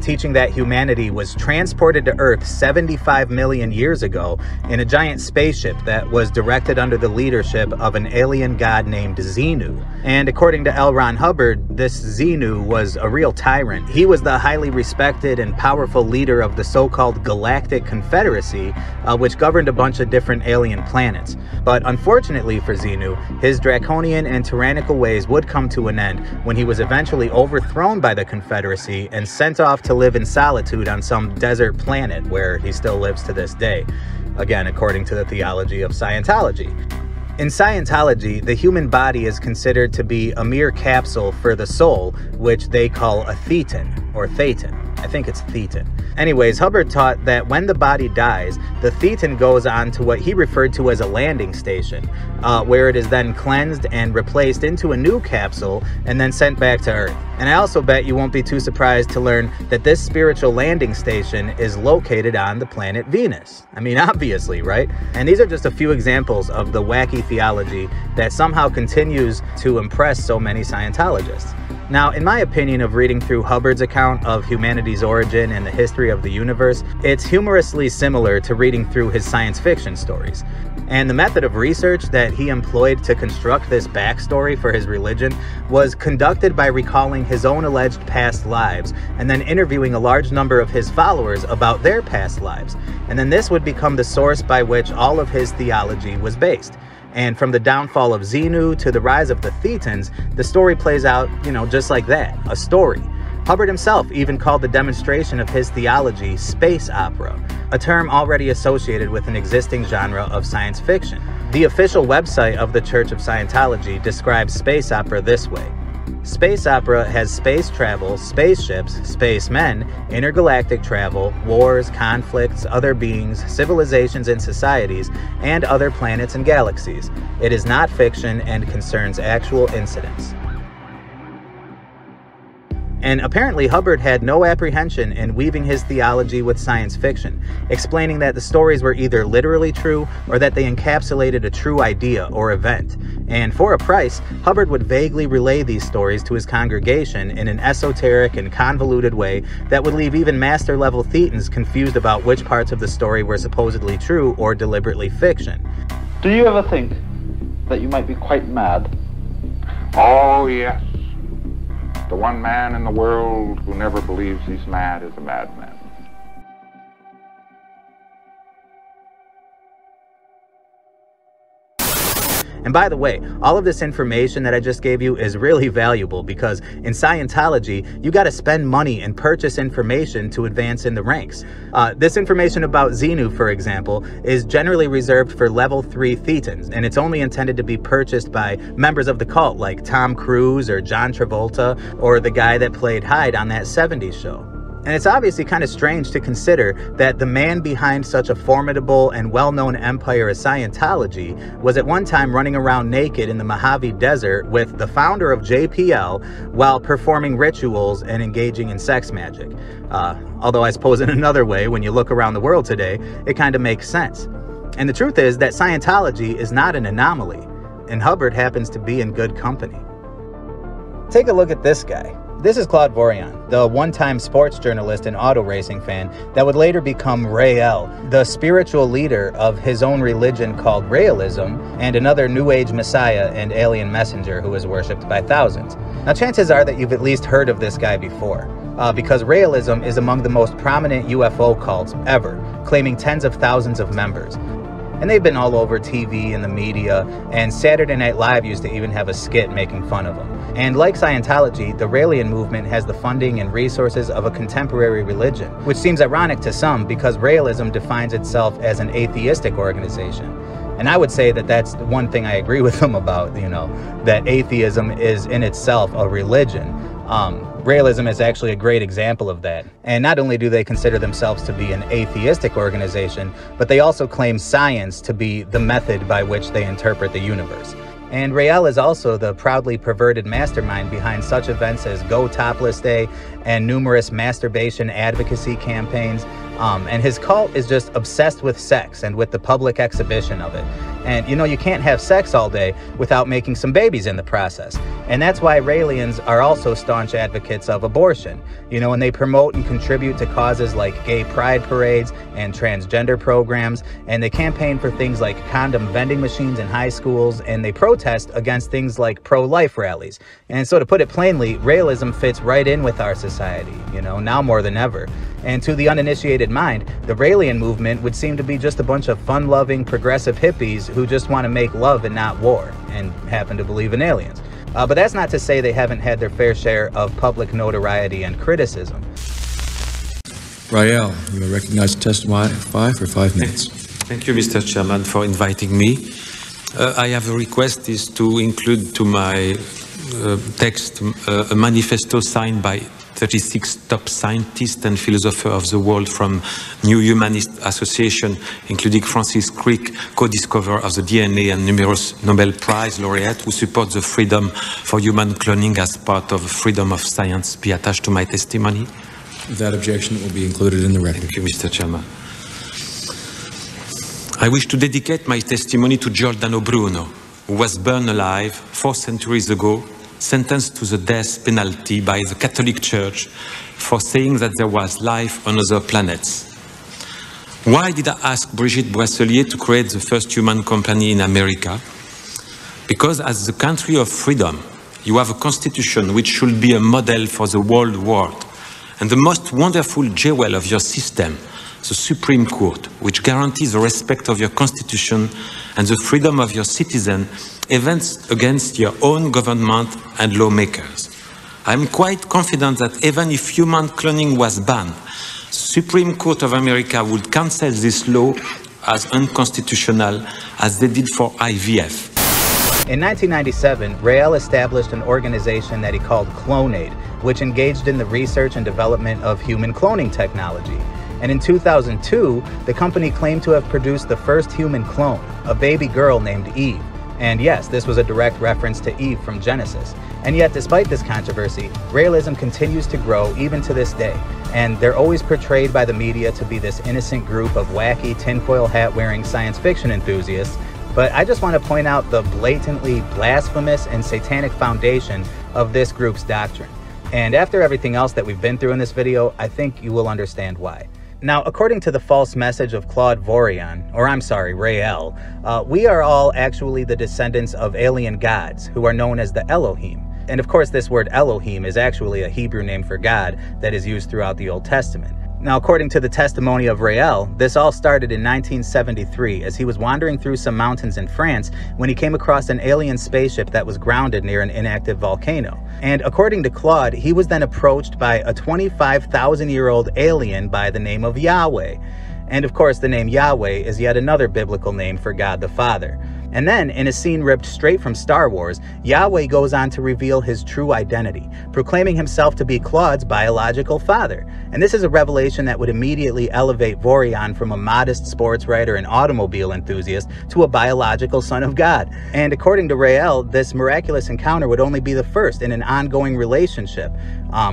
teaching that humanity was transported to Earth 75 million years ago in a giant spaceship that was directed under the leadership of an alien god named Xenu. And according to L. Ron Hubbard, this Xenu was a real tyrant. He was the highly respected and powerful leader of the so-called Galactic Confederacy, which governed a bunch of different alien planets. But unfortunately for Xenu, his draconian and tyrannical ways would come to an end when he was eventually overthrown by the Confederacy and sent off to live in solitude on some desert planet where he still lives to this day. Again, according to the theology of Scientology. In Scientology, the human body is considered to be a mere capsule for the soul, which they call a thetan, or thetan. I think it's thetan. Anyways, Hubbard taught that when the body dies, the thetan goes on to what he referred to as a landing station, where it is then cleansed and replaced into a new capsule and then sent back to Earth. And I also bet you won't be too surprised to learn that this spiritual landing station is located on the planet Venus. I mean, obviously, right? And these are just a few examples of the wacky theology that somehow continues to impress so many Scientologists. Now, in my opinion of reading through Hubbard's account of humanity's origin and the history of the universe, it's humorously similar to reading through his science fiction stories. And the method of research that he employed to construct this backstory for his religion was conducted by recalling his own alleged past lives and then interviewing a large number of his followers about their past lives. And then this would become the source by which all of his theology was based. And from the downfall of Xenu to the rise of the Thetans, the story plays out, just like that, a story. Hubbard himself even called the demonstration of his theology space opera, a term already associated with an existing genre of science fiction. The official website of the Church of Scientology describes space opera this way. Space opera has space travel, spaceships, spacemen, intergalactic travel, wars, conflicts, other beings, civilizations and societies, and other planets and galaxies. It is not fiction and concerns actual incidents. And apparently Hubbard had no apprehension in weaving his theology with science fiction, explaining that the stories were either literally true or that they encapsulated a true idea or event. And for a price, Hubbard would vaguely relay these stories to his congregation in an esoteric and convoluted way that would leave even master-level Thetans confused about which parts of the story were supposedly true or deliberately fiction. Do you ever think that you might be quite mad? Oh, yes. The one man in the world who never believes he's mad is a madman. And by the way, all of this information that I just gave you is really valuable because in Scientology, you got to spend money and purchase information to advance in the ranks. This information about Xenu, for example, is generally reserved for level 3 Thetans, and it's only intended to be purchased by members of the cult like Tom Cruise or John Travolta or the guy that played Hyde on that 70s show. And it's obviously kind of strange to consider that the man behind such a formidable and well-known empire as Scientology was at one time running around naked in the Mojave Desert with the founder of JPL while performing rituals and engaging in sex magic. Although I suppose in another way, when you look around the world today, it kind of makes sense. And the truth is that Scientology is not an anomaly, and Hubbard happens to be in good company. Take a look at this guy. This is Claude Vorilhon, the one-time sports journalist and auto racing fan that would later become Rael, the spiritual leader of his own religion called Raelism, and another New Age messiah and alien messenger who is worshipped by thousands. Now, chances are that you've at least heard of this guy before, because Raelism is among the most prominent UFO cults ever, claiming tens of thousands of members. And they've been all over TV and the media, and Saturday Night Live used to even have a skit making fun of them. And like Scientology, the Raelian movement has the funding and resources of a contemporary religion, which seems ironic to some because Raelism defines itself as an atheistic organization. And I would say that that's one thing I agree with them about, that atheism is in itself a religion. Raelism is actually a great example of that. And not only do they consider themselves to be an atheistic organization, but they also claim science to be the method by which they interpret the universe. And Rael is also the proudly perverted mastermind behind such events as Go Topless Day and numerous masturbation advocacy campaigns. And his cult is just obsessed with sex and with the public exhibition of it. And you can't have sex all day without making some babies in the process. And that's why Raelians are also staunch advocates of abortion. And they promote and contribute to causes like gay pride parades and transgender programs. And they campaign for things like condom vending machines in high schools. And they protest against things like pro-life rallies. And so to put it plainly, Raelism fits right in with our society, now more than ever. And to the uninitiated mind, the Raelian movement would seem to be just a bunch of fun-loving, progressive hippies who just want to make love and not war, and happen to believe in aliens. But that's not to say they haven't had their fair share of public notoriety and criticism. Rael, you are recognized to testify for 5 minutes. Thank you, Mr. Chairman, for inviting me. I have a request is to include to my text a manifesto signed by 36 top scientists and philosophers of the world from New Humanist Association, including Francis Crick, co-discoverer of the DNA, and numerous Nobel Prize laureates who support the freedom for human cloning as part of freedom of science, be attached to my testimony? That objection will be included in the record. Thank you, Mr. Chairman. I wish to dedicate my testimony to Giordano Bruno, who was burned alive 4 centuries ago, sentenced to the death penalty by the Catholic Church for saying that there was life on other planets. Why did I ask Brigitte Boisselier to create the first human company in America? Because as the country of freedom, you have a constitution which should be a model for the whole world. And the most wonderful jewel of your system, the Supreme Court, which guarantees the respect of your constitution and the freedom of your citizens, even against your own government and lawmakers. I'm quite confident that even if human cloning was banned, the Supreme Court of America would cancel this law as unconstitutional, as they did for IVF. In 1997, Rael established an organization that he called CloneAid, which engaged in the research and development of human cloning technology. And in 2002, the company claimed to have produced the first human clone, a baby girl named Eve. And yes, this was a direct reference to Eve from Genesis. And yet, despite this controversy, Raelism continues to grow even to this day. And they're always portrayed by the media to be this innocent group of wacky tinfoil hat-wearing science fiction enthusiasts. But I just want to point out the blatantly blasphemous and satanic foundation of this group's doctrine. And after everything else that we've been through in this video, I think you will understand why. Now, according to the false message of Claude Vorion, or I'm sorry, Rael, we are all actually the descendants of alien gods who are known as the Elohim. And of course, this word Elohim is actually a Hebrew name for God that is used throughout the Old Testament. Now, according to the testimony of Rael, this all started in 1973 as he was wandering through some mountains in France when he came across an alien spaceship that was grounded near an inactive volcano. And according to Claude, he was then approached by a 25,000-year-old alien by the name of Yahweh. And of course, the name Yahweh is yet another biblical name for God the Father. And then, in a scene ripped straight from Star Wars, Yahweh goes on to reveal his true identity, proclaiming himself to be Claude's biological father. And this is a revelation that would immediately elevate Vorion from a modest sports writer and automobile enthusiast to a biological son of God. And according to Rael, this miraculous encounter would only be the first in an ongoing relationship,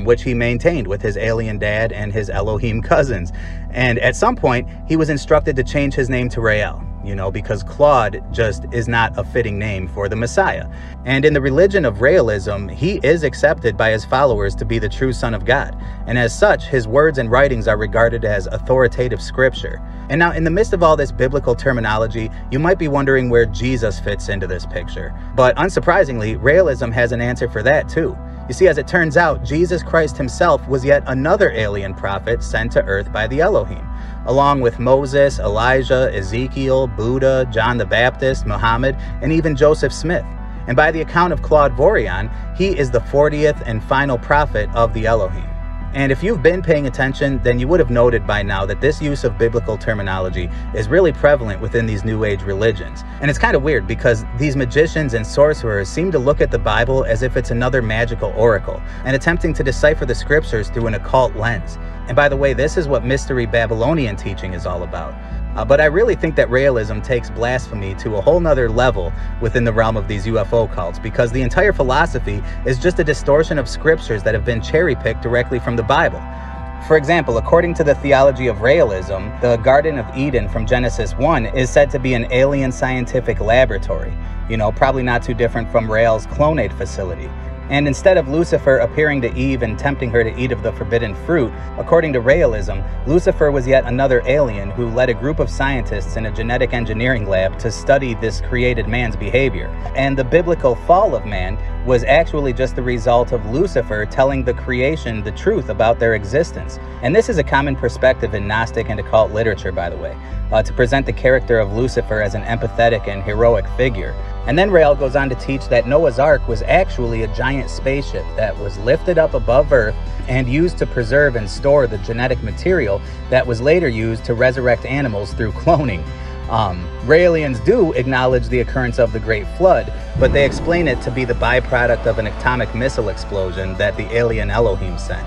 which he maintained with his alien dad and his Elohim cousins. And at some point, he was instructed to change his name to Rael, you know, because Claude just is not a fitting name for the Messiah. And in the religion of Raelism, he is accepted by his followers to be the true Son of God. And as such, his words and writings are regarded as authoritative scripture. And now, in the midst of all this biblical terminology, you might be wondering where Jesus fits into this picture. But unsurprisingly, Raelism has an answer for that too. You see, as it turns out, Jesus Christ himself was yet another alien prophet sent to earth by the Elohim, along with Moses, Elijah, Ezekiel, Buddha, John the Baptist, Muhammad, and even Joseph Smith. And by the account of Claude Vorion, he is the 40th and final prophet of the Elohim. And if you've been paying attention, then you would have noted by now that this use of biblical terminology is really prevalent within these New Age religions. And it's kind of weird because these magicians and sorcerers seem to look at the Bible as if it's another magical oracle and attempting to decipher the scriptures through an occult lens. And by the way, this is what Mystery Babylonian teaching is all about. But I really think that Raelism takes blasphemy to a whole nother level within the realm of these UFO cults, because the entire philosophy is just a distortion of scriptures that have been cherry-picked directly from the Bible. For example, according to the theology of Raelism, the Garden of Eden from Genesis 1 is said to be an alien scientific laboratory, you know, probably not too different from Rael's CloneAid facility. And instead of Lucifer appearing to Eve and tempting her to eat of the forbidden fruit, according to Raelism, Lucifer was yet another alien who led a group of scientists in a genetic engineering lab to study this created man's behavior. And the biblical fall of man was actually just the result of Lucifer telling the creation the truth about their existence. And this is a common perspective in Gnostic and occult literature, by the way, to present the character of Lucifer as an empathetic and heroic figure. And then Rael goes on to teach that Noah's Ark was actually a giant spaceship that was lifted up above Earth and used to preserve and store the genetic material that was later used to resurrect animals through cloning. Raelians do acknowledge the occurrence of the Great Flood, but they explain it to be the byproduct of an atomic missile explosion that the alien Elohim sent.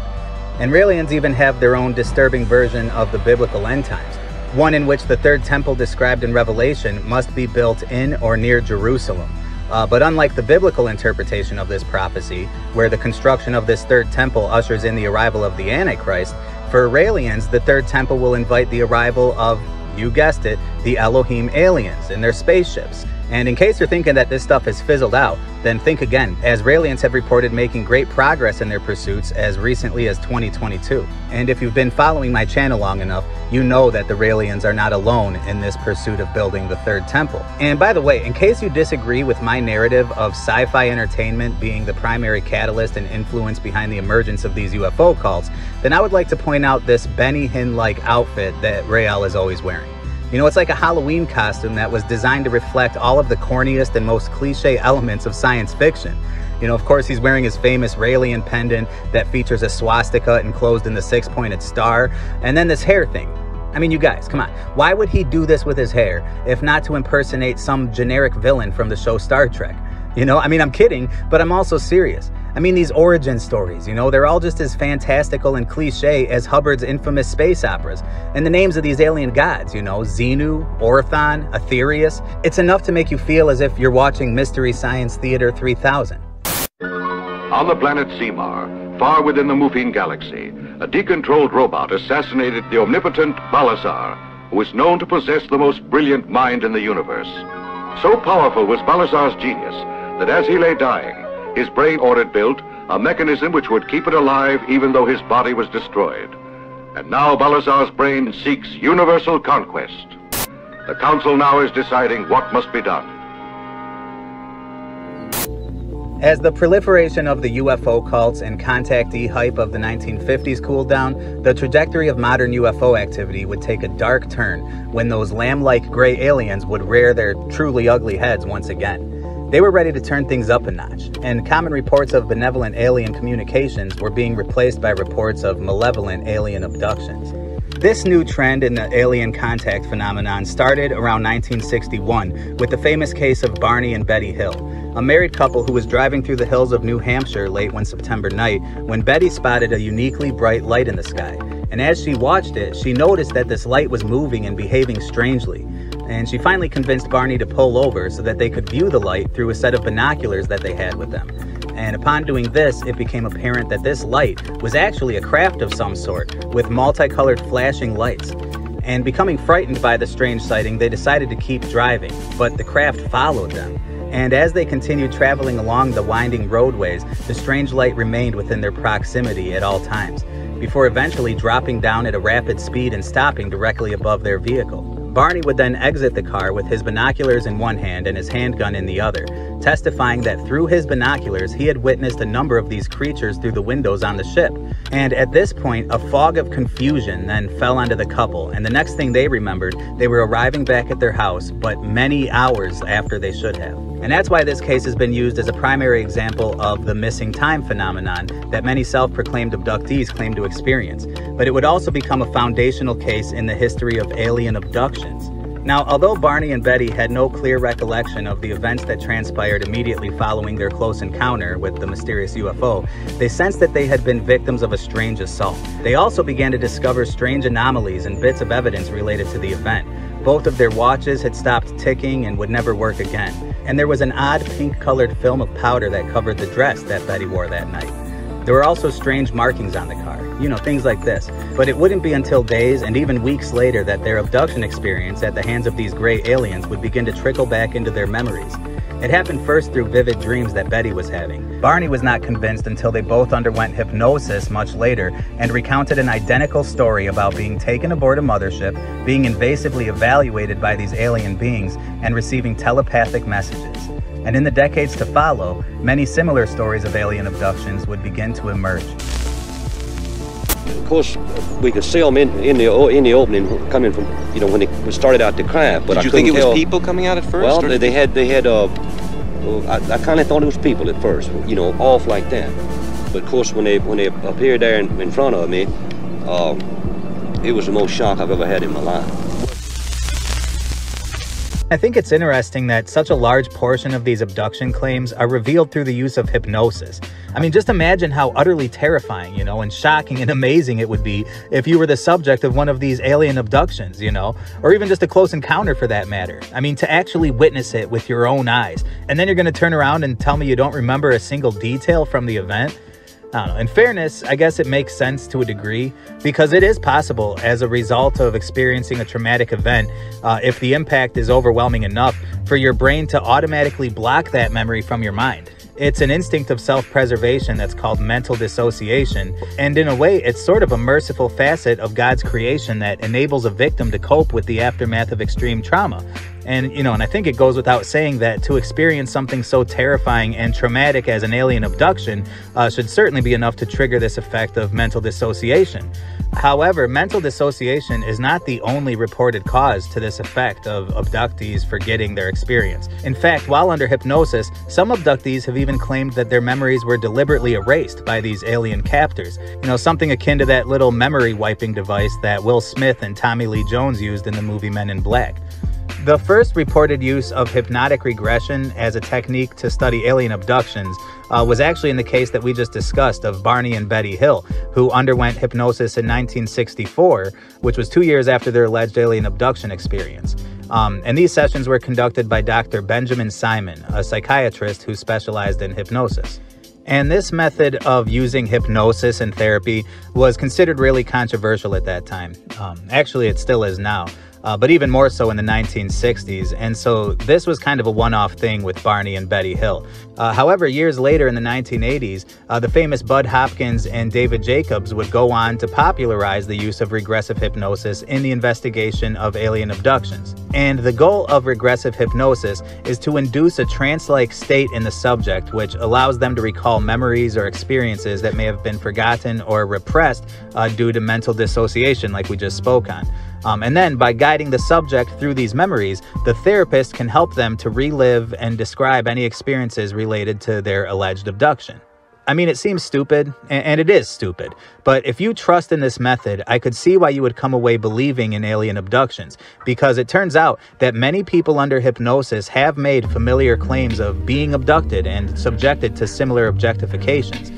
And Raelians even have their own disturbing version of the biblical end times, one in which the third temple described in Revelation must be built in or near Jerusalem. But unlike the biblical interpretation of this prophecy, where the construction of this third temple ushers in the arrival of the Antichrist, for Raelians, the third temple will invite the arrival of, you guessed it, the Elohim aliens in their spaceships. And in case you're thinking that this stuff has fizzled out, then think again, as Raelians have reported making great progress in their pursuits as recently as 2022. And if you've been following my channel long enough, you know that the Raelians are not alone in this pursuit of building the third temple. And by the way, in case you disagree with my narrative of sci-fi entertainment being the primary catalyst and influence behind the emergence of these UFO cults, then I would like to point out this Benny Hinn-like outfit that Rael is always wearing. You know, it's like a Halloween costume that was designed to reflect all of the corniest and most cliche elements of science fiction. You know, of course, he's wearing his famous Raelian pendant that features a swastika enclosed in the six-pointed star, and then this hair thing. I mean, you guys, come on. Why would he do this with his hair, if not to impersonate some generic villain from the show Star Trek? You know, I mean, I'm kidding, but I'm also serious. I mean, these origin stories, you know, they're all just as fantastical and cliche as Hubbard's infamous space operas. And the names of these alien gods, you know, Xenu, Orthon, Aetherius, it's enough to make you feel as if you're watching Mystery Science Theater 3000. On the planet Semar, far within the Mufine galaxy, a decontrolled robot assassinated the omnipotent Balazar, who is known to possess the most brilliant mind in the universe. So powerful was Balazar's genius that as he lay dying, his brain ordered built a mechanism which would keep it alive even though his body was destroyed. And now Balazar's brain seeks universal conquest. The Council now is deciding what must be done. As the proliferation of the UFO cults and contactee hype of the 1950s cooled down, the trajectory of modern UFO activity would take a dark turn when those lamb-like gray aliens would rear their truly ugly heads once again. They were ready to turn things up a notch, and common reports of benevolent alien communications were being replaced by reports of malevolent alien abductions. This new trend in the alien contact phenomenon started around 1961 with the famous case of Barney and Betty Hill, a married couple who was driving through the hills of New Hampshire late one September night when Betty spotted a uniquely bright light in the sky. And as she watched it, she noticed that this light was moving and behaving strangely. And she finally convinced Barney to pull over so that they could view the light through a set of binoculars that they had with them. And upon doing this, it became apparent that this light was actually a craft of some sort with multicolored flashing lights. And becoming frightened by the strange sighting, they decided to keep driving, but the craft followed them. And as they continued traveling along the winding roadways, the strange light remained within their proximity at all times, before eventually dropping down at a rapid speed and stopping directly above their vehicle. Barney would then exit the car with his binoculars in one hand and his handgun in the other, testifying that through his binoculars he had witnessed a number of these creatures through the windows on the ship. And at this point, a fog of confusion then fell onto the couple, and the next thing they remembered, they were arriving back at their house, but many hours after they should have. And that's why this case has been used as a primary example of the missing time phenomenon that many self-proclaimed abductees claim to experience. But it would also become a foundational case in the history of alien abductions. Now, although Barney and Betty had no clear recollection of the events that transpired immediately following their close encounter with the mysterious UFO, they sensed that they had been victims of a strange assault. They also began to discover strange anomalies and bits of evidence related to the event. Both of their watches had stopped ticking and would never work again. And there was an odd pink-colored film of powder that covered the dress that Betty wore that night. There were also strange markings on the car, you know, things like this. But it wouldn't be until days and even weeks later that their abduction experience at the hands of these gray aliens would begin to trickle back into their memories. It happened first through vivid dreams that Betty was having. Barney was not convinced until they both underwent hypnosis much later and recounted an identical story about being taken aboard a mothership, being invasively evaluated by these alien beings, and receiving telepathic messages. And in the decades to follow, many similar stories of alien abductions would begin to emerge. Of course, we could see them in the opening coming from, you know, when we started out the craft. But did you think it was people coming out at first? Well, they had. I kind of thought it was people at first, you know, off like that. But of course, when they appeared there in front of me, it was the most shock I've ever had in my life. I think it's interesting that such a large portion of these abduction claims are revealed through the use of hypnosis. I mean, just imagine how utterly terrifying, and shocking and amazing it would be if you were the subject of one of these alien abductions, or even just a close encounter for that matter. I mean, to actually witness it with your own eyes, and then you're going to turn around and tell me you don't remember a single detail from the event. I don't know. In fairness, I guess it makes sense to a degree, because it is possible as a result of experiencing a traumatic event, if the impact is overwhelming enough, for your brain to automatically block that memory from your mind. It's an instinct of self-preservation that's called mental dissociation, and in a way, it's sort of a merciful facet of God's creation that enables a victim to cope with the aftermath of extreme trauma. And, and I think it goes without saying that to experience something so terrifying and traumatic as an alien abduction should certainly be enough to trigger this effect of mental dissociation. However, mental dissociation is not the only reported cause to this effect of abductees forgetting their experience. In fact, while under hypnosis, some abductees have even claimed that their memories were deliberately erased by these alien captors. Something akin to that little memory wiping device that Will Smith and Tommy Lee Jones used in the movie Men in Black. The first reported use of hypnotic regression as a technique to study alien abductions was actually in the case that we just discussed of Barney and Betty Hill, who underwent hypnosis in 1964, which was 2 years after their alleged alien abduction experience. And these sessions were conducted by Dr. Benjamin Simon, a psychiatrist who specialized in hypnosis. And this method of using hypnosis in therapy was considered really controversial at that time. Actually, it still is now. But even more so in the 1960s, and so this was kind of a one-off thing with Barney and Betty Hill. However, years later in the 1980s, the famous Bud Hopkins and David Jacobs would go on to popularize the use of regressive hypnosis in the investigation of alien abductions. And the goal of regressive hypnosis is to induce a trance-like state in the subject, which allows them to recall memories or experiences that may have been forgotten or repressed due to mental dissociation, like we just spoke on. And then, by guiding the subject through these memories, the therapist can help them to relive and describe any experiences related to their alleged abduction. I mean, it seems stupid, and it is stupid, but if you trust in this method, I could see why you would come away believing in alien abductions, because it turns out that many people under hypnosis have made familiar claims of being abducted and subjected to similar objectifications.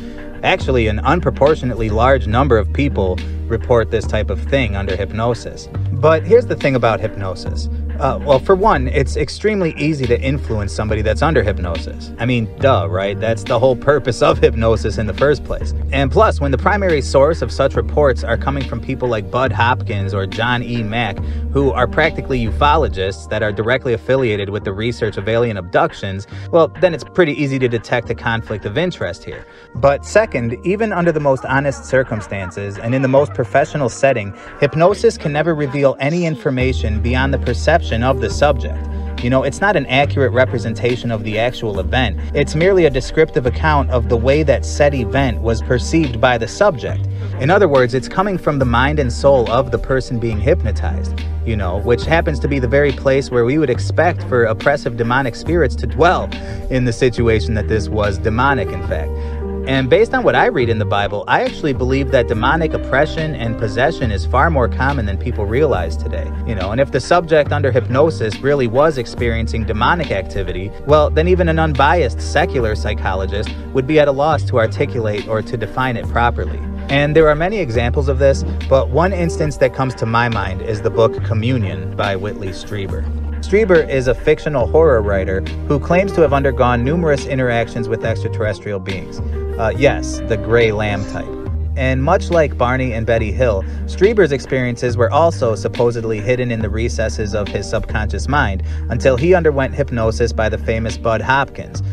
Actually, an unproportionately large number of people report this type of thing under hypnosis. But here's the thing about hypnosis. Well, for one, it's extremely easy to influence somebody that's under hypnosis. I mean, duh, right? That's the whole purpose of hypnosis in the first place. And plus, when the primary source of such reports are coming from people like Bud Hopkins or John E. Mack, who are practically ufologists that are directly affiliated with the research of alien abductions, well, then it's pretty easy to detect a conflict of interest here. But second, even under the most honest circumstances and in the most professional setting, hypnosis can never reveal any information beyond the perception of the subject. It's not an accurate representation of the actual event. It's merely a descriptive account of the way that said event was perceived by the subject. In other words, it's coming from the mind and soul of the person being hypnotized, which happens to be the very place where we would expect for oppressive demonic spirits to dwell in the situation that this was demonic, in fact. And based on what I read in the Bible, I actually believe that demonic oppression and possession is far more common than people realize today. And if the subject under hypnosis really was experiencing demonic activity, well, then even an unbiased secular psychologist would be at a loss to articulate or to define it properly. And there are many examples of this, but one instance that comes to my mind is the book Communion by Whitley Strieber. Strieber is a fictional horror writer who claims to have undergone numerous interactions with extraterrestrial beings. Yes, the gray lamb type. And much like Barney and Betty Hill, Strieber's experiences were also supposedly hidden in the recesses of his subconscious mind until he underwent hypnosis by the famous Bud Hopkins,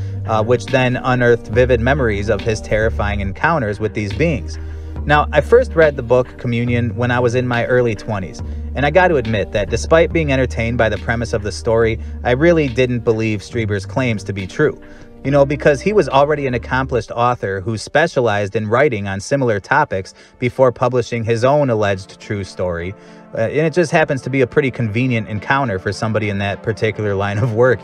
which then unearthed vivid memories of his terrifying encounters with these beings. Now, I first read the book Communion when I was in my early 20s, and I got to admit that despite being entertained by the premise of the story, I really didn't believe Strieber's claims to be true. Because he was already an accomplished author who specialized in writing on similar topics before publishing his own alleged true story. And it just happens to be a pretty convenient encounter for somebody in that particular line of work,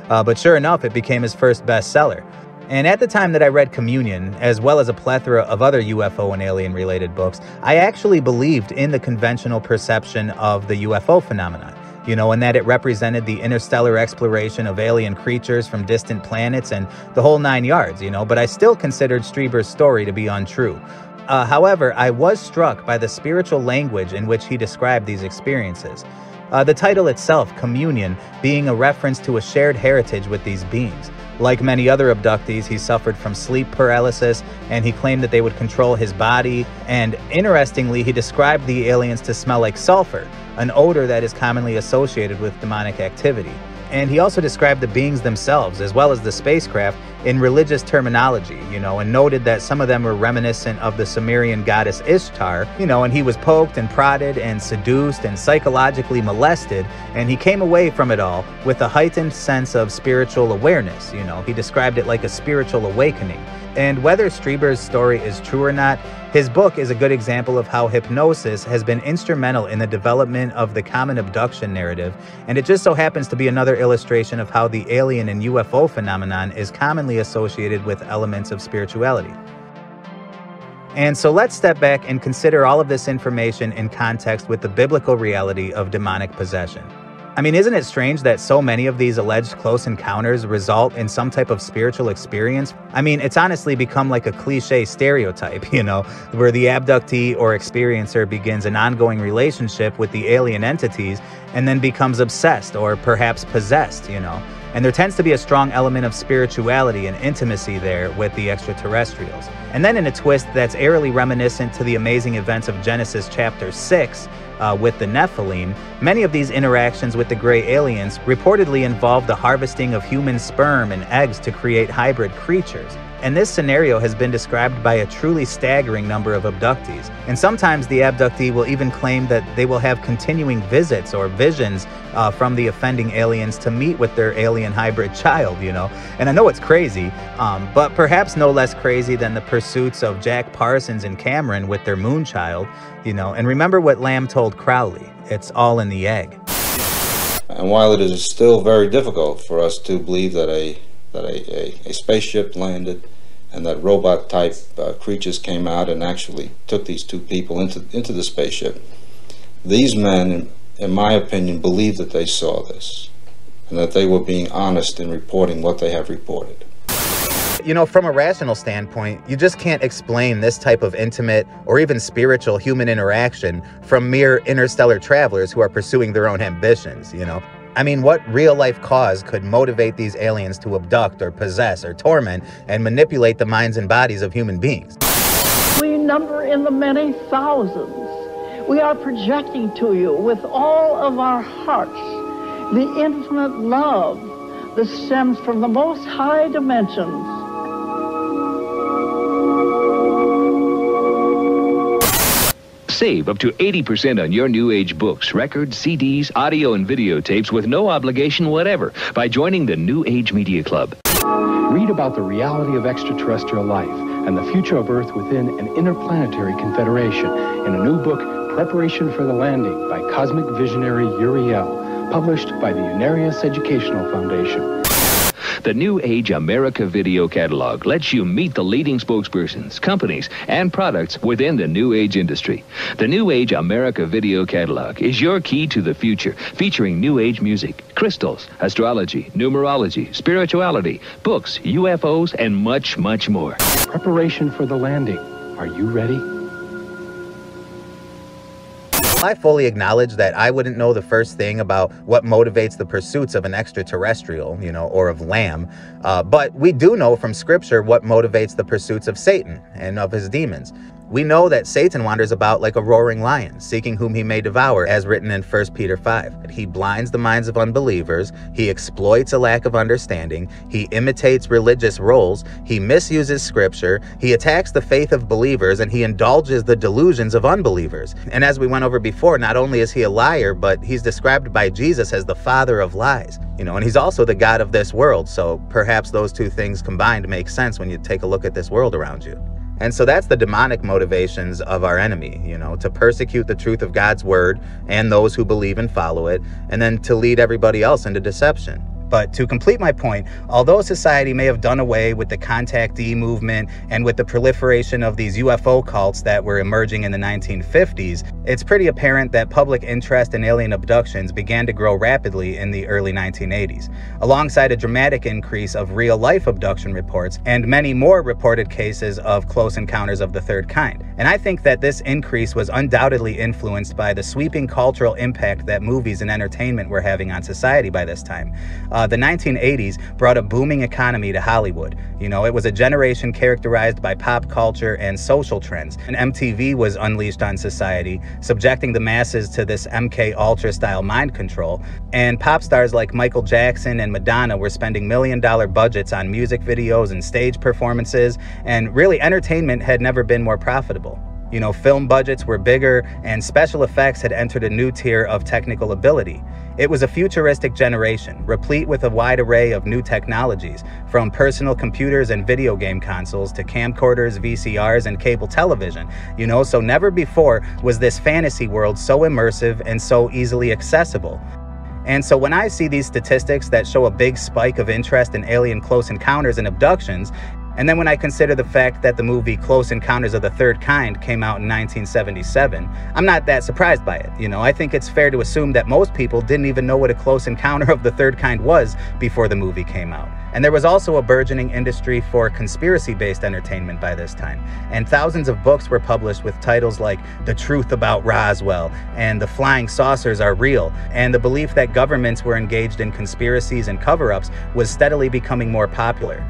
But sure enough, it became his first bestseller. And at the time that I read Communion, as well as a plethora of other UFO and alien-related books, I actually believed in the conventional perception of the UFO phenomenon. you know, and that it represented the interstellar exploration of alien creatures from distant planets and the whole 9 yards, you know, but I still considered Strieber's story to be untrue. However, I was struck by the spiritual language in which he described these experiences. The title itself, Communion, being a reference to a shared heritage with these beings. Like many other abductees, he suffered from sleep paralysis, and he claimed that they would control his body. And interestingly, he described the aliens to smell like sulfur, an odor that is commonly associated with demonic activity. And he also described the beings themselves, as well as the spacecraft, in religious terminology, you know, and noted that some of them were reminiscent of the Sumerian goddess Ishtar, you know, and he was poked and prodded and seduced and psychologically molested, and he came away from it all with a heightened sense of spiritual awareness, you know. He described it like a spiritual awakening. And whether Strieber's story is true or not, his book is a good example of how hypnosis has been instrumental in the development of the common abduction narrative, and it just so happens to be another illustration of how the alien and UFO phenomenon is commonly associated with elements of spirituality. And so let's step back and consider all of this information in context with the biblical reality of demonic possession. I mean, isn't it strange that so many of these alleged close encounters result in some type of spiritual experience? I mean, it's honestly become like a cliche stereotype, you know, where the abductee or experiencer begins an ongoing relationship with the alien entities and then becomes obsessed or perhaps possessed, you know. And there tends to be a strong element of spirituality and intimacy there with the extraterrestrials. And then in a twist that's eerily reminiscent to the amazing events of Genesis chapter 6, with the Nephilim, many of these interactions with the gray aliens reportedly involve the harvesting of human sperm and eggs to create hybrid creatures. And this scenario has been described by a truly staggering number of abductees. And sometimes the abductee will even claim that they will have continuing visits or visions from the offending aliens to meet with their alien hybrid child, you know. And I know it's crazy, but perhaps no less crazy than the pursuits of Jack Parsons and Cameron with their moon child, you know. And remember what Lamb told Crowley, it's all in the egg. And while it is still very difficult for us to believe that a spaceship landed and that robot-type creatures came out and actually took these two people into the spaceship, these men, in my opinion, believed that they saw this and that they were being honest in reporting what they have reported. You know, from a rational standpoint, you just can't explain this type of intimate or even spiritual human interaction from mere interstellar travelers who are pursuing their own ambitions, you know. I mean, what real-life cause could motivate these aliens to abduct or possess or torment and manipulate the minds and bodies of human beings? We number in the many thousands. We are projecting to you with all of our hearts the infinite love that stems from the most high dimensions. Save up to 80% on your New Age books, records, CDs, audio, and videotapes with no obligation whatever by joining the New Age Media Club. Read about the reality of extraterrestrial life and the future of Earth within an interplanetary confederation in a new book, Preparation for the Landing, by cosmic visionary Uriel, published by the Unarius Educational Foundation. The New Age America Video Catalog lets you meet the leading spokespersons, companies, and products within the New Age industry. The New Age America Video Catalog is your key to the future, featuring New Age music, crystals, astrology, numerology, spirituality, books, UFOs, and much, much more. Preparation for the Landing. Are you ready? I fully acknowledge that I wouldn't know the first thing about what motivates the pursuits of an extraterrestrial, you know, or of Lamb, but we do know from Scripture what motivates the pursuits of Satan and of his demons. We know that Satan wanders about like a roaring lion, seeking whom he may devour, as written in 1 Peter 5. He blinds the minds of unbelievers, he exploits a lack of understanding, he imitates religious roles, he misuses Scripture, he attacks the faith of believers, and he indulges the delusions of unbelievers. And as we went over before, not only is he a liar, but he's described by Jesus as the father of lies. You know, and he's also the god of this world, so perhaps those two things combined make sense when you take a look at this world around you. And so that's the demonic motivations of our enemy, you know, to persecute the truth of God's word and those who believe and follow it, and then to lead everybody else into deception. But to complete my point, although society may have done away with the contactee movement and with the proliferation of these UFO cults that were emerging in the 1950s, it's pretty apparent that public interest in alien abductions began to grow rapidly in the early 1980s, alongside a dramatic increase of real-life abduction reports and many more reported cases of close encounters of the third kind. And I think that this increase was undoubtedly influenced by the sweeping cultural impact that movies and entertainment were having on society by this time. The 1980s brought a booming economy to Hollywood. You know, it was a generation characterized by pop culture and social trends. And MTV was unleashed on society, subjecting the masses to this MK Ultra style mind control. And pop stars like Michael Jackson and Madonna were spending million-dollar budgets on music videos and stage performances, and really entertainment had never been more profitable. You know, film budgets were bigger, and special effects had entered a new tier of technical ability. It was a futuristic generation, replete with a wide array of new technologies, from personal computers and video game consoles to camcorders, VCRs, and cable television. You know, so never before was this fantasy world so immersive and so easily accessible. And so when I see these statistics that show a big spike of interest in alien close encounters and abductions, and then when I consider the fact that the movie Close Encounters of the Third Kind came out in 1977, I'm not that surprised by it. You know, I think it's fair to assume that most people didn't even know what a close encounter of the third kind was before the movie came out. And there was also a burgeoning industry for conspiracy-based entertainment by this time. And thousands of books were published with titles like The Truth About Roswell and The Flying Saucers Are Real. And the belief that governments were engaged in conspiracies and cover-ups was steadily becoming more popular.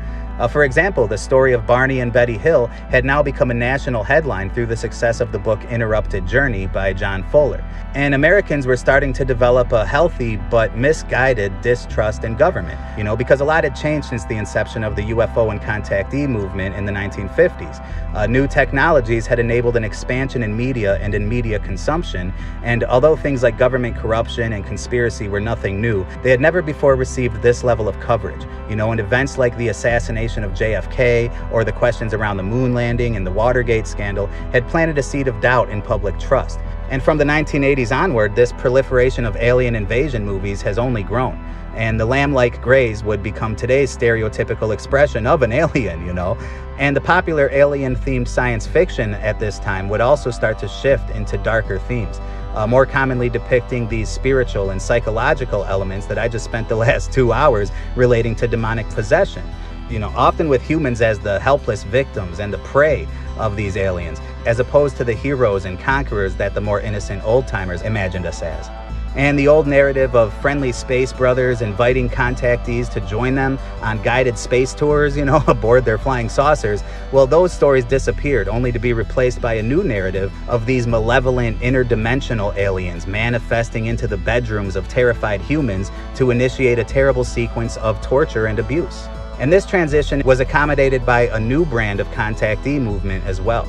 For example, the story of Barney and Betty Hill had now become a national headline through the success of the book Interrupted Journey by John Fuller. And Americans were starting to develop a healthy but misguided distrust in government, you know, because a lot had changed since the inception of the UFO and contactee movement in the 1950s. New technologies had enabled an expansion in media and in media consumption, and although things like government corruption and conspiracy were nothing new, they had never before received this level of coverage. You know, and events like the assassination of JFK or the questions around the moon landing and the Watergate scandal had planted a seed of doubt in public trust. And from the 1980s onward, this proliferation of alien invasion movies has only grown. And the lamb-like grays would become today's stereotypical expression of an alien, you know. And the popular alien-themed science fiction at this time would also start to shift into darker themes, more commonly depicting these spiritual and psychological elements that I just spent the last 2 hours relating to demonic possession. You know, often with humans as the helpless victims and the prey of these aliens, as opposed to the heroes and conquerors that the more innocent old-timers imagined us as. And the old narrative of friendly space brothers inviting contactees to join them on guided space tours, you know, aboard their flying saucers, well, those stories disappeared, only to be replaced by a new narrative of these malevolent interdimensional aliens manifesting into the bedrooms of terrified humans to initiate a terrible sequence of torture and abuse. And this transition was accommodated by a new brand of contactee movement as well.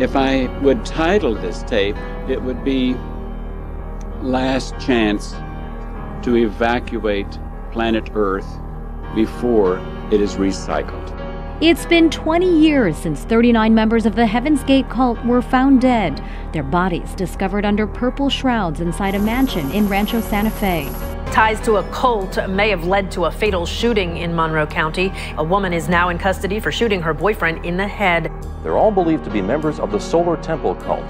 If I would title this tape, it would be Last Chance to Evacuate Planet Earth Before It is Recycled. It's been 20 years since 39 members of the Heaven's Gate cult were found dead, their bodies discovered under purple shrouds inside a mansion in Rancho Santa Fe. Ties to a cult may have led to a fatal shooting in Monroe County. A woman is now in custody for shooting her boyfriend in the head. They're all believed to be members of the Solar Temple cult.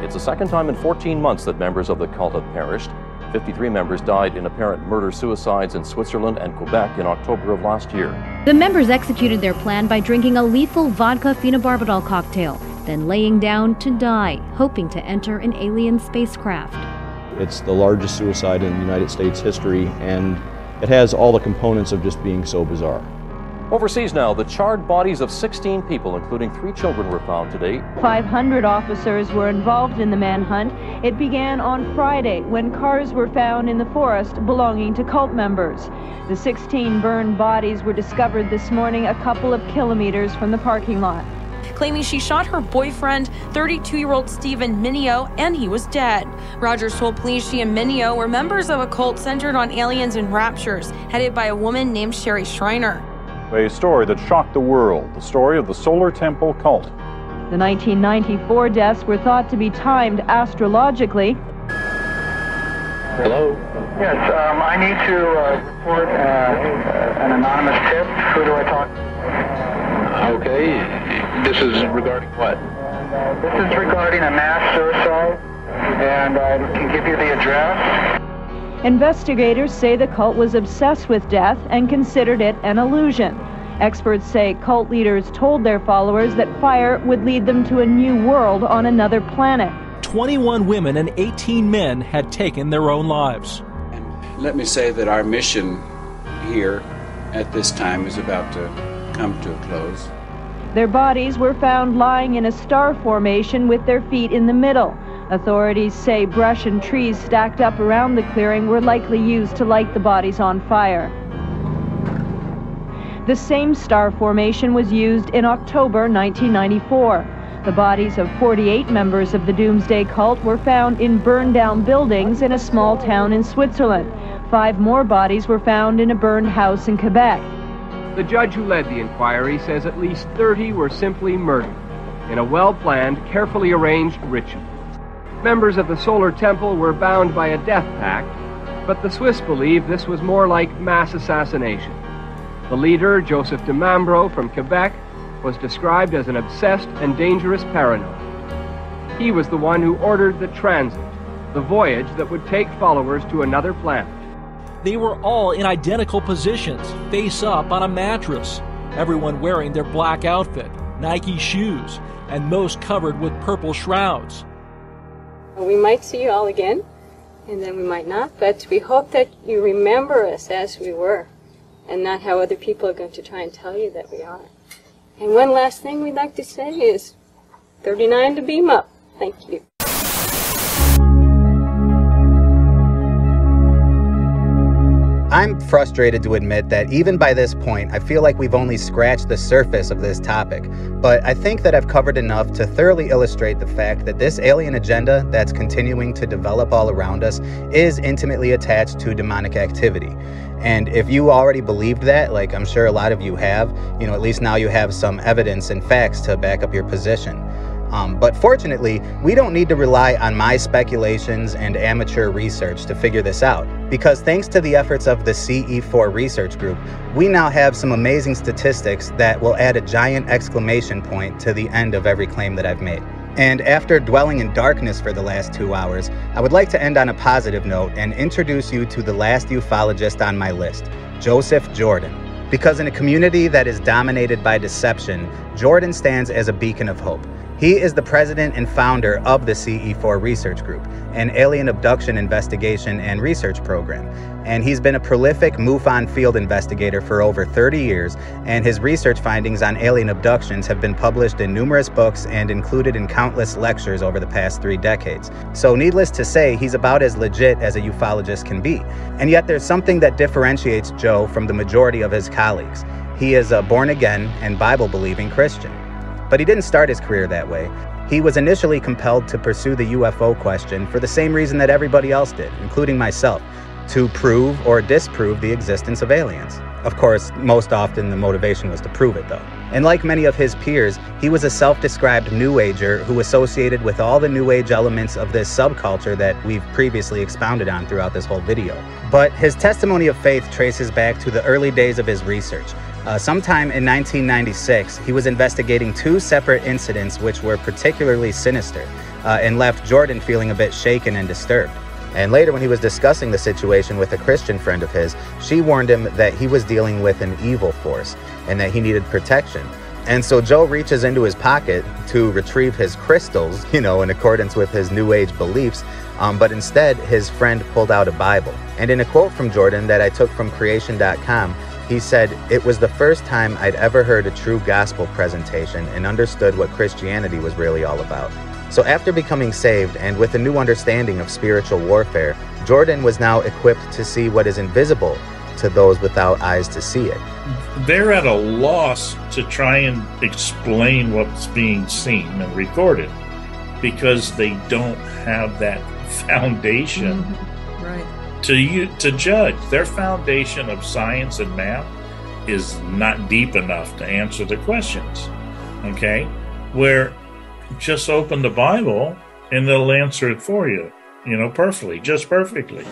It's the second time in 14 months that members of the cult have perished. 53 members died in apparent murder-suicides in Switzerland and Quebec in October of last year. The members executed their plan by drinking a lethal vodka phenobarbital cocktail, then laying down to die, hoping to enter an alien spacecraft. It's the largest suicide in United States history, and it has all the components of just being so bizarre. Overseas now, the charred bodies of 16 people, including 3 children, were found today. 500 officers were involved in the manhunt. It began on Friday when cars were found in the forest belonging to cult members. The 16 burned bodies were discovered this morning a couple of kilometers from the parking lot. Claiming she shot her boyfriend, 32-year-old Stephen Mineo, and he was dead. Rogers told police she and Mineo were members of a cult centered on aliens and raptures, headed by a woman named Sherry Schreiner. A story that shocked the world, the story of the Solar Temple cult. The 1994 deaths were thought to be timed astrologically. Hello? Yes, I need to report an anonymous tip. Who do I talk to? Okay. This is regarding what? This is regarding a mass suicide, and I can give you the address. Investigators say the cult was obsessed with death and considered it an illusion. Experts say cult leaders told their followers that fire would lead them to a new world on another planet. 21 women and 18 men had taken their own lives. And let me say that our mission here at this time is about to come to a close. Their bodies were found lying in a star formation with their feet in the middle. Authorities say brush and trees stacked up around the clearing were likely used to light the bodies on fire. The same star formation was used in October 1994. The bodies of 48 members of the Doomsday Cult were found in burned-down buildings in a small town in Switzerland. 5 more bodies were found in a burned house in Quebec. The judge who led the inquiry says at least 30 were simply murdered in a well-planned, carefully arranged ritual. Members of the Solar Temple were bound by a death pact, but the Swiss believe this was more like mass assassination. The leader, Joseph de Mambro from Quebec, was described as an obsessed and dangerous paranoid. He was the one who ordered the transit, the voyage that would take followers to another planet. They were all in identical positions, face up on a mattress, everyone wearing their black outfit, Nike shoes, and most covered with purple shrouds. We might see you all again, and then we might not, but we hope that you remember us as we were, and not how other people are going to try and tell you that we are. And one last thing we'd like to say is 39 to beam up. Thank you. I'm frustrated to admit that even by this point, I feel like we've only scratched the surface of this topic, but I think that I've covered enough to thoroughly illustrate the fact that this alien agenda that's continuing to develop all around us is intimately attached to demonic activity. And if you already believed that, like I'm sure a lot of you have, at least now you have some evidence and facts to back up your position. But fortunately, we don't need to rely on my speculations and amateur research to figure this out, because thanks to the efforts of the CE4 research group, we now have some amazing statistics that will add a giant exclamation point to the end of every claim that I've made. And after dwelling in darkness for the last 2 hours, I would like to end on a positive note and introduce you to the last ufologist on my list, Joseph Jordan. Because in a community that is dominated by deception, Jordan stands as a beacon of hope. He is the president and founder of the CE4 Research Group, an alien abduction investigation and research program. And he's been a prolific MUFON field investigator for over 30 years, and his research findings on alien abductions have been published in numerous books and included in countless lectures over the past 3 decades. So needless to say, he's about as legit as a ufologist can be. And yet there's something that differentiates Joe from the majority of his colleagues. He is a born-again and Bible-believing Christian. But he didn't start his career that way. He was initially compelled to pursue the UFO question for the same reason that everybody else did, including myself, to prove or disprove the existence of aliens. Of course, most often the motivation was to prove it, though. And like many of his peers, he was a self-described New Ager who associated with all the New Age elements of this subculture that we've previously expounded on throughout this whole video. But his testimony of faith traces back to the early days of his research. Sometime in 1996, he was investigating 2 separate incidents which were particularly sinister and left Jordan feeling a bit shaken and disturbed. And later, when he was discussing the situation with a Christian friend of his, she warned him that he was dealing with an evil force and that he needed protection. And so Joe reaches into his pocket to retrieve his crystals, in accordance with his New Age beliefs, but instead his friend pulled out a Bible. And in a quote from Jordan that I took from creation.com, he said, "It was the first time I'd ever heard a true gospel presentation and understood what Christianity was really all about." So after becoming saved and with a new understanding of spiritual warfare, Jordan was now equipped to see what is invisible to those without eyes to see it. They're at a loss to try and explain what's being seen and recorded because they don't have that foundation Right. to judge. Their foundation of science and math is not deep enough to answer the questions. Okay? Where just open the Bible and they'll answer it for you, perfectly, just perfectly.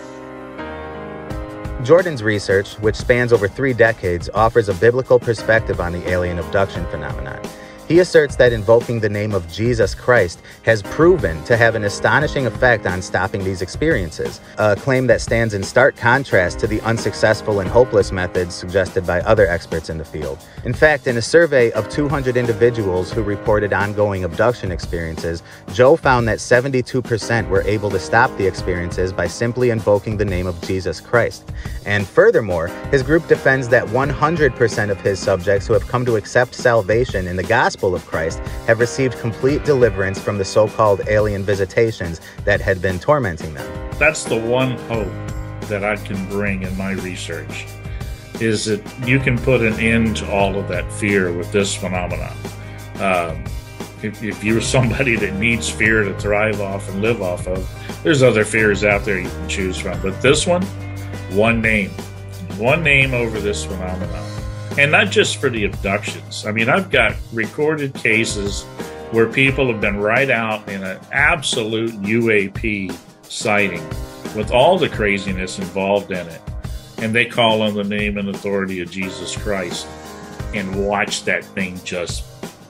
Jordan's research, which spans over 3 decades, offers a biblical perspective on the alien abduction phenomenon. He asserts that invoking the name of Jesus Christ has proven to have an astonishing effect on stopping these experiences, a claim that stands in stark contrast to the unsuccessful and hopeless methods suggested by other experts in the field. In fact, in a survey of 200 individuals who reported ongoing abduction experiences, Joe found that 72% were able to stop the experiences by simply invoking the name of Jesus Christ. And furthermore, his group defends that 100% of his subjects who have come to accept salvation in the gospel of Christ have received complete deliverance from the so-called alien visitations that had been tormenting them. That's the one hope that I can bring in my research, is that you can put an end to all of that fear with this phenomenon. If you're somebody that needs fear to thrive off and live off of, there's other fears out there you can choose from. But this one name over this phenomenon. And not just for the abductions. I mean, I've got recorded cases where people have been right out in an absolute UAP sighting with all the craziness involved in it. And they call on the name and authority of Jesus Christ and watch that thing just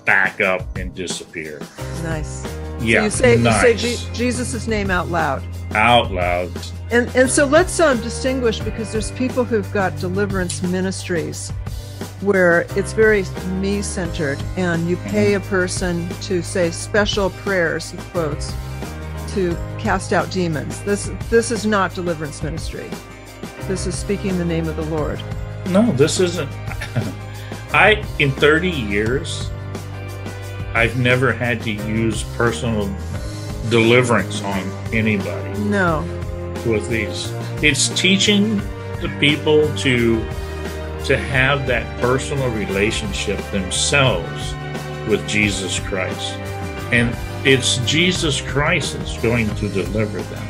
back up and disappear. Nice. Yeah, so you nice. say Jesus' name out loud. Out loud. And so let's distinguish, because there's people who've got deliverance ministries where it's very me-centered, and you pay a person to say special prayers, he quotes, to cast out demons. This is not deliverance ministry. This is speaking the name of the Lord. No, this isn't. In 30 years, I've never had to use personal deliverance on anybody. No. With these. It's teaching the people to have that personal relationship themselves with Jesus Christ. And it's Jesus Christ that's going to deliver them.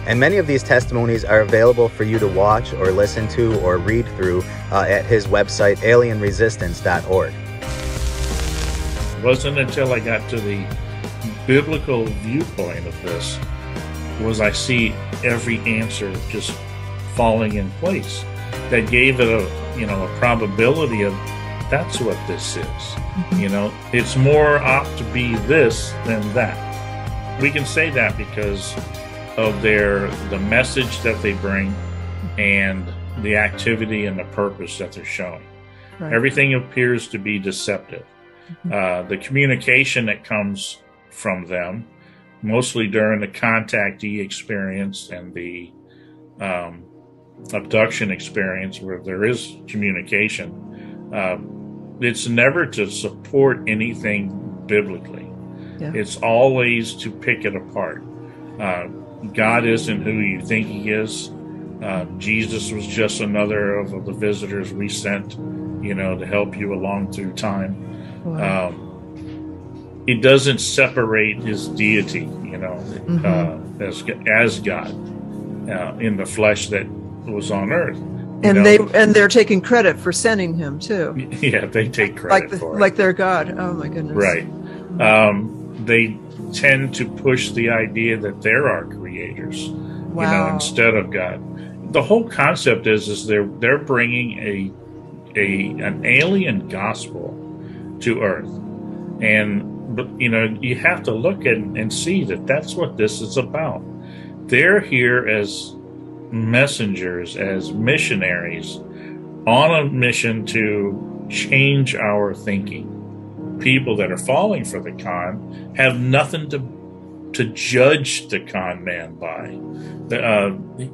And many of these testimonies are available for you to watch or listen to or read through at his website, alienresistance.org. It wasn't until I got to the biblical viewpoint of this was I see every answer just falling in place. That gave it a probability of that's what this is. Mm-hmm. It's more apt to be this than that. We can say that because of the message that they bring and the activity and the purpose that they're showing. Right. Everything appears to be deceptive. Mm-hmm. The communication that comes from them, mostly during the contactee experience and the abduction experience where there is communication, it's never to support anything biblically. Yeah. It's always to pick it apart. God isn't who you think he is. Jesus was just another of the visitors we sent, to help you along through time. Wow. It doesn't separate his deity, mm-hmm. As God in the flesh that was on earth. And they're taking credit for sending him too. Yeah, they take credit for it. Like they're God. Oh my goodness. Right. They tend to push the idea that there are creators, wow. Instead of God. The whole concept is they're bringing an alien gospel to earth, and you have to look at and see that that's what this is about. They're here as messengers, as missionaries on a mission to change our thinking. People that are falling for the con have nothing to judge the con man by.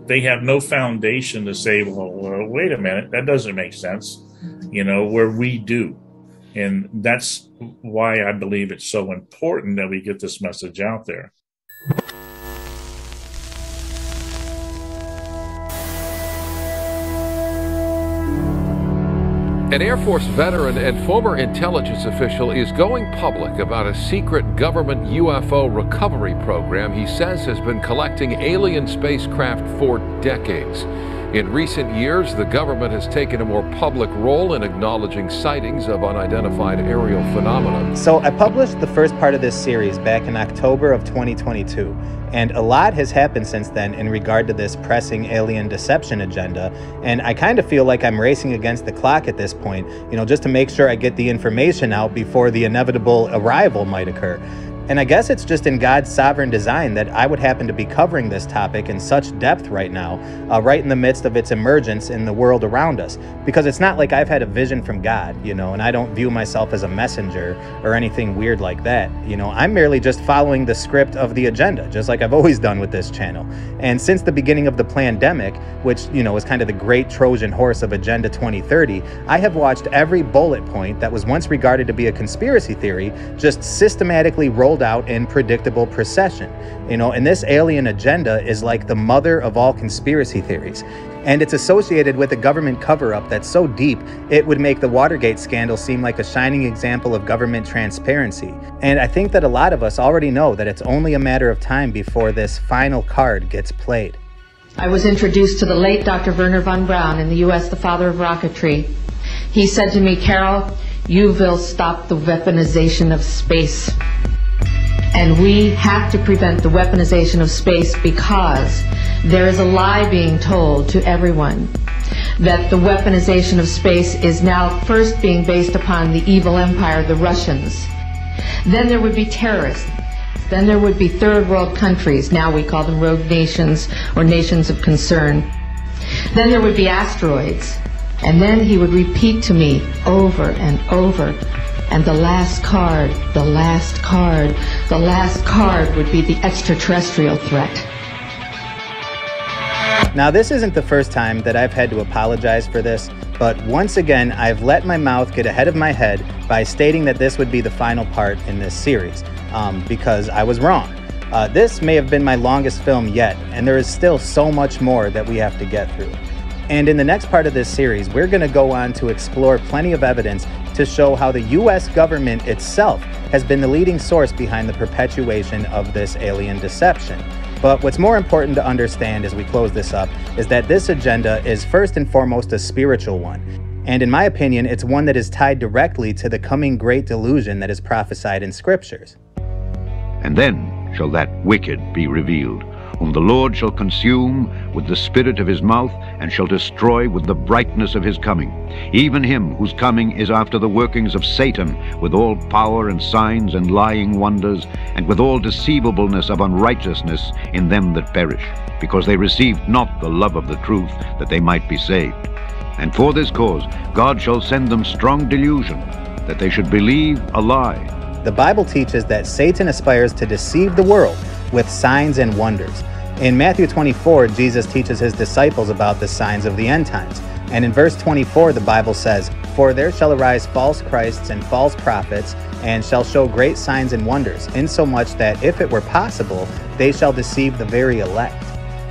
They have no foundation to say, well, wait a minute, that doesn't make sense, where we do. And that's why I believe it's so important that we get this message out there. An Air Force veteran and former intelligence official is going public about a secret government UFO recovery program he says has been collecting alien spacecraft for decades. In recent years, the government has taken a more public role in acknowledging sightings of unidentified aerial phenomena. So I published the first part of this series back in October of 2022, and a lot has happened since then in regard to this pressing alien deception agenda, and I kind of feel like I'm racing against the clock at this point, just to make sure I get the information out before the inevitable arrival might occur. And I guess it's just in God's sovereign design that I would happen to be covering this topic in such depth right now, right in the midst of its emergence in the world around us. Because it's not like I've had a vision from God, and I don't view myself as a messenger or anything weird like that. I'm merely just following the script of the agenda, just like I've always done with this channel. And since the beginning of the pandemic, which, is kind of the great Trojan horse of Agenda 2030, I have watched every bullet point that was once regarded to be a conspiracy theory just systematically rolled out in predictable procession. And this alien agenda is like the mother of all conspiracy theories. And it's associated with a government cover-up that's so deep, it would make the Watergate scandal seem like a shining example of government transparency. And I think that a lot of us already know that it's only a matter of time before this final card gets played. I was introduced to the late Dr. Wernher von Braun in the U.S., the father of rocketry. He said to me, "Carol, you will stop the weaponization of space." And we have to prevent the weaponization of space because there is a lie being told to everyone that the weaponization of space is now first being based upon the evil empire, the Russians. Then there would be terrorists. Then there would be third world countries. Now we call them rogue nations or nations of concern. Then there would be asteroids. And then he would repeat to me over and over, and the last card, the last card, the last card would be the extraterrestrial threat. Now, this isn't the first time that I've had to apologize for this, but once again, I've let my mouth get ahead of my head by stating that this would be the final part in this series, because I was wrong. This may have been my longest film yet, and there is still so much more that we have to get through. And in the next part of this series, we're going to go on to explore plenty of evidence to show how the U.S. government itself has been the leading source behind the perpetuation of this alien deception. But what's more important to understand as we close this up is that this agenda is first and foremost a spiritual one. And in my opinion, it's one that is tied directly to the coming great delusion that is prophesied in scriptures. And then shall that wicked be revealed, whom the Lord shall consume with the spirit of his mouth, and shall destroy with the brightness of his coming, even him whose coming is after the workings of Satan, with all power and signs and lying wonders, and with all deceivableness of unrighteousness in them that perish, because they received not the love of the truth, that they might be saved. And for this cause God shall send them strong delusion, that they should believe a lie. The Bible teaches that Satan aspires to deceive the world with signs and wonders. In Matthew 24, Jesus teaches his disciples about the signs of the end times. And in verse 24, the Bible says, "For there shall arise false Christs and false prophets, and shall show great signs and wonders, insomuch that, if it were possible, they shall deceive the very elect."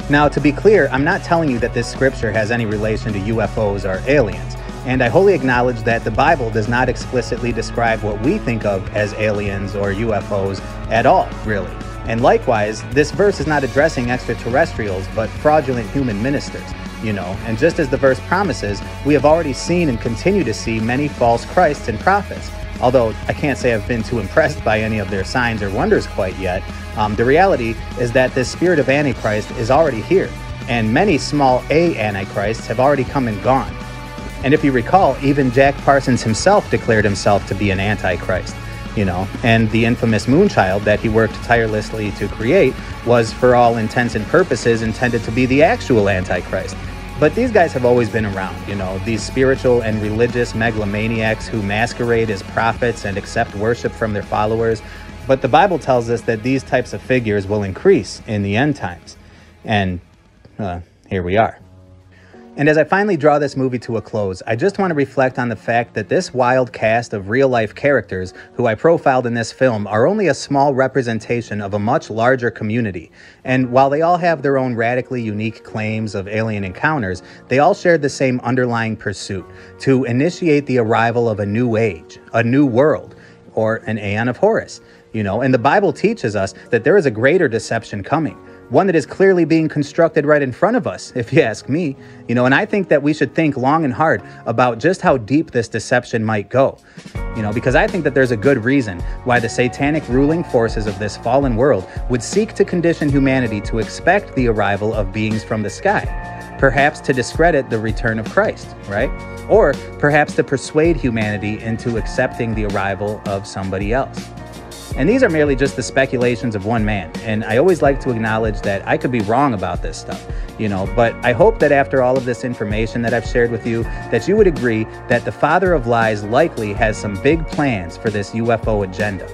Now, to be clear, I'm not telling you that this scripture has any relation to UFOs or aliens. And I wholly acknowledge that the Bible does not explicitly describe what we think of as aliens or UFOs at all, really. And likewise, this verse is not addressing extraterrestrials, but fraudulent human ministers, And just as the verse promises, we have already seen and continue to see many false Christs and prophets. Although I can't say I've been too impressed by any of their signs or wonders quite yet, the reality is that this spirit of Antichrist is already here, and many small a Antichrists have already come and gone. And if you recall, even Jack Parsons himself declared himself to be an Antichrist. And the infamous Moonchild that he worked tirelessly to create was, for all intents and purposes, intended to be the actual Antichrist. But these guys have always been around, these spiritual and religious megalomaniacs who masquerade as prophets and accept worship from their followers. But the Bible tells us that these types of figures will increase in the end times. And here we are. And as I finally draw this movie to a close, I just want to reflect on the fact that this wild cast of real-life characters who I profiled in this film are only a small representation of a much larger community. And while they all have their own radically unique claims of alien encounters, they all shared the same underlying pursuit: to initiate the arrival of a new age, a new world, or an Aeon of Horus. And the Bible teaches us that there is a greater deception coming. one that is clearly being constructed right in front of us, if you ask me. And I think that we should think long and hard about just how deep this deception might go. Because I think that there's a good reason why the satanic ruling forces of this fallen world would seek to condition humanity to expect the arrival of beings from the sky, perhaps to discredit the return of Christ, right? Or perhaps to persuade humanity into accepting the arrival of somebody else. And these are merely just the speculations of one man. And I always like to acknowledge that I could be wrong about this stuff, but I hope that after all of this information that I've shared with you, that you would agree that the father of lies likely has some big plans for this UFO agenda.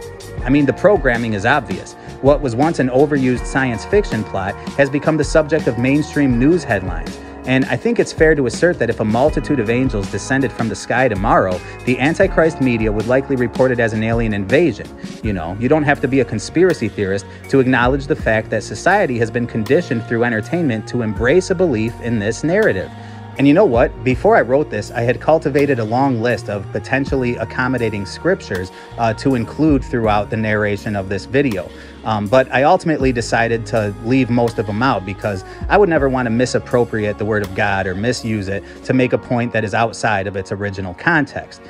I mean, the programming is obvious. What was once an overused science fiction plot has become the subject of mainstream news headlines. And I think it's fair to assert that if a multitude of angels descended from the sky tomorrow, the Antichrist media would likely report it as an alien invasion. You don't have to be a conspiracy theorist to acknowledge the fact that society has been conditioned through entertainment to embrace a belief in this narrative. And you know what? Before I wrote this, I had cultivated a long list of potentially accommodating scriptures to include throughout the narration of this video. But I ultimately decided to leave most of them out because I would never want to misappropriate the word of God or misuse it to make a point that is outside of its original context.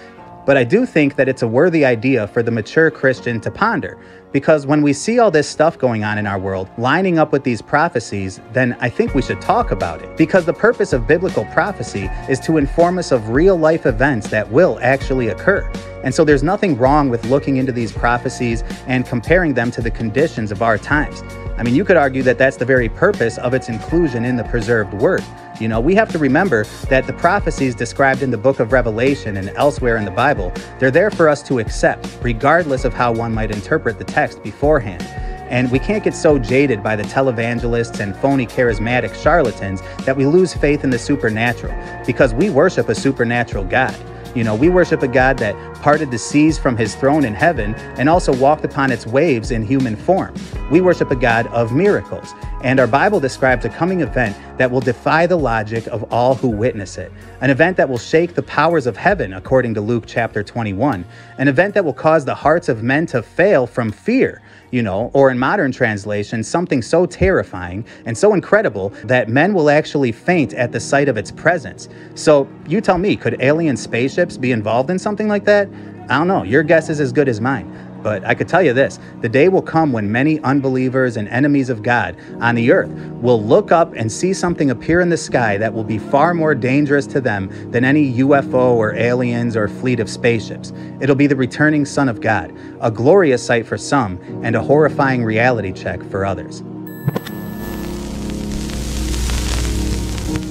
But I do think that it's a worthy idea for the mature Christian to ponder, because when we see all this stuff going on in our world, lining up with these prophecies, then I think we should talk about it. Because the purpose of biblical prophecy is to inform us of real life events that will actually occur. And so there's nothing wrong with looking into these prophecies and comparing them to the conditions of our times. I mean, you could argue that that's the very purpose of its inclusion in the preserved word. We have to remember that the prophecies described in the book of Revelation and elsewhere in the Bible, they're there for us to accept, regardless of how one might interpret the text beforehand. And we can't get so jaded by the televangelists and phony charismatic charlatans that we lose faith in the supernatural, because we worship a supernatural God. We worship a God that parted the seas from his throne in heaven and also walked upon its waves in human form. We worship a God of miracles. And our Bible describes a coming event that will defy the logic of all who witness it. An event that will shake the powers of heaven, according to Luke chapter 21. An event that will cause the hearts of men to fail from fear. Or in modern translation, something so terrifying and so incredible that men will actually faint at the sight of its presence. So you tell me, could alien spaceships be involved in something like that? I don't know. Your guess is as good as mine. But I could tell you this, the day will come when many unbelievers and enemies of God on the earth will look up and see something appear in the sky that will be far more dangerous to them than any UFO or aliens or fleet of spaceships. It'll be the returning Son of God, a glorious sight for some and a horrifying reality check for others.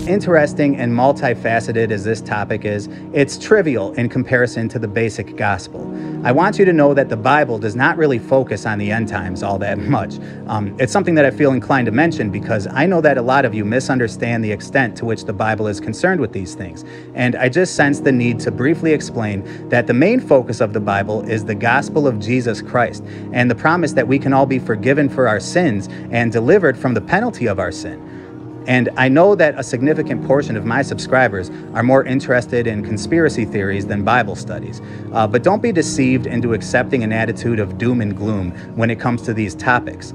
Interesting and multifaceted as this topic is, it's trivial in comparison to the basic gospel. I want you to know that the Bible does not really focus on the end times all that much. It's something that I feel inclined to mention because I know that a lot of you misunderstand the extent to which the Bible is concerned with these things. And I just sense the need to briefly explain that the main focus of the Bible is the gospel of Jesus Christ and the promise that we can all be forgiven for our sins and delivered from the penalty of our sin. And I know that a significant portion of my subscribers are more interested in conspiracy theories than Bible studies. But don't be deceived into accepting an attitude of doom and gloom when it comes to these topics.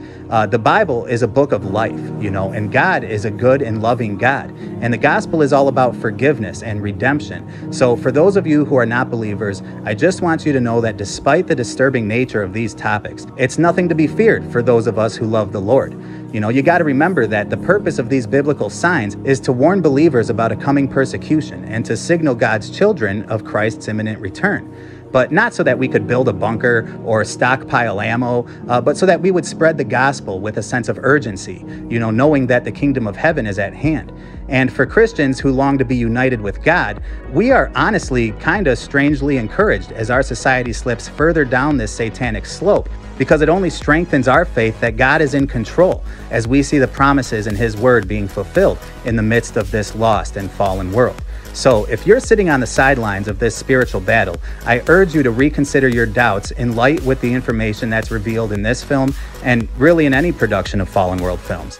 The Bible is a book of life, and God is a good and loving God. And the gospel is all about forgiveness and redemption. So for those of you who are not believers, I just want you to know that despite the disturbing nature of these topics, it's nothing to be feared for those of us who love the Lord. You got to remember that the purpose of these biblical signs is to warn believers about a coming persecution and to signal God's children of Christ's imminent return. But not so that we could build a bunker or stockpile ammo, but so that we would spread the gospel with a sense of urgency, knowing that the kingdom of heaven is at hand. And for Christians who long to be united with God, we are honestly kind of strangely encouraged as our society slips further down this satanic slope, because it only strengthens our faith that God is in control as we see the promises in his word being fulfilled in the midst of this lost and fallen world. So if you're sitting on the sidelines of this spiritual battle, I urge you to reconsider your doubts in light with the information that's revealed in this film and really in any production of Fallen World films.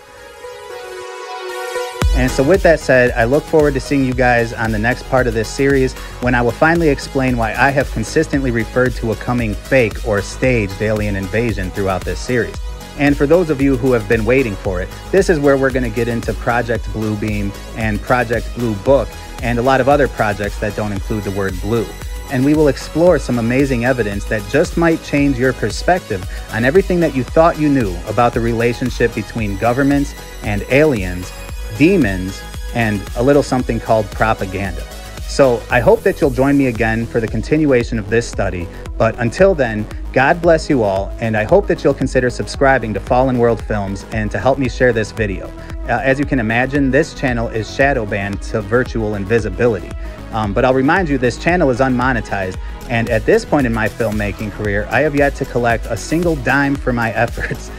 And so with that said, I look forward to seeing you guys on the next part of this series when I will finally explain why I have consistently referred to a coming fake or staged alien invasion throughout this series. And for those of you who have been waiting for it, this is where we're going to get into Project Bluebeam and Project Blue Book and a lot of other projects that don't include the word blue. And we will explore some amazing evidence that just might change your perspective on everything that you thought you knew about the relationship between governments and aliens, demons, and a little something called propaganda. So I hope that you'll join me again for the continuation of this study. But until then, God bless you all, and I hope that you'll consider subscribing to Fallen World Films and to help me share this video. As you can imagine, this channel is shadow banned to virtual invisibility. But I'll remind you, this channel is unmonetized, and at this point in my filmmaking career, I have yet to collect a single dime for my efforts.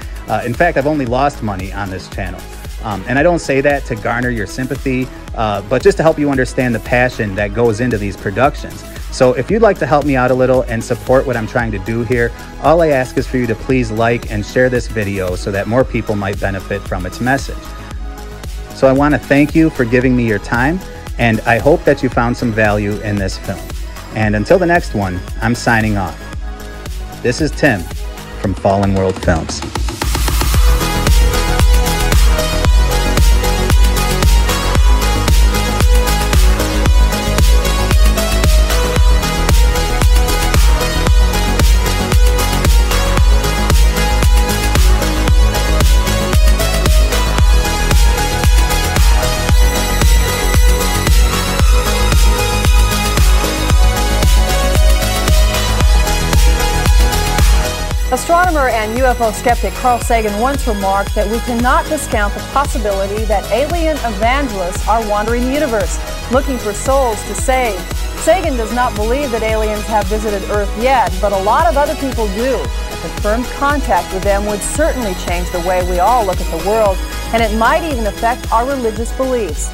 In fact, I've only lost money on this channel. And I don't say that to garner your sympathy, but just to help you understand the passion that goes into these productions. So if you'd like to help me out a little and support what I'm trying to do here, all I ask is for you to please like and share this video so that more people might benefit from its message. So I want to thank you for giving me your time, and I hope that you found some value in this film. And until the next one, I'm signing off. This is Tim from Fallen World Films. Astronomer and UFO skeptic Carl Sagan once remarked that we cannot discount the possibility that alien evangelists are wandering the universe, looking for souls to save. Sagan does not believe that aliens have visited Earth yet, but a lot of other people do. A confirmed contact with them would certainly change the way we all look at the world, and it might even affect our religious beliefs.